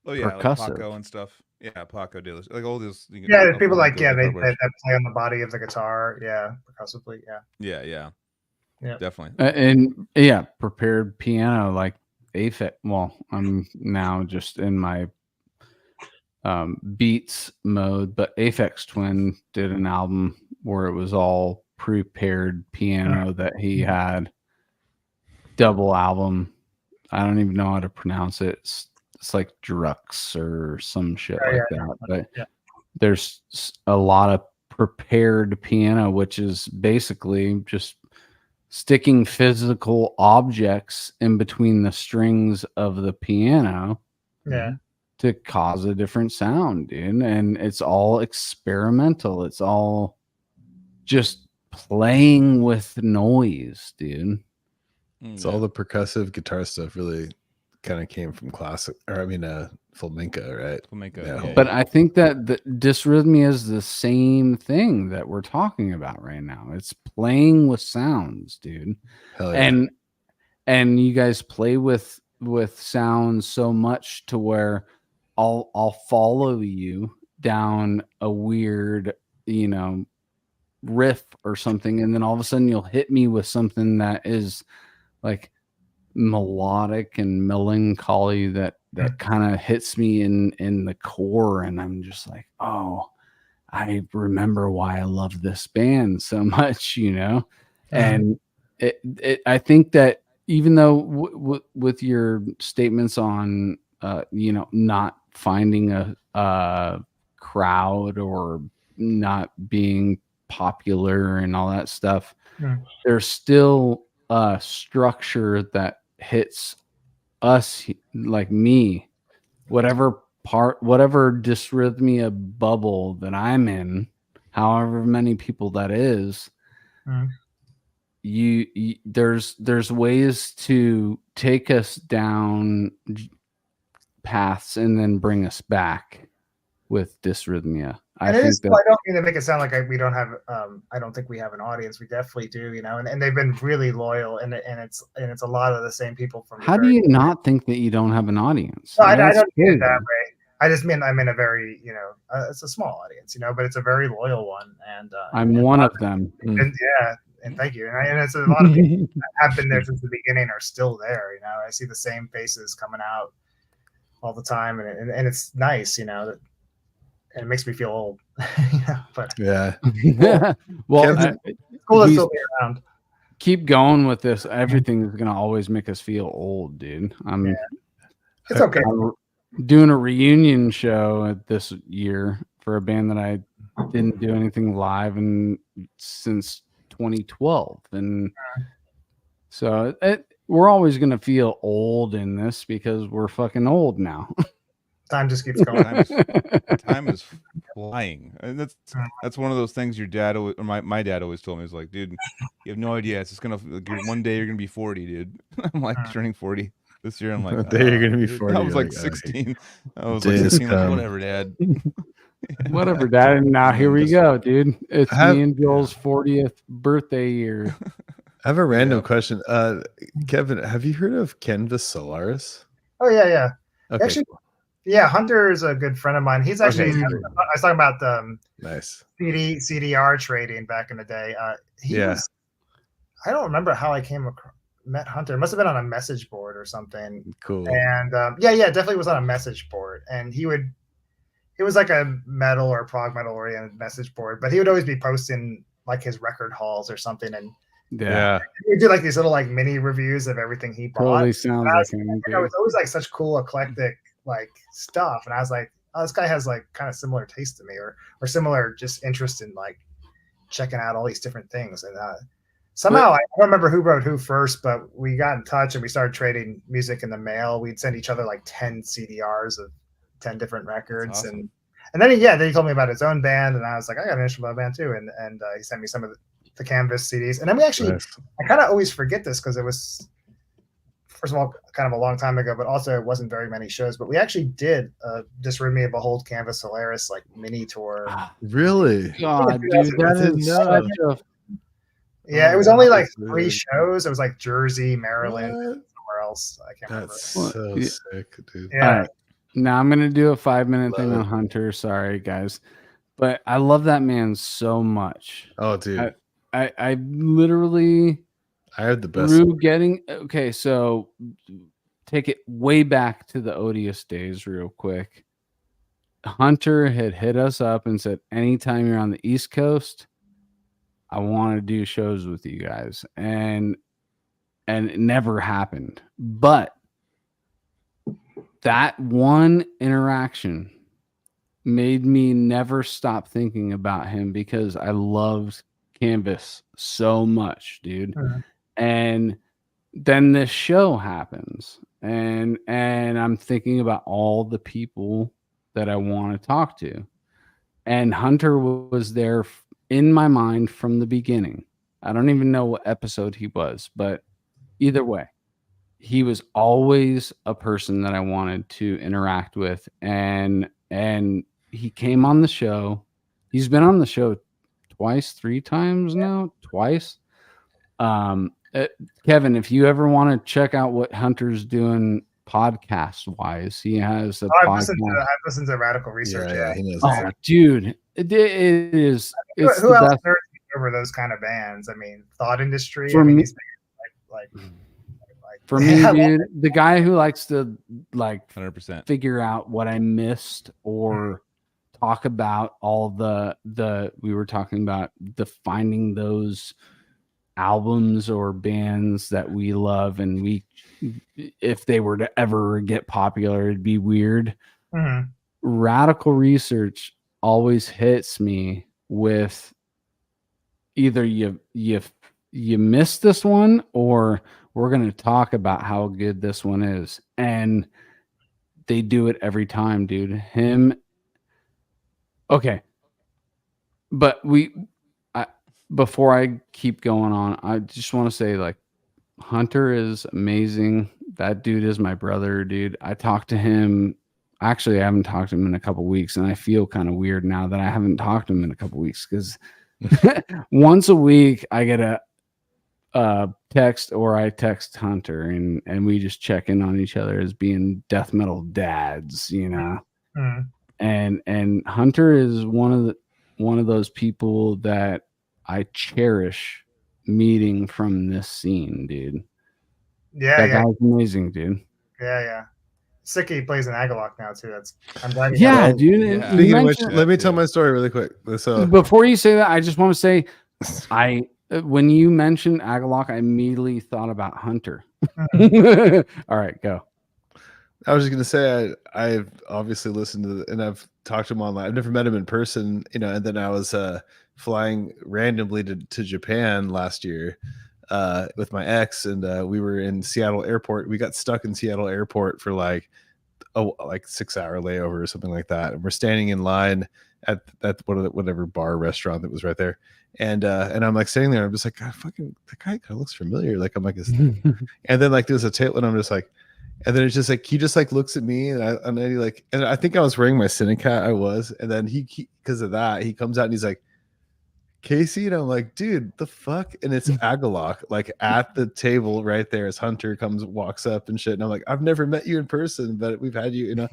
like percussive. Paco and stuff. Yeah, Paco dealers, like all these. Yeah, people like they play on the body of the guitar. Yeah, percussively. Yeah, definitely. And prepared piano, like Aphex. Well, I'm now just in my beats mode, but Aphex Twin did an album where it was all prepared piano that he had. Double album. I don't even know how to pronounce it. It's like Drux or some shit that. But there's a lot of prepared piano, which is basically just sticking physical objects in between the strings of the piano to cause a different sound, dude. And it's all experimental. It's all just playing with noise, dude. It's all the percussive guitar stuff really kind of came from flamenco, right? Flamenco. But I think that the Dysrhythmia is the same thing that we're talking about right now. It's playing with sounds, dude. Hell yeah. And you guys play with sounds so much to where I'll follow you down a weird, riff or something, and then all of a sudden you'll hit me with something that is like melodic and melancholy that kind of hits me in the core, and I'm just like, oh, I remember why I love this band so much, and I think that even though with your statements on not finding a crowd or not being popular and all that stuff, there's still a structure that hits us, like me, whatever Dysrhythmia bubble that I'm in, however many people that is, there's ways to take us down paths and then bring us back with Dysrhythmia. I don't mean to make it sound like we don't have. I don't think we have an audience. We definitely do, and they've been really loyal, and it's a lot of the same people from. How do you not think that you don't have an audience? No, I don't mean it that way. I just mean I'm in a very, it's a small audience, but it's a very loyal one, and I'm one of them. And thank you. And it's a lot of people that have been there since the beginning are still there. I see the same faces coming out all the time, and it's nice, that. And it makes me feel old, but yeah. Well, it's cool to still be around. Keep going with this. Everything is gonna always make us feel old, dude. It's okay. I'm doing a reunion show this year for a band that I didn't do anything live since 2012, and so we're always gonna feel old in this because we're fucking old now. Time just keeps going. Time is flying, and that's one of those things your dad or my dad always told me. He's like, dude, you have no idea. It's just gonna one day you're gonna be 40, dude. I'm like turning 40 this year. I'm like, one day you're gonna be 40. I was like 16. I was like 16. Like, whatever, Dad. Whatever, Dad. And now here we go, dude. It's me and Joel's 40th birthday year. I have a random question. Kevin, have you heard of Canvas Solaris? Oh yeah. Okay. Actually, yeah, Hunter is a good friend of mine. He's actually, I was talking about nice CDR trading back in the day. I don't remember how I met Hunter. It must have been on a message board or something. Cool. And definitely was on a message board. And it was like a metal or prog metal oriented message board, but he would always be posting like his record hauls or something. And he did like these little like mini reviews of everything he bought. Totally sounds like him. It was always like such cool eclectic like stuff, and I was like, oh, this guy has like kind of similar taste to me, or similar just interest in like checking out all these different things. And somehow I don't remember who wrote who first, but we got in touch and we started trading music in the mail. We'd send each other like 10 CDRs of 10 different records. Awesome. And then he told me about his own band, and I was like, I got an instrumental band too, and he sent me some of the Canvas CDs. And then we actually, I kind of always forget this because it was, first of all, kind of a long time ago, but also it wasn't very many shows. But we actually did a Dysrhythmia Behold Canvas Solaris like mini tour. Really? God, dude, that is such a. Yeah, it was only like 3 shows. It was like Jersey, Maryland, and somewhere else. I can't remember. That's so sick, dude. Yeah. All right. Now I'm gonna do a 5-minute thing on Hunter. Sorry, guys, but I love that man so much. Oh, dude, I literally. I had the best. Through getting okay, so take it way back to the Odious days, real quick. Hunter had hit us up and said, "Anytime you're on the East Coast, I want to do shows with you guys," and it never happened. But that one interaction made me never stop thinking about him because I loved Canvas so much, dude. And then this show happens, and I'm thinking about all the people that I want to talk to, and Hunter was there in my mind from the beginning. I don't even know what episode he was, but either way, he was always a person that I wanted to interact with, and he came on the show. He's been on the show twice, 3 times now, twice. Kevin, if you ever want to check out what Hunter's doing podcast wise, he has a podcast. I've listened to Radical Research. Yeah, he knows. Oh, dude, it is. It's who the else best. over those kind of bands? I mean, Thought Industry. For me, for me, yeah, dude, the guy who likes to 100% figure out what I missed or talk about all the we were talking about the finding those albums or bands that we love, and we, if they were to ever get popular, it'd be weird. Radical Research always hits me with either you missed this one, or we're going to talk about how good this one is, and they do it every time, dude. Him. Okay, but before I keep going on, I just want to say, like, Hunter is amazing. That dude is my brother, dude. I talked to him. Actually, I haven't talked to him in a couple weeks, and I feel kind of weird now that I haven't talked to him in a couple weeks, because once a week I get a text, or I text Hunter, and we just check in on each other as being death metal dads, you know. And Hunter is one of those people that I cherish meeting from this scene, dude. Yeah, that guy's amazing, dude. Yeah. Sicky plays in Agalock now too. I'm glad. Yeah, dude. Yeah. Speaking of which, let me tell my story really quick. So before you say that, I just want to say, when you mentioned Agalock, I immediately thought about Hunter. All right, go. I was just gonna say I've obviously listened to and I've talked to him online. I've never met him in person, you know. And then I was flying randomly to Japan last year with my ex, and we were in Seattle Airport. We got stuck in Seattle Airport for like 6-hour layover or something like that. And we're standing in line at whatever bar restaurant that was right there. And I'm like sitting there. I'm just like, God, fucking, that guy kind of looks familiar. Like, I'm like, and then like there's a table, and I'm just like, and then it's just like he just like looks at me, and then he like, and I think I was wearing my Cinecat. I was, and then he because of that, he comes out and he's like, Casey, and I'm like, dude, the fuck? And it's Agalock, like at the table right there as Hunter walks up and shit. And I'm like, I've never met you in person, but we've had you, you know,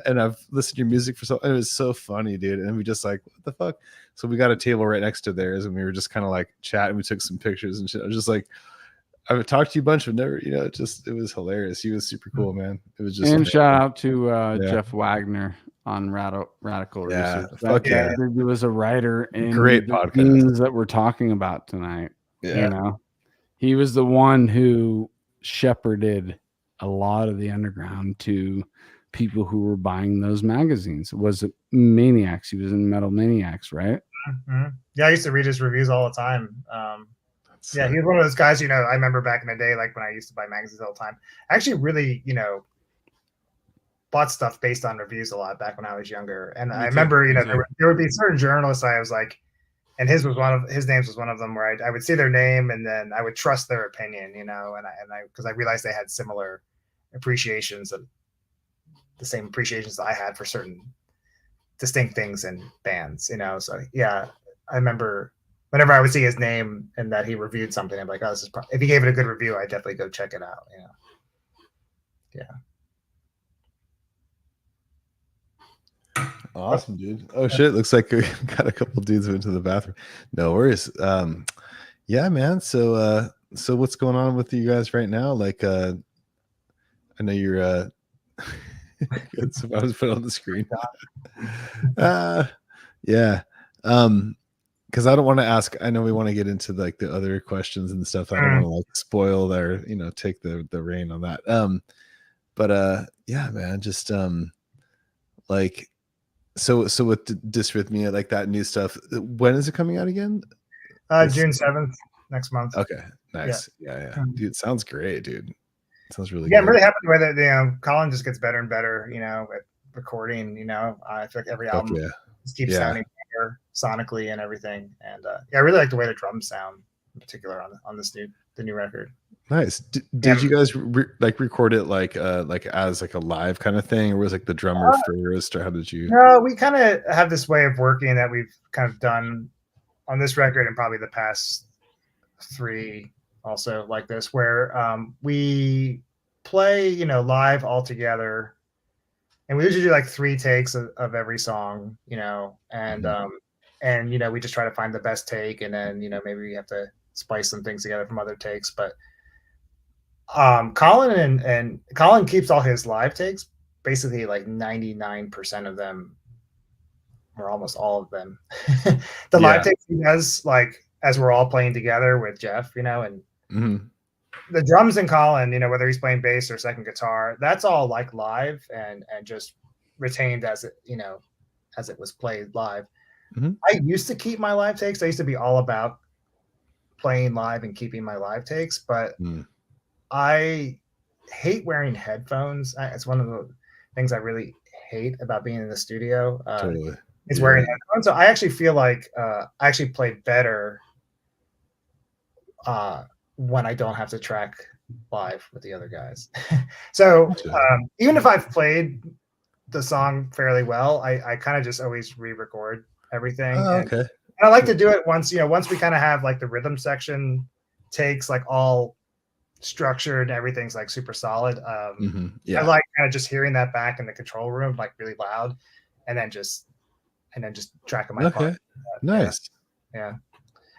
and I've listened to your music for it was so funny, dude. And we just like, what the fuck? So we got a table right next to theirs, and we were just kind of like chatting. We took some pictures and shit. I was just like, I've talked to you a bunch, but never, you know, it was hilarious. He was super cool, man. It was just and amazing. shout out to Jeff Wagner on Radical Research. He was a writer in great the podcast things that we're talking about tonight. Yeah. You know, he was the one who shepherded a lot of the underground to people who were buying those magazines. Was it Maniacs? He was in Metal Maniacs, right? Yeah, I used to read his reviews all the time. Yeah, he was one of those guys, you know, I remember back in the day, like when I used to buy magazines all the time. Actually, really, you know, bought stuff based on reviews a lot back when I was younger. And Me I too, remember, me you know, too. there would be certain journalists I was like, and his names was one of them, where I would see their name and then I would trust their opinion, you know, and I because I realized they had similar appreciations of the same appreciations I had for certain distinct things in bands, you know. So yeah, I remember whenever I would see his name and that he reviewed something, I'm like, oh, this is if he gave it a good review, I'd definitely go check it out, you know. Yeah. Awesome, dude. Oh shit, looks like we got a couple dudes into the bathroom. No worries. Yeah, man. So what's going on with you guys right now? Like I know you're good, so I was put on the screen. Yeah. Because I don't want to ask, I know we want to get into like the other questions and stuff. I don't want to like spoil their, you know, take the reign on that. But yeah, man, just like so with Dysrhythmia, like that new stuff, when is it coming out again? June 7th, next month. Okay, nice. Yeah. Dude, sounds great, dude. Sounds really good. good. I'm really happy with it. You know, Colin just gets better and better, you know, with recording, you know. I feel like every album just keeps sounding better sonically and everything. And I really like the way the drums sound in particular on this the new record. Nice. Did you guys like record it like as like a live kind of thing, or was like the drummer first, or how did you? No, we kind of have this way of working that we've kind of done on this record and probably the past 3 also like this, where we play, you know, live all together, and we usually do like 3 takes of every song, you know, and you know, we just try to find the best take, and then, you know, maybe we have to spice some things together from other takes. But Colin keeps all his live takes, basically like 99% of them, or almost all of them. The live takes he does, like as we're all playing together with Jeff, you know, and the drums in Colin, you know, whether he's playing bass or second guitar, that's all like live and just retained as it, you know, as it was played live. I used to keep my live takes. I used to be all about playing live and keeping my live takes, but I hate wearing headphones. It's one of the things I really hate about being in the studio. Totally. Is wearing headphones. So I actually feel like I actually play better when I don't have to track live with the other guys. So even if I've played the song fairly well, I kind of just always re-record everything. And I like to do it once we kind of have like the rhythm section takes like all structured and everything's like super solid. I like kind of just hearing that back in the control room, like really loud, and then just tracking my part. Nice. Yeah.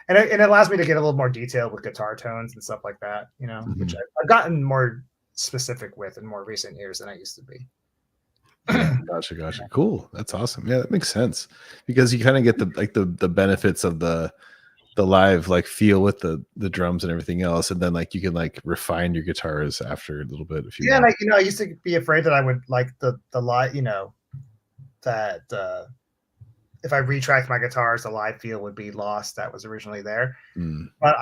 And it allows me to get a little more detailed with guitar tones and stuff like that, you know, which I've gotten more specific with in more recent years than I used to be. Gotcha. Cool. That's awesome. Yeah, that makes sense, because you kind of get the benefits of the live like feel with the drums and everything else, and then like you can like refine your guitars after a little bit if you want. And I used to be afraid that I would like the live, you know, that if I retracked my guitars, the live feel would be lost that was originally there. But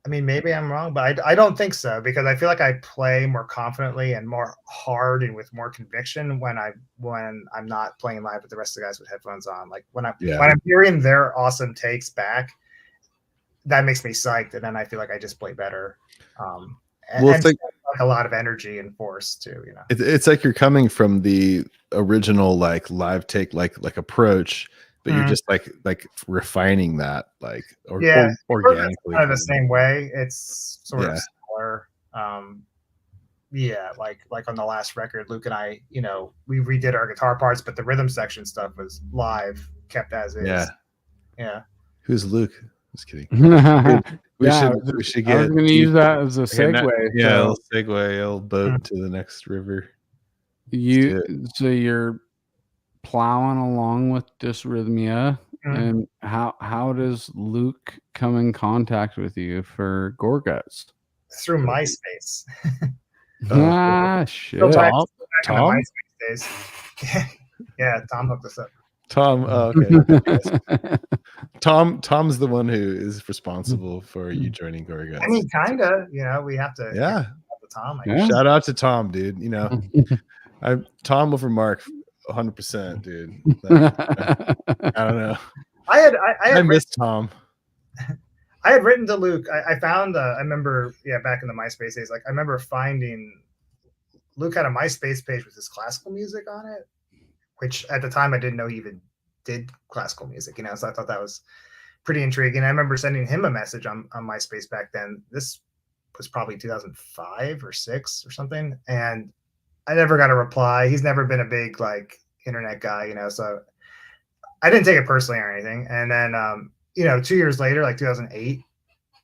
I mean, maybe I'm wrong, but I don't think so, because I feel like I play more confidently and more hard and with more conviction when I'm not playing live with the rest of the guys with headphones on. Like when I'm hearing their awesome takes back, that makes me psyched, and then I feel like I just play better. And it's like a lot of energy and force too, you know. It's like you're coming from the original like live take like approach, but you're just like refining that like organically. Kind of the same way. It's sort of similar. Like on the last record, Luke and I, you know, we redid our guitar parts, but the rhythm section stuff was live, kept as is. Yeah. Who's Luke? Just kidding. We should get. I was going to use that as a segue. A little segue, a little boat to the next river. So you're plowing along with Dysrhythmia, and how does Luke come in contact with you for Gorguts? Through MySpace. Shit. Tom? Yeah, Tom hooked us up. Tom, okay. Tom's the one who is responsible for you joining Gorguts. I mean, kind of. You know, we have to. Yeah. Tom. Shout out to Tom, dude. You know, Tom over Mark, 100%, dude. Like, I don't know. I miss Tom. I had written to Luke. I found. I remember, back in the MySpace days. Like I remember finding Luke had a MySpace page with his classical music on it, which at the time I didn't know he even did classical music. So I thought that was pretty intriguing. I remember sending him a message on MySpace back then. This was probably 2005 or 6 or something, and I never got a reply. He's never been a big like internet guy, so I didn't take it personally or anything. And then 2 years later, like 2008,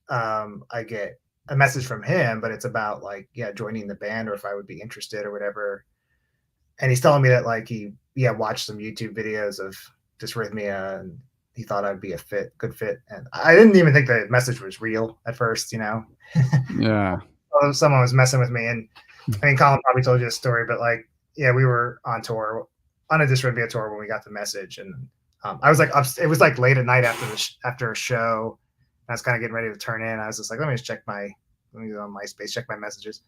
I get a message from him, but it's about like joining the band or if I would be interested or whatever. And he's telling me that like he watched some YouTube videos of Dysrhythmia and he thought I'd be a good fit. And I didn't even think the message was real at first, Yeah. Someone was messing with me. And I mean, Colin probably told you a story, but like, we were on tour, on a Dysrhythmia tour when we got the message. And I was like, it was like late at night after a show. I was kind of getting ready to turn in. I was just like, let me go on MySpace, check my messages.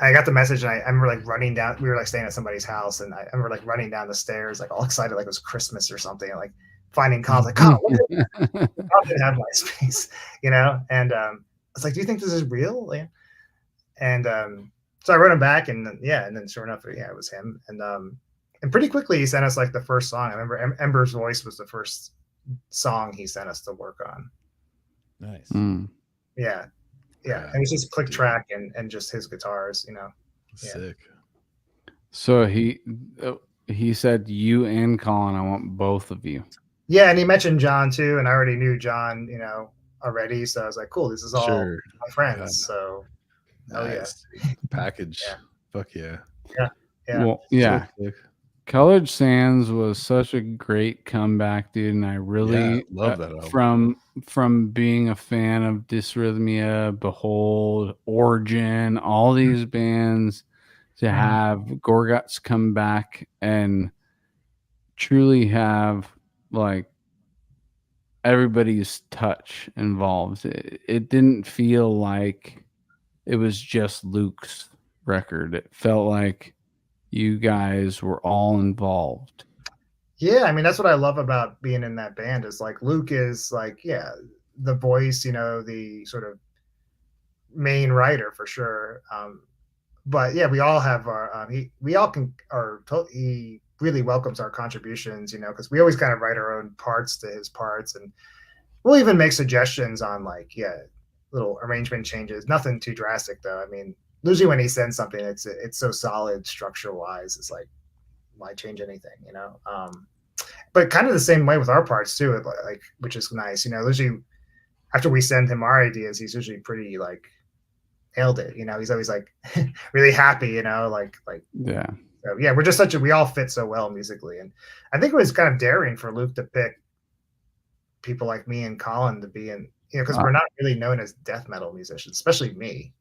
I got the message and I remember like running down, we were like staying at somebody's house. And I remember like running down the stairs, like all excited, like it was Christmas or something. And, like finding Colin, like, Colin, Colin didn't have MySpace, and I was like, do you think this is real? Yeah. And so I wrote him back and then sure enough, it was him. And pretty quickly he sent us like the first song. I remember Ember's Voice was the first song he sent us to work on. Nice. Yeah. It was just click track and just his guitars, Sick. So he said you and Colin, I want both of you. Yeah, and he mentioned John too, and I already knew John, already. So I was like, cool, this is all my friends. God. So nice. Package. Yeah. Fuck yeah. Yeah. Well, yeah. Colored Sands was such a great comeback, dude, and I really love that album. From being a fan of Dysrhythmia, Behold, Origin, all these bands, to have Gorguts come back and truly have like everybody's touch involved. It didn't feel like it was just Luke's record. It felt like you guys were all involved. Yeah, I mean, that's what I love about being in that band is like Luke is like, the voice, the sort of main writer for sure. But we all have our, he really welcomes our contributions, because we always kind of write our own parts to his parts. And we'll even make suggestions on like, little arrangement changes. Nothing too drastic though. I mean, usually when he sends something, it's so solid structure wise. It's like, why change anything, but kind of the same way with our parts too, like, which is nice, usually after we send him our ideas, he's usually pretty like nailed it. He's always like really happy, like, yeah. So, we're just we all fit so well musically. And I think it was kind of daring for Luke to pick people like me and Colin to be in, because we're not really known as death metal musicians, especially me.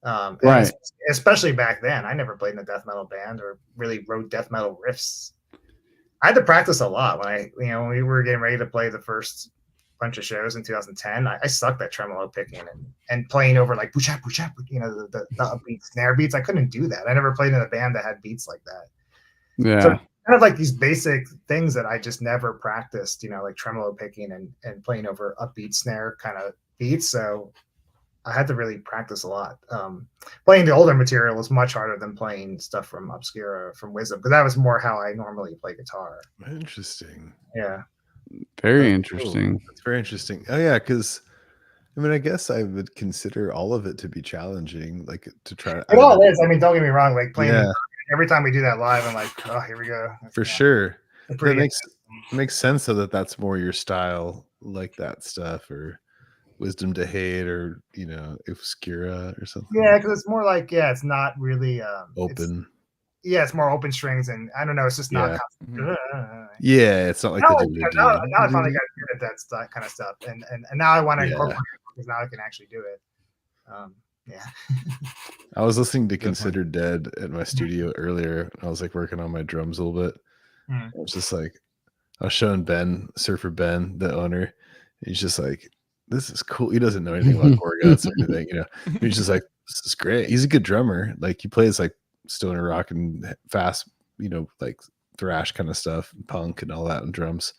Right. Especially back then, I never played in a death metal band or really wrote death metal riffs. I had to practice a lot when when we were getting ready to play the first bunch of shows in 2010. I sucked at tremolo picking and playing over like push-up, the upbeat snare beats. I couldn't do that. I never played in a band that had beats like that. Yeah. So kind of like these basic things that I just never practiced, like tremolo picking and playing over upbeat snare kind of beats. So I had to really practice a lot. Playing the older material was much harder than playing stuff from Obscura, from Wisdom, because that was more how I normally play guitar. Interesting. Yeah. Very interesting. Cool. That's very interesting. Oh yeah, because I mean, I guess I would consider all of it to be challenging, like to try. It all is. I mean, don't get me wrong. Like playing every time we do that live, I'm like, oh, here we go. For sure. That makes sense though that's more your style, like that stuff, or Wisdom to Hate, or Obscura or something. Yeah, because it's more like it's not really open. It's more open strings, and I don't know. It's just not. It's not like now I finally got good at that kind of stuff, and now I want to incorporate it because now I can actually do it. I was listening to Consider Dead at my studio earlier. I was like working on my drums a little bit. I was just like, I was showing Ben, Surfer Ben, the owner. He's just like, this is cool. He doesn't know anything about Gorguts or anything, He's just like, this is great. He's a good drummer. Like he plays like stoner rock and fast, like thrash kind of stuff, punk and all that, and drums.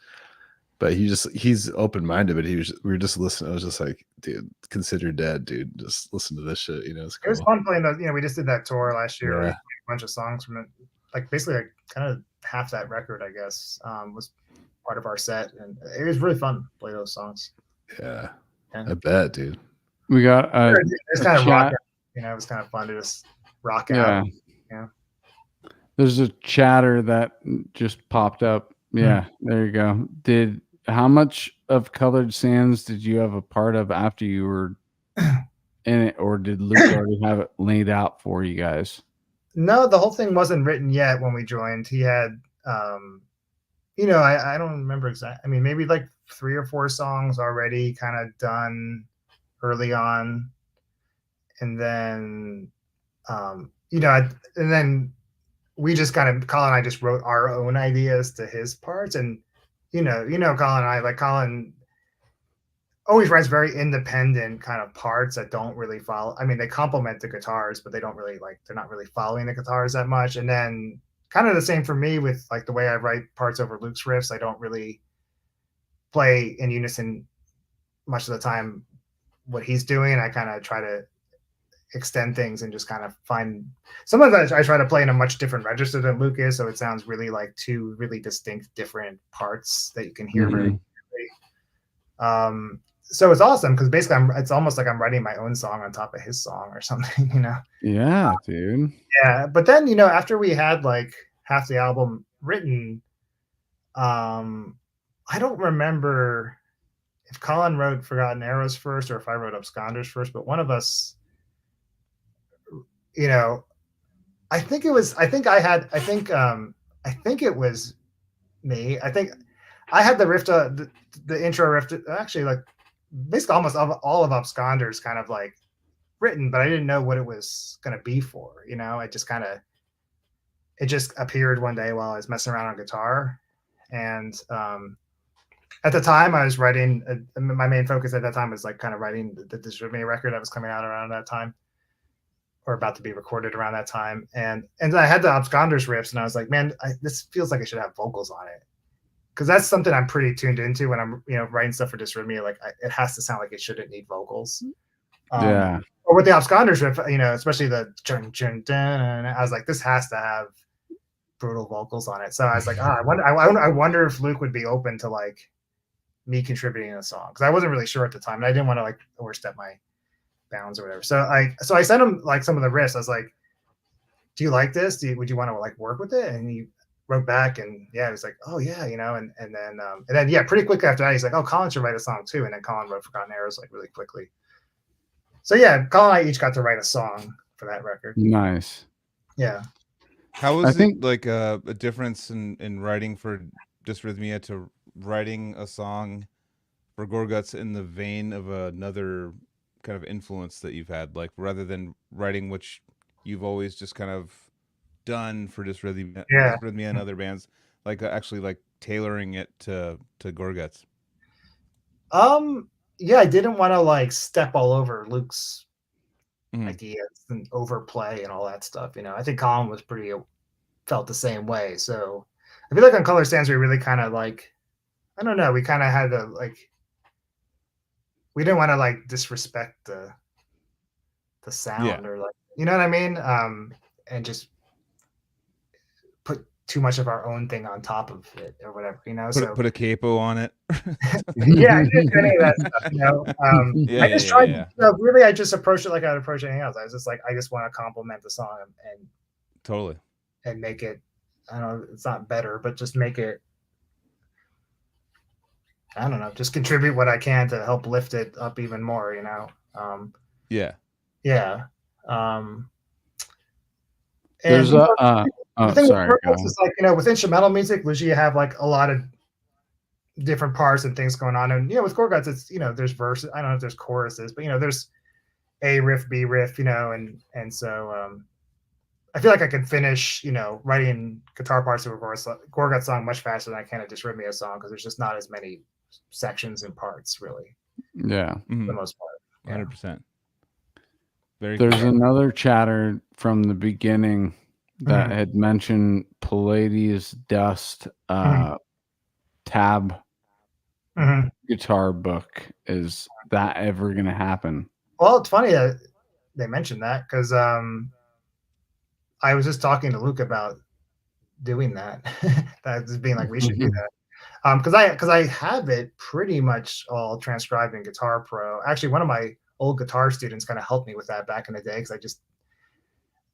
But he's open-minded, but we were just listening. I was just like, dude, consider dead, dude. Just listen to this shit. It's cool. It was fun playing those. We just did that tour last year. Yeah. Like, a bunch of songs from it, like basically like kind of half that record, I guess, was part of our set, and it was really fun to play those songs. Yeah. Yeah. I bet, dude. We got it's kind of rock. It was kind of fun to just rock out. Yeah. There's a chatter that just popped up. Yeah, there you go. How much of Colored Sands did you have a part of after you were in it, or did Luke already have it laid out for you guys? No, the whole thing wasn't written yet when we joined. He had, I don't remember exactly. I mean, maybe like 3 or 4 songs already kind of done early on. And then, and then we just kind of, Colin and I just wrote our own ideas to his parts. And, Colin and I, like Colin always writes very independent kind of parts that don't really follow. I mean, they complement the guitars, but they don't really they're not really following the guitars that much. And then kind of the same for me with like the way I write parts over Luke's riffs. I don't really play in unison much of the time what he's doing. I kind of try to extend things and just kind of find some of that. I try to play in a much different register than Luke is, so it sounds really like 2 really distinct different parts that you can hear very clearly. So it's awesome because basically it's almost like I'm writing my own song on top of his song or something, Yeah, dude. Yeah, but then after we had like half the album written, I don't remember if Colin wrote Forgotten Arrows first or if I wrote Absconders first, but one of us, I think it was me. I think I had the riff, the intro riff, actually like basically almost all of Absconders kind of like written, but I didn't know what it was going to be for, it just appeared one day while I was messing around on guitar. And at the time I was writing, my main focus at that time was like kind of writing the Dysrhythmia record that was coming out around that time, or about to be recorded around that time. And I had the Absconders riffs and I was like, man, this feels like it should have vocals on it. Cause that's something I'm pretty tuned into when I'm, writing stuff for Dysrhythmia. Like it has to sound like it shouldn't need vocals. Yeah. Or with the Absconders riff, especially the dun, dun, dun, I was like, this has to have brutal vocals on it. So I was like, I wonder if Luke would be open to like me contributing a song. Cause I wasn't really sure at the time and I didn't want to like overstep my bounds or whatever. So I sent him like some of the riffs. I was like, do you like this? Would you want to like work with it? And he wrote back and he was like, oh yeah, and then pretty quick after that, he's like, oh, Colin should write a song too. And then Colin wrote Forgotten Arrows like really quickly. So yeah, Colin and I each got to write a song for that record. Nice. Yeah. How was it like a difference in writing for Dysrhythmia to writing a song for Gorguts in the vein of another kind of influence that you've had, like rather than writing which you've always just kind of done for Dysrhythmia and other bands, like actually like tailoring it to Gorguts? I didn't want to like step all over Luke's ideas and overplay and all that stuff. I think Colin was felt the same way. So I feel like on Colored Sands we really kind of like, I don't know, we kind of had to like, we didn't want to like disrespect the sound or like, you know what I mean? And just put too much of our own thing on top of it or whatever, Put a capo on it. Yeah, just any of that stuff, I just tried, really, I just approached it like I'd approach anything else. I was just like, I just want to compliment the song and totally, and make it, I don't know, it's not better, but just make it, I don't know, just contribute what I can to help lift it up even more, Yeah. There's the thing with Gorguts is like, with instrumental music, usually you have like a lot of different parts and things going on. And, with Gorguts, it's, there's verses, I don't know if there's choruses, but, there's A riff, B riff, and so I feel like I could finish, writing guitar parts of a Gorguts song much faster than I can a Dysrhythmia song because there's just not as many sections and parts, really. Yeah. For the most part. 100%. Very There's cool. another chatter from the beginning that had mentioned Pallades Dust tab guitar book. Is that ever going to happen? Well, it's funny that they mentioned that because I was just talking to Luke about doing that. That just being like, we should do that. Because I have it pretty much all transcribed in Guitar Pro. Actually, one of my old guitar students kind of helped me with that back in the day because I just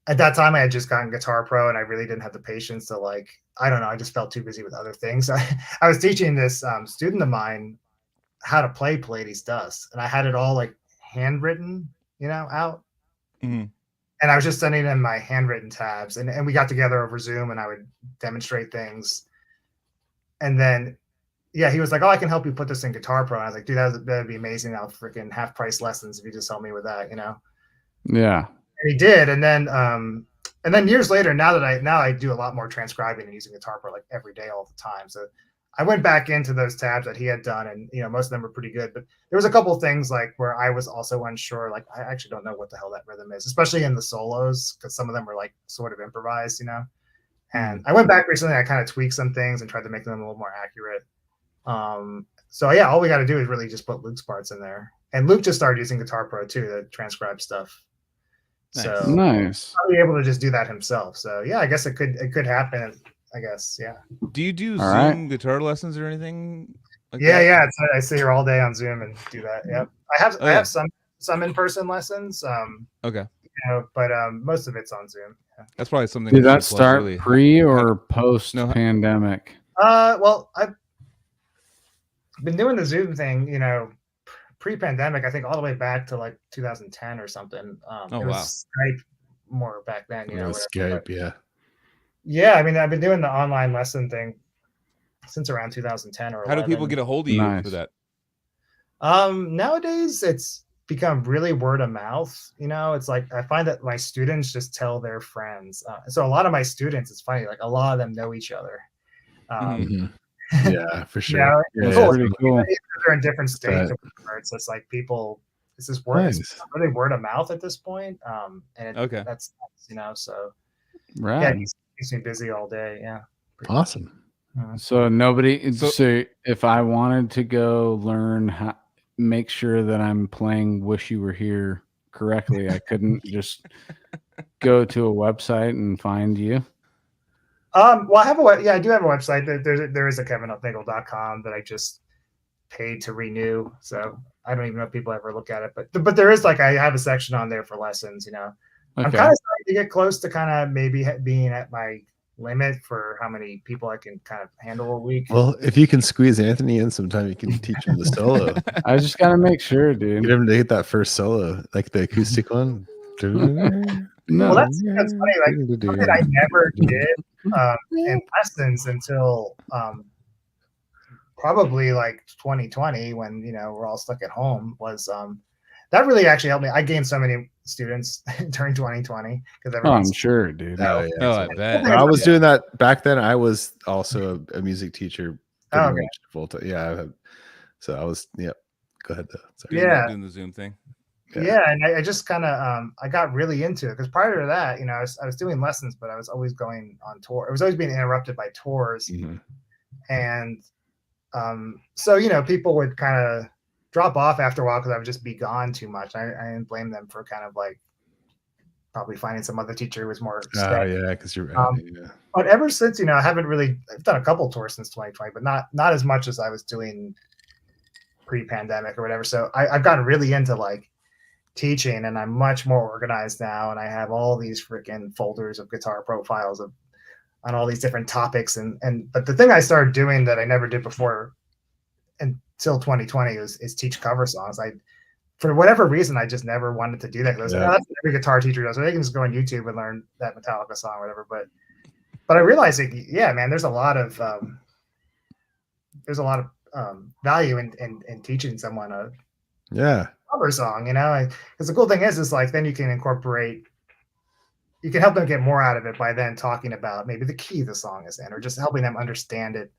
at that time I had just gotten Guitar Pro and I really didn't have the patience to like, I don't know, I just felt too busy with other things. I was teaching this student of mine how to play Pallades Dust, and I had it all like handwritten, out. Mm-hmm. And I was just sending him my handwritten tabs, and we got together over Zoom and I would demonstrate things. And then, yeah, he was like, "Oh, I can help you put this in Guitar Pro." And I was like, "Dude, that'd be amazing. I'll freaking half price lessons if you just help me with that, Yeah. And he did. And then years later, now I do a lot more transcribing and using Guitar Pro like every day, all the time. So I went back into those tabs that he had done, and most of them were pretty good. But there was a couple of things like where I was also unsure. Like I actually don't know what the hell that rhythm is, especially in the solos, because some of them were like sort of improvised, And I went back recently. I kind of tweaked some things and tried to make them a little more accurate. So yeah, all we got to do is really just put Luke's parts in there. And Luke just started using Guitar Pro too to transcribe stuff. Nice. So Nice. probably able to just do that himself. So yeah, I guess it could happen. I guess, yeah. Do you do All Zoom guitar lessons or anything? Like Yeah, that? yeah. I sit here all day on Zoom and do that. Yep. I have some in-person lessons. Okay. But most of it's on Zoom. Yeah. That's probably something. Did we that should plug start really. pre or post pandemic? Well, I've been doing the Zoom thing, pre-pandemic. I think all the way back to like 2010 or something. It was Skype more back then. Skype, yeah. Yeah, I mean, I've been doing the online lesson thing since around 2010 or 11. How do people get a hold of you for that? Nowadays it's become really word of mouth. It's like I find that my students just tell their friends. So a lot of my students, it's funny, like a lot of them know each other. Yeah, for sure. That's pretty cool. They're in different states. It's just like people. It's just word. Nice. It's really word of mouth at this point. And that's so. Right. Yeah, it keeps me busy all day. Yeah. Awesome. So nobody. So if I wanted to go learn how, make sure that I'm playing "Wish You Were Here" correctly, I couldn't just go to a website and find you. Well, I do have a website. There is a kevinhufnagel.com that I just paid to renew. So I don't even know if people ever look at it, but there is I have a section on there for lessons. Okay. I'm kind of starting to get close to kind of maybe being at my limit for how many people I can kind of handle a week. Well, if you can squeeze Anthony in sometime, you can teach him the solo. I just gotta make sure, dude. Get him to hit that first solo, like the acoustic one. No. Well, that's funny. Like something I never did in lessons until probably like 2020 when we're all stuck at home was that really actually helped me. I gained so many students during 2020 because I'm sure, dude. Oh, yeah. I bet. When I was doing that back then, I was also a music teacher. Oh, okay. Full time. Yeah. So I was. Yeah. Go ahead though. Sorry. Yeah. Doing the Zoom thing. Yeah, and I just kind of I got really into it because prior to that, I was doing lessons, but I was always going on tour. It was always being interrupted by tours, and so people would kind of drop off after a while because I would just be gone too much. I didn't blame them for kind of like probably finding some other teacher who was more. Oh yeah, because you're right. Yeah. But ever since I haven't really. I've done a couple tours since 2020, but not as much as I was doing pre-pandemic or whatever. So I've gotten really into like teaching, and I'm much more organized now, and I have all these freaking folders of guitar profiles on all these different topics, but the thing I started doing that I never did before until 2020 is teach cover songs. For whatever reason, I just never wanted to do that because that's what every guitar teacher does. So they can just go on YouTube and learn that Metallica song or whatever. But I realized man, there's a lot of value in teaching someone a cover song, because the cool thing is like then you can help them get more out of it by then talking about maybe the key the song is in, or just helping them understand it.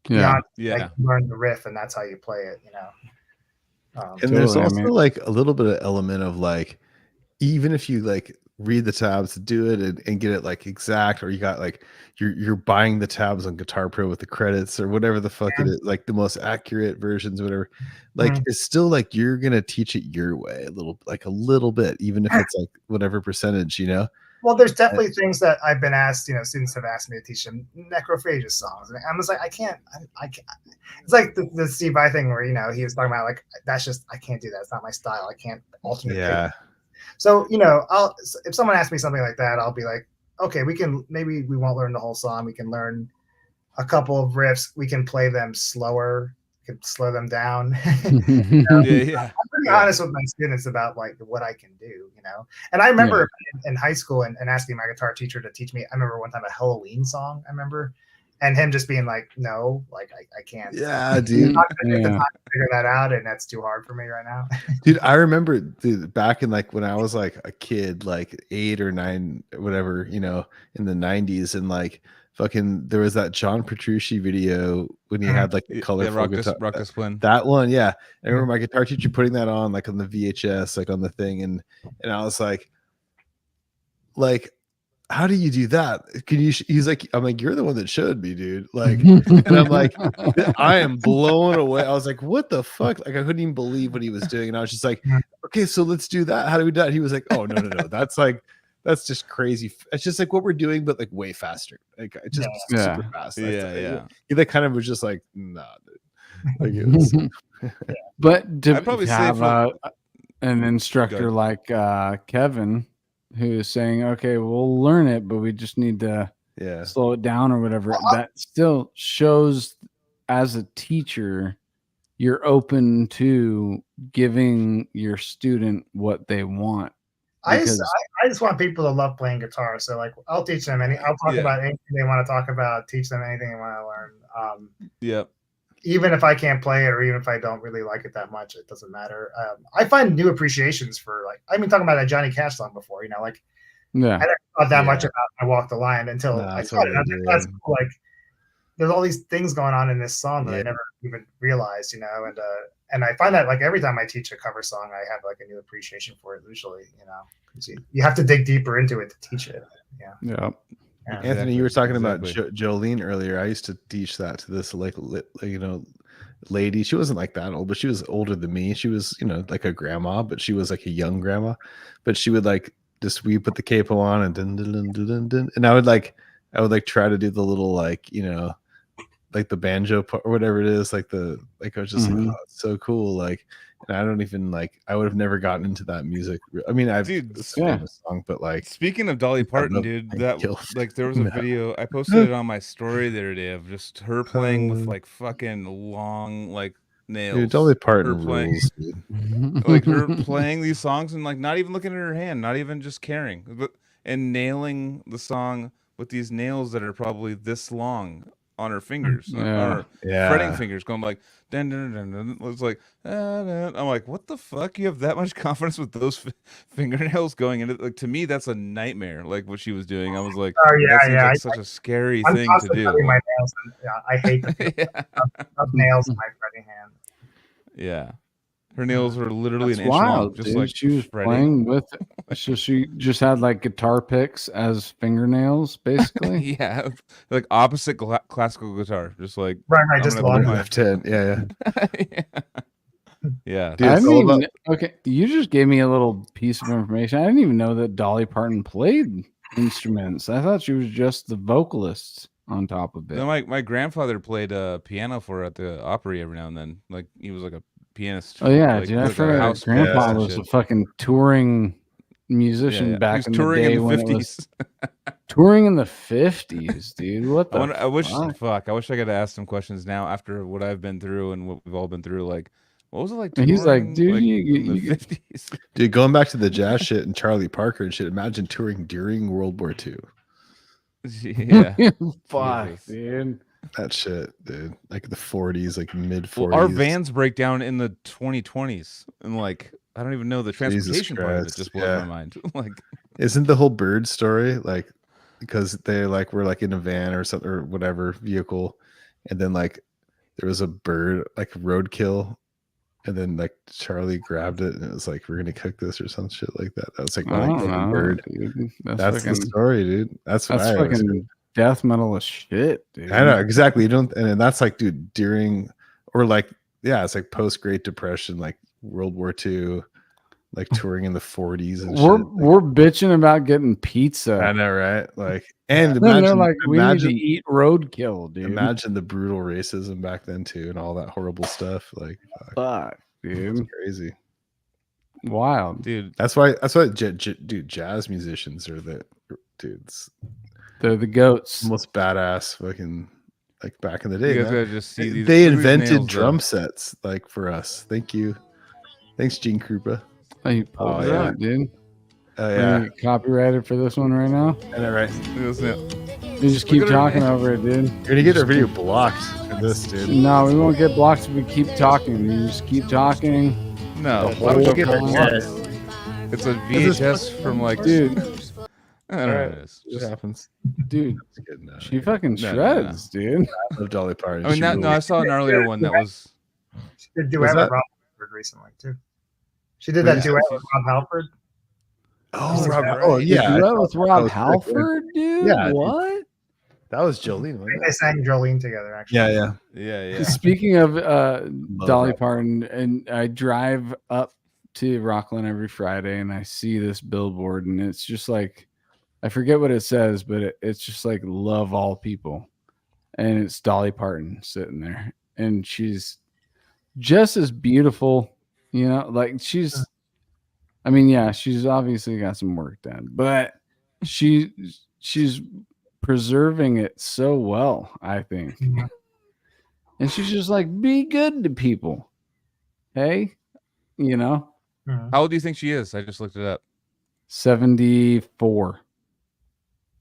Beyond, learn the riff, and that's how you play it. And there's also like a little bit of element of like, even if you like read the tabs, do it and get it like exact, or you got like you're buying the tabs on Guitar Pro with the credits or whatever the fuck it is, like the most accurate versions, whatever. Like it's still like you're gonna teach it your way a little bit, even if it's like whatever percentage, you know. Well, there's definitely things that I've been asked, students have asked me to teach them necrophagus songs. And I'm just like, I can't. It's like the Steve Vai thing where, he was talking about like, that's just, I can't do that. It's not my style. I can't alternate. Yeah. So, if someone asks me something like that, I'll be like, okay, maybe we won't learn the whole song. We can learn a couple of riffs. We can play them slower. We can slow them down. I'm pretty honest with my students about like what I can do, And I remember in high school and asking my guitar teacher to teach me. I remember one time a Halloween song. And him just being like, no, like I can't. Yeah, dude. I'm not gonna take the time to figure that out, and that's too hard for me right now. Dude, I remember back in like when I was like a kid, like 8 or 9, whatever, in the 90s, and like fucking there was that John Petrucci video when he had like the colorful guitar. Rock Discipline. That one, yeah. I remember my guitar teacher putting that on like on the VHS, like on the thing, and I was like, how do you do that? Can you? He's like, I'm like, you're the one that showed me, dude. Like, and I'm like, I am blown away. I was like, what the fuck? Like, I couldn't even believe what he was doing. And I was just like, okay, so let's do that. How do we do that? He was like, oh no. That's just crazy. It's just like what we're doing, but like way faster. Like it's just super fast. Yeah. He like kind of was just like, nah, dude. Like it was. But to I'd probably have say an instructor like Kevin, who is saying, okay, we'll learn it, but we just need to slow it down or whatever. That still shows as a teacher, you're open to giving your student what they want. I just want people to love playing guitar. So like I'll teach them I'll talk about anything they want to talk about, teach them anything they want to learn. Even if I can't play it or even if I don't really like it that much, it doesn't matter. I find new appreciations for talking about that Johnny Cash song before, I never thought that much about I Walk the Line until I started. That's cool. Like there's all these things going on in this song that I never even realized, and I find that like every time I teach a cover song, I have like a new appreciation for it usually, you have to dig deeper into it to teach it. Yeah. Anthony, you were talking about Jolene earlier. I used to teach that to this lady. She wasn't like that old, but she was older than me. She was, like a grandma, but she was like a young grandma. But she would we put the capo on and dun, dun, dun, dun, dun, dun, and I would try to do the little like the banjo part or whatever it is, I was just like, oh, it's so cool. And I don't even I would have never gotten into that music. I mean, famous song, but speaking of Dolly Parton, dude, that there was a video I posted it on my story the other day of just her playing with fucking long nails. Dude, Dolly Parton rules, her playing these songs and not even looking at her hand, not even just caring, and nailing the song with these nails that are probably this long on her fingers, or fretting fingers, going like dun, dun, dun, dun. It's like I'm like, what the fuck? You have that much confidence with those fingernails going into to me? That's a nightmare. Like what she was doing, I was like, that seems like such a scary thing to do. My nails I hate the nails in my fretting hand. Yeah. Her nails were literally That's an inch wild, long, just dude. She was playing with it. So she just had guitar picks as fingernails, basically. Yeah, like opposite classical guitar, just right, just long left hand. Yeah. Yeah. Dude, I didn't even, okay, you just gave me a little piece of information. I didn't even know that Dolly Parton played instruments. I thought she was just the vocalist on top of it. No, my grandfather played piano for her at the Opry every now and then. Like he was like a pianist. Oh yeah, dude! I forgot grandpa was a fucking touring musician back in the day when 50s. It was touring in the 50s, dude. What the? I wish I could ask some questions now after what I've been through and what we've all been through. Like, what was it like? He's like, dude, in the 50s. Dude, going back to the jazz shit and Charlie Parker and shit. Imagine touring during World War II. Yeah, fuck, dude. That shit, dude. Like the 40s, like mid 40s. Our vans break down in the 2020s, and I don't even know the transportation part of it just blows my mind. Isn't the whole bird story because they were in a van or something or whatever vehicle, and then there was a bird roadkill and then like Charlie grabbed it and it was like, we're gonna cook this or some shit like that. I was like, I oh, don't know, bird. dude. That's the story, dude. That's That's why I was fucking death metal as shit, dude. I know exactly. You don't, and then that's like, dude, during or like, yeah, it's like post Great Depression, like World War II, like touring in the 40s and we're shit. we're bitching about getting pizza. I know, right? Like, and And they're imagine, like, we need imagine, to eat roadkill, dude. imagine the brutal racism back then too, and all that horrible stuff. Like, Fuck, dude. it's crazy. Wild. Dude, That's why, dude, jazz musicians are the dudes, They're the goats. most badass fucking like back in the day. you guys man. gotta just see these. They look at these invented nails, drum though. sets like for us. Thank you. Thanks, Gene Krupa. Oh, you pulled Oh, it yeah. out, dude. Oh We're yeah, gonna get copyrighted for this one right now. I know, right? Look at this nail. You just Look keep at her talking nail. over it, dude. You're gonna get our video blocked for this, dude. No, we won't get blocked if we keep talking. You just keep talking. No, The why would you whole get time. blocked? It's a VHS from like, Dude, I don't know. Alright. It's It just, happens. dude, It's good now. she fucking No, no, shreds, dude. I love Dolly Parton. I mean, She that, no, I rules. saw an earlier one that was. She did Was duet with that- Rob Halford recently too. She did Wait, that duet with Rob Halford. Oh, Rob- oh yeah, You duet with Rob was sick, man. Halford, dude? Yeah, dude. What? that was Jolene. I Wasn't think it? they sang Jolene together. Actually, Yeah. Yeah. Speaking of Dolly Rob. Parton, and I drive up to Rockland every Friday and I see this billboard and it's just like, I forget what it says, but it's just like love all people. And it's Dolly Parton sitting there. And she's just as beautiful, you know, like she's, I mean, yeah, she's obviously got some work done, but she's preserving it so well, I think. Mhm. And she's just like, be good to people. Hey, you know, Mhm. How old do you think she is? I just looked it up. 74.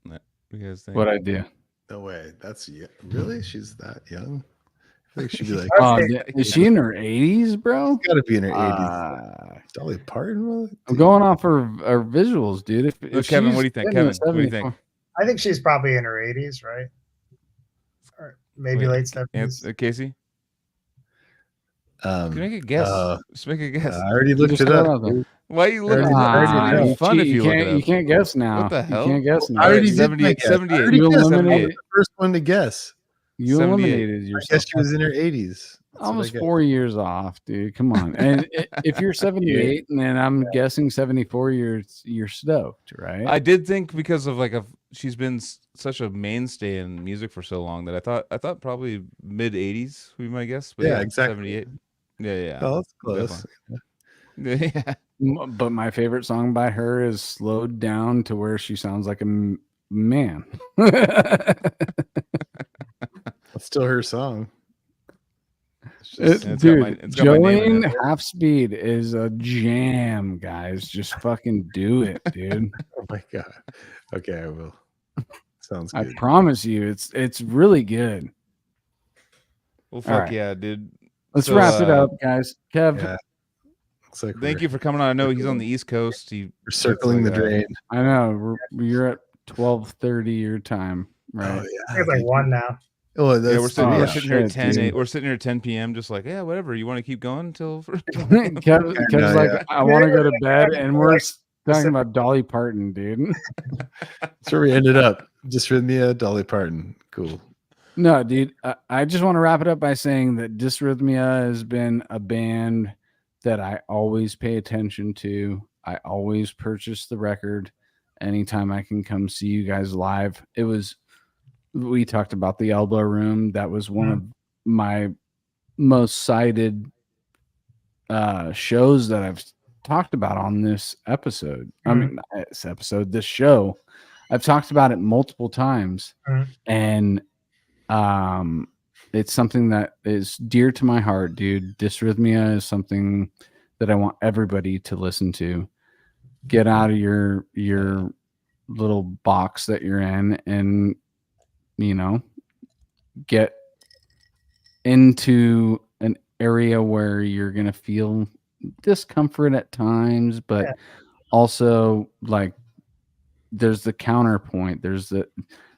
What do you guys think? What idea? No way. That's really? She's that young? I think she'd be like, Oh, is she in her 80s, bro? got to be in her 80s. Uh, Dolly Parton? Well, I'm going off her visuals, dude. If Kevin, she's what do you think? getting a Kevin, what do you think? 74 I think she's probably in her 80s, right? Or maybe Wait, late 70s. Casey, Um, can you make a guess? uh, Just make a guess. I already looked Just it throw it up. out there. dude. Why are you looking? Ah, It's you fun if you look can't, it up. you can't guess now. What the hell? You can't guess now. I already Alright, did my 78, guess. I 78. already You guessed. I was eliminated- the first one to guess. You 78. eliminated I yourself. guess she was in her 80s. That's what I Almost guessed. 4 years off, dude. Come on. And if you're 78 and then I'm guessing 74, you're stoked, right? I did think because of she's been such a mainstay in music for so long that I thought probably mid 80s would be my guess. But Yeah, exactly. 78. Yeah. Oh, that's close. Yeah. But my favorite song by her is Slowed Down to where she sounds like a man. That's still her song. It's just- It's got my- Dude, it's got my name in Jolene Half Speed is a jam, guys. Just fucking do it, dude. oh my god. Okay, I will. Sounds I good. promise you, it's really good. Well, All fuck right. yeah, dude. Let's So, wrap it up, guys. Kev, Yeah. Looks like Thank you for coming on. I know he's on the East Coast. We're circling the like, drain. I know you're at 12:30 your time, right? Oh yeah. I think it's like 1 now. Oh, Yeah, that's, we're sitting, oh, we're sitting here at shit, 10. dude. We're sitting here at 10 p.m. Just like, yeah, whatever. You want to keep going until? Kev's Yeah, like, yeah. I want to go to bed, and we're talking about Dolly Parton, dude. That's where we ended up. Dysrhythmia, Dolly Parton. Cool. No, dude. I just want to wrap it up by saying that Dysrhythmia has been a band that I always pay attention to. I always purchase the record anytime I can come see you guys live. We talked about the Elbow Room. That was one of my most cited shows that I've talked about on this episode. I mean, not this episode, this show. I've talked about it multiple times, and it's something that is dear to my heart, dude. Dysrhythmia is something that I want everybody to listen to. Get out of your little box that you're in, and get into an area where you're gonna feel discomfort at times, but also like there's the counterpoint.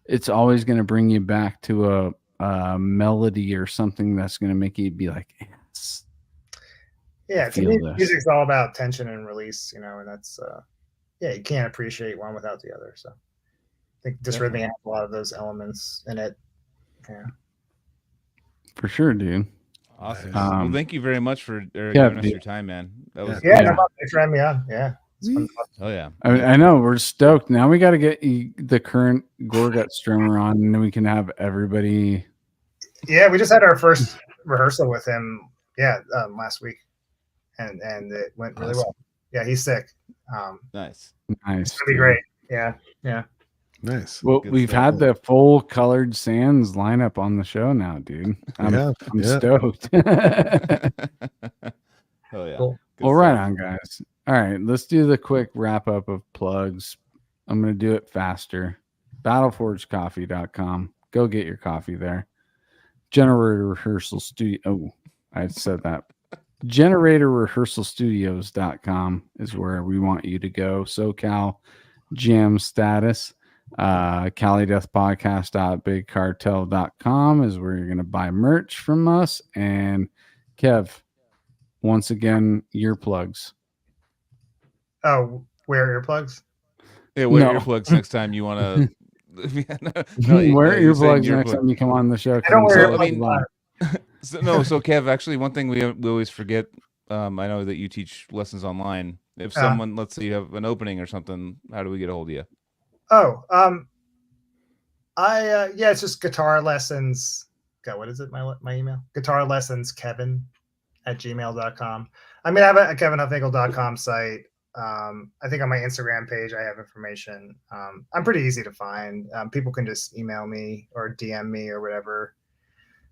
It's always going to bring you back to a melody or something that's going to make you be like, yes. Yeah, to feel me, this. music's all about tension and release, and that's yeah, you can't appreciate one without the other. So I think Dysrhythmia has a lot of those elements in it. Yeah. For sure, dude. Awesome. Nice. Well, thank you very much for giving us dude. your time, man. That was Yeah, Yeah. no problem. Thanks for having me on. Yeah. It's fun. oh yeah. I know we're stoked. Now we got to get the current Gorguts drummer on, and then we can have everybody. Yeah, we just had our first rehearsal with him. Yeah, last week, and it went really well. Yeah, he's sick. Nice. Nice. It's gonna be great. Yeah, yeah. Nice. Well, Good we've stuff. had the full Colored Sands lineup on the show now, dude. I'm stoked. Oh yeah. Cool. Good Well, right stuff. on, guys. All right, let's do the quick wrap up of plugs. I'm going to do it faster. Battleforgecoffee.com. Go get your coffee there. Generator Rehearsal Studio. Oh, I said that. GeneratorRehearsalStudios.com is where we want you to go. SoCal Jam Status. CaliDeathPodcast.BigCartel.com is where you're going to buy merch from us. And Kev, once again, your plugs. Oh, wear earplugs. Yeah, wear No. earplugs next time you want to. Wear earplugs next time you come on the show. I don't wear So, I earplugs. mean, so Kev, actually, one thing we always forget. I know that you teach lessons online. If someone, let's say you have an opening or something, how do we get a hold of you? Oh, yeah, it's just guitar lessons. God, what is it? My email? Guitar lessons Kevin@gmail.com. I mean, I have a KevinHufnagel.com site. I think on my Instagram page I have information. I'm pretty easy to find. People can just email me or DM me or whatever.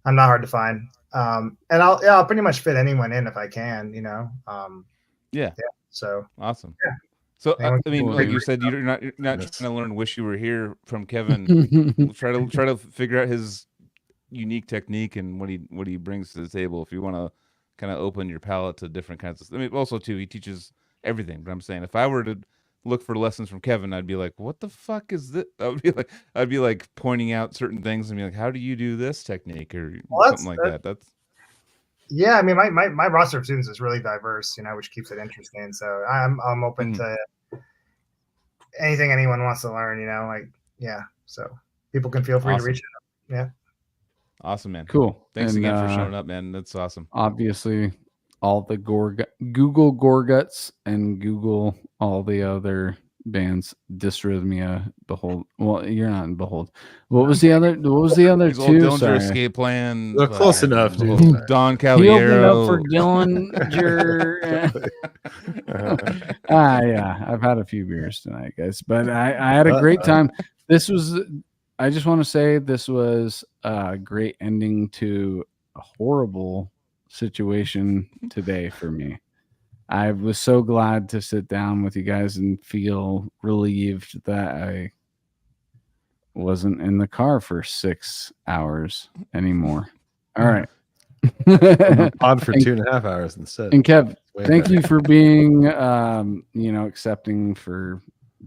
I'm not hard to find. And I'll pretty much fit anyone in if I can, Yeah. So Awesome. Yeah. So I mean, Cool, like dude. you said, you're not trying to learn "Wish You Were Here" from Kevin. try to figure out his unique technique and what he brings to the table. If you want to kind of open your palette to different kinds of. I mean, also too, he teaches everything. But I'm saying, if I were to look for lessons from Kevin, I'd be like, "What the fuck is this?" I'd be like pointing out certain things and be like, "How do you do this technique?" or something like that. That's yeah. I mean, my roster of students is really diverse, which keeps it interesting. So I'm open to anything anyone wants to learn. So people can feel free to reach out. Yeah. awesome, man. Cool. Thanks And, again for showing up, man. That's awesome. Obviously, all the Google Gorguts and Google all the other bands. Dysrhythmia, Behold. Well, you're not in Behold. What was the other? What was the other These old two? Dillinger Sorry. Escape Plan. Well, close enough, dude. Don He opened up for Caliero. Dillinger. Yeah, I've had a few beers tonight, guys, but I had a great time. I just want to say this was a great ending to a horrible situation today for me. I was so glad to sit down with you guys and feel relieved that I wasn't in the car for 6 hours anymore. All right. On for 2.5 hours instead. And Kev, Way thank better. you for being, accepting for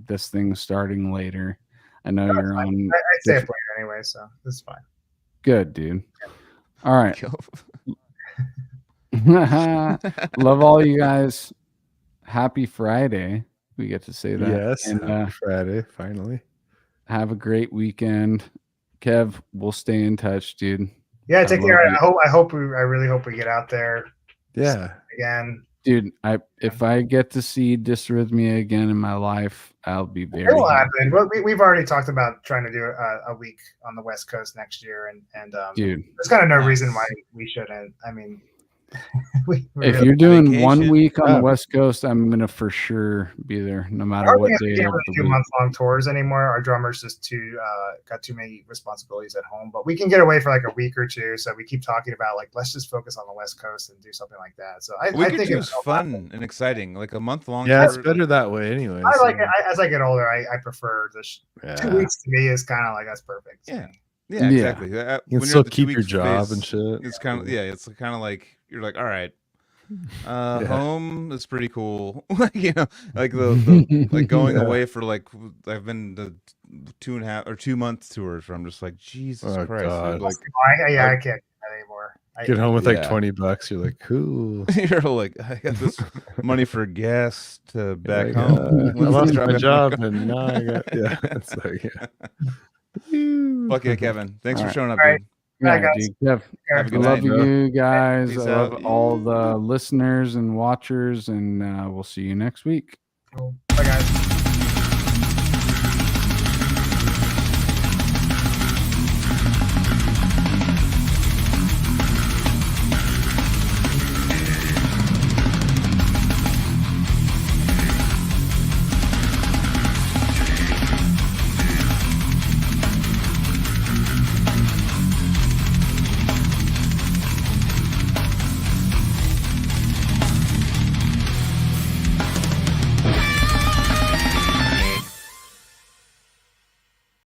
this thing starting later. I know you're on. I'd say it later anyway, so this is fine. Good, dude. All right. Love all you guys. Happy Friday. We get to say that. Yes. And Happy Friday, finally. have a great weekend. Kev, we'll stay in touch, dude. Yeah, take care. love I really hope we get out there Yeah. again. Dude, if I get to see Dysrhythmia again in my life, I'll be very It will happy. happen. Well, we've already talked about trying to do a week on the West Coast next year, and Dude, there's kind of no reason why we shouldn't. I mean, if you're doing Vacation. 1 week on the West Coast, I'm gonna for sure be there, no matter what we day can't of really the do week. month-long tours anymore. Our drummer's just got too many responsibilities at home, but we can get away for like a week or two. So we keep talking about like, let's just focus on the West Coast and do something like that. So I Week or think two it's is fun and exciting. Like a month long. Yeah, it's better that way anyway. I like it. As I get older, I prefer this. Yeah. 2 weeks to me is kind of like that's perfect. Yeah. Yeah. Yeah, exactly. You When can you're still at the keep your 2 weeks job phase, and shit. It's kind of it's kind of like you're like, all right, Yeah. home is pretty cool. Like like the like going Yeah. away for like I've been to 2.5 or 2 month tours where I'm just like, Jesus Oh, Christ, God. dude, like I can't do that anymore. Get home with like Yeah. $20. You're like, cool. You're like, I got this money for gas to back Like, home. I lost my drive job car. and now I got it's like Fuck yeah, Kevin. Thanks All for right. showing up, All right. dude. Bye, Yeah, guys. dude, Kev, Have a I good love night. you guys. Peace I love out. all the listeners and watchers, and we'll see you next week. Cool. Bye, guys.